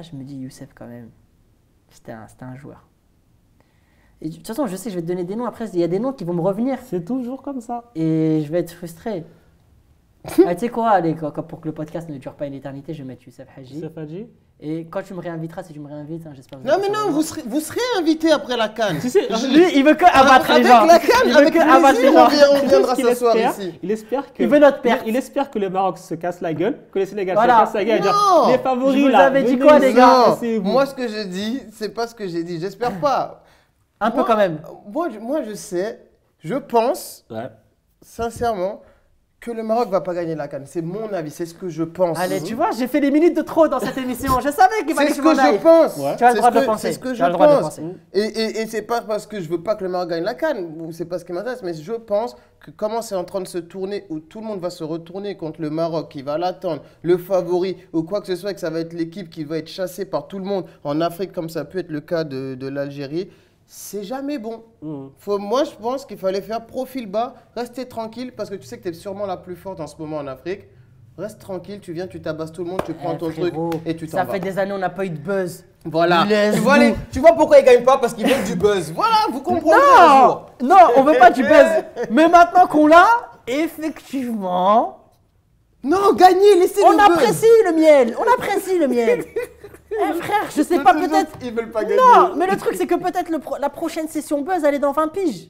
je me dis Youssef quand même. C'était un joueur. Et de toute façon, je sais que je vais te donner des noms. Après, il y a des noms qui vont me revenir. C'est toujours comme ça. Et je vais être frustré. Tu sais quoi, allez, pour que le podcast ne dure pas une éternité, je vais mettre Youssef Haji. C'est Fadji. Et quand tu me réinviteras, si tu me réinvites, hein, j'espère que Non, mais non, vous serez invité après la canne. Tu sais, Lui, il veut que abattre les Avec gens. la canne, Il veut avec que abattre les plaisir, gens. on viendra qu'il s'asseoir espère, ici. il espère que Il veut notre perte. Il espère que le Maroc se casse la gueule, que le Sénégal Voilà. se casse la gueule. et dire, Non. les favoris Je vous là. avais dit venez, quoi, les gars Non, laissez-vous. moi ce que je dis, c'est pas ce que j'ai dit. J'espère pas. Un peu Moi- quand même. Moi, je sais, je pense, Ouais. sincèrement, que le Maroc va pas gagner la CAN. C'est mon avis, c'est ce que je pense. Allez, tu vois, j'ai fait des minutes de trop dans cette émission. Je savais qu'il fallait C'est que ce je que m'en aille. je pense. Ouais. Tu as le C'est droit ce de le que- penser. C'est ce que Tu je as le droit de pense. penser. Et c'est pas parce que je veux pas que le Maroc gagne la CAN, ou c'est pas ce qui m'intéresse, mais je pense que comment c'est en train de se tourner, où tout le monde va se retourner contre le Maroc, qui va l'attendre, le favori, ou quoi que ce soit, que ça va être l'équipe qui va être chassée par tout le monde en Afrique, comme ça peut être le cas de l'Algérie. c'est jamais bon. Moi, je pense qu'il fallait faire profil bas, rester tranquille, parce que tu sais que tu es sûrement la plus forte en ce moment en Afrique. Reste tranquille, tu viens, tu tabasses tout le monde, tu prends ton frérot, truc et tu t'en ça vas. fait des années, on n'a pas eu de buzz. Voilà. Laisse-nous. Tu vois pourquoi ils gagnent pas? Parce qu'ils veulent du buzz. Voilà, vous comprendrez un jour. Non, on veut pas du buzz. Mais maintenant qu'on l'a, effectivement, Non, gagnez, laissez on le buzz. apprécie le miel. On apprécie le miel. Eh frère, je sais pas, peut-être. Ils veulent pas gagner. Non, mais le truc, c'est que peut-être la prochaine session buzz, elle est dans 20 piges.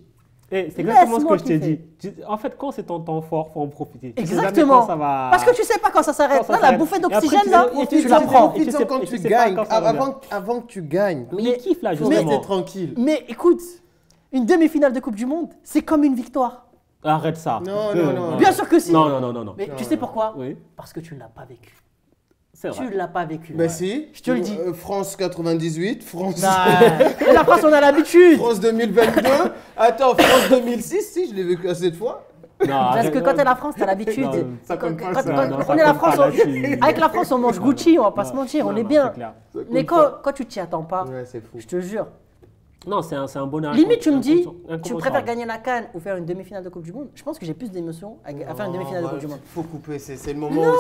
Et c'est exactement ce Laisse-moi que je t'ai kiffer. dit. En fait, quand c'est ton temps fort, faut en profiter. Tu sais jamais Exactement. quand ça va... Parce que tu sais pas quand ça s'arrête. Quand ça Là, la s'arrête. bouffée Et après, d'oxygène, tu là, sais- et tu tu la sais- prends. et tu Profites-en sais- quand et tu tu sais pas gagnes. quand ça revient. Avant que tu gagnes. Mais il kiffe là, Faut rester justement. tranquille. Mais écoute, une demi-finale de Coupe du Monde, c'est comme une victoire. Arrête ça. Non. Bien sûr que si. Non. Mais tu sais pourquoi? Oui, Parce que tu ne l'as pas vécu. c'est vrai. Tu ne l'as pas vécu. Mais si. Je te le dis. France 98, France... Et la France, on a l'habitude. France 2022. Attends, France 2006, si, je l'ai vécu assez de fois. Non, Parce arrête. que quand t'es la France, t'as l'habitude. Non, ça compte pas, Quand- ça. quand- Non, on ça est la compte France, pas, là, tu- avec la France, on mange Gucci, on va pas se mentir, on est bien. C'est clair. Mais quand tu t'y attends pas, Ouais, c'est fou. je te jure. Non, c'est un bonheur. Limite, tu me dis, tu incommensurable. préfères gagner la CAN ou faire une demi-finale de Coupe du Monde. Je pense que j'ai plus d'émotions à faire une demi-finale de Coupe du Monde. Faut couper, c'est le moment. Non.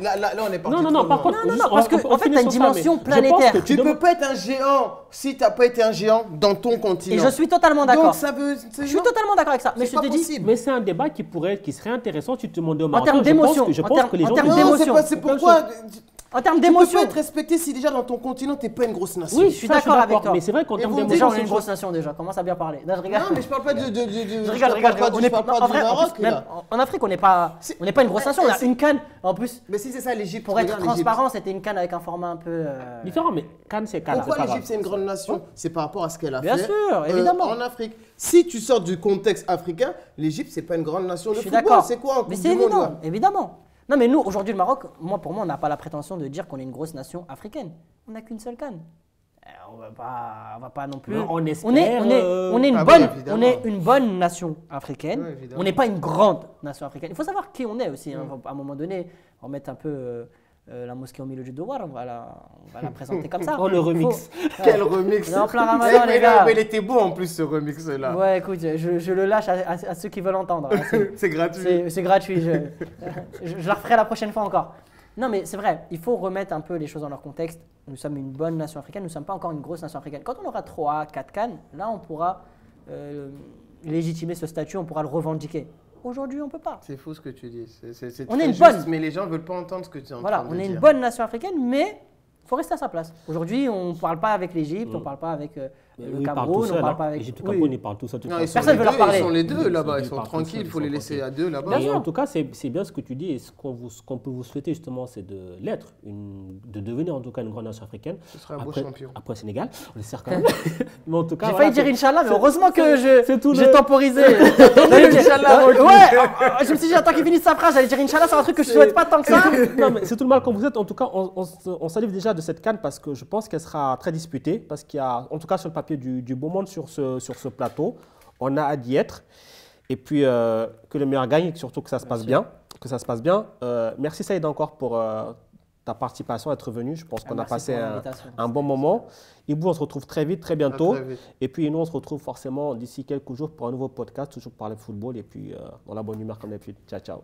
Là, on est parti. Non, trop par loin. contre, Non, juste, parce que, on en fait, finit t'as une sur ça, mais dimension je pense planétaire. que Tu peux pas être un géant si t'as pas été un géant dans ton continent. Et je suis totalement d'accord. Donc ça veut. Je suis totalement d'accord avec ça. Mais je pas te dis, possible. Mais c'est un débat qui serait intéressant si tu te demandais au En Marocains. termes d'émotion, Je en pense termes- que les en gens... termes te- Non, d'émotion. c'est pourquoi. en termes Tu peux d'émotion, pas être respecté si déjà dans ton continent t'es pas une grosse nation. oui, je suis Ça, d'accord avec toi. Mais c'est vrai qu'en Et termes vous me Déjà, d'émotion, on est c'est une une grosse nation déjà. Commence à bien parler. Non, je rigole. Non, mais je parle pas de. Je rigole. Je parle pas En du vrai, en Maroc plus, là. en Afrique, on n'est pas une grosse nation. On a une canne. En plus, Mais si c'est ça l'Égypte. pour être regarde l'Égypte. transparent, c'était une canne avec un format un peu. différent, mais Cannes, c'est Cannes. Pourquoi c'est pas grave. l'Égypte c'est une grande nation? C'est par rapport à ce qu'elle a Bien fait. sûr, évidemment. En Afrique. Si tu sors du contexte africain, l'Égypte c'est pas une grande nation de Je suis football. d'accord. C'est quoi en Mais Coupe c'est du Monde évident, là évidemment. Non, mais nous, aujourd'hui, le Maroc, pour moi, on n'a pas la prétention de dire qu'on est une grosse nation africaine. On n'a qu'une seule canne. On va pas non plus. Non, on espère, on est une ah bonne, oui, évidemment. on est une bonne nation africaine. Ouais, évidemment. On n'est pas une grande nation africaine. Il faut savoir qui on est aussi. Hein. À un moment donné, on va mettre un peu la mosquée au milieu du devoir. On va la présenter comme ça. Oh, le remix. Quel remix On est en plein Ramadan, mais les gars. Mais il était beau en plus ce remix là. Ouais, écoute, je le lâche à ceux qui veulent entendre. hein. C'est gratuit. C'est gratuit, je la referai la prochaine fois encore. Non mais c'est vrai, il faut remettre un peu les choses dans leur contexte. Nous sommes une bonne nation africaine, nous ne sommes pas encore une grosse nation africaine. Quand on aura 3, 4 cannes, là on pourra légitimer ce statut, on pourra le revendiquer. Aujourd'hui on ne peut pas. C'est fou ce que tu dis. C'est On très est une juste, bonne. mais les gens veulent pas entendre ce que tu es en Voilà, train de on est dire. une bonne nation africaine, mais il faut rester à sa place. Aujourd'hui on ne parle pas avec l'Égypte, on ne parle pas avec le Cameroun, on ne parle pas avec... L'Égypte et Oui. le Cameroun, ils parlent tout ça. Non, ils sont Personne les veut leur deux, parler. Ils sont les deux Ils là-bas, sont- ils ils sont parlent tranquilles, tout il faut seuls, les ils laisser sont à deux là-bas. Bien Mais sûr. en tout cas, c'est bien ce que tu dis. Et ce qu'on peut vous souhaiter justement, c'est de l'être, de devenir en tout cas une grande nation africaine. Ce serait un beau Après- champion. Après Sénégal, on espère quand même. Mais en tout cas, J'ai voilà, failli dire c'est- Inch'Allah, mais c'est- heureusement que c'est tout j'ai le- temporisé. Inch'Allah, Ouais, je me suis dit, attends qu'il finisse sa phrase, j'allais dire Inch'Allah, c'est un truc que je souhaite pas tant que ça. Non, mais c'est tout le mal quand vous êtes. En tout cas, on salive déjà de cette CAN parce que je pense qu'elle sera très disputée. Parce qu'il y a, en tout cas, sur le papier, du beau monde sur ce plateau. On a à d'y être. Et puis, que le meilleur gagne et surtout que ça se passe bien. Merci Saïd encore pour ta participation, être venu. Je pense qu'on a Merci passé pour l'invitation. un bon moment. Ibou, on se retrouve très vite, très bientôt. très vite. Et puis, nous, on se retrouve forcément d'ici quelques jours pour un nouveau podcast, toujours pour parler de football et puis dans la bonne humeur comme d'habitude. Ciao, ciao.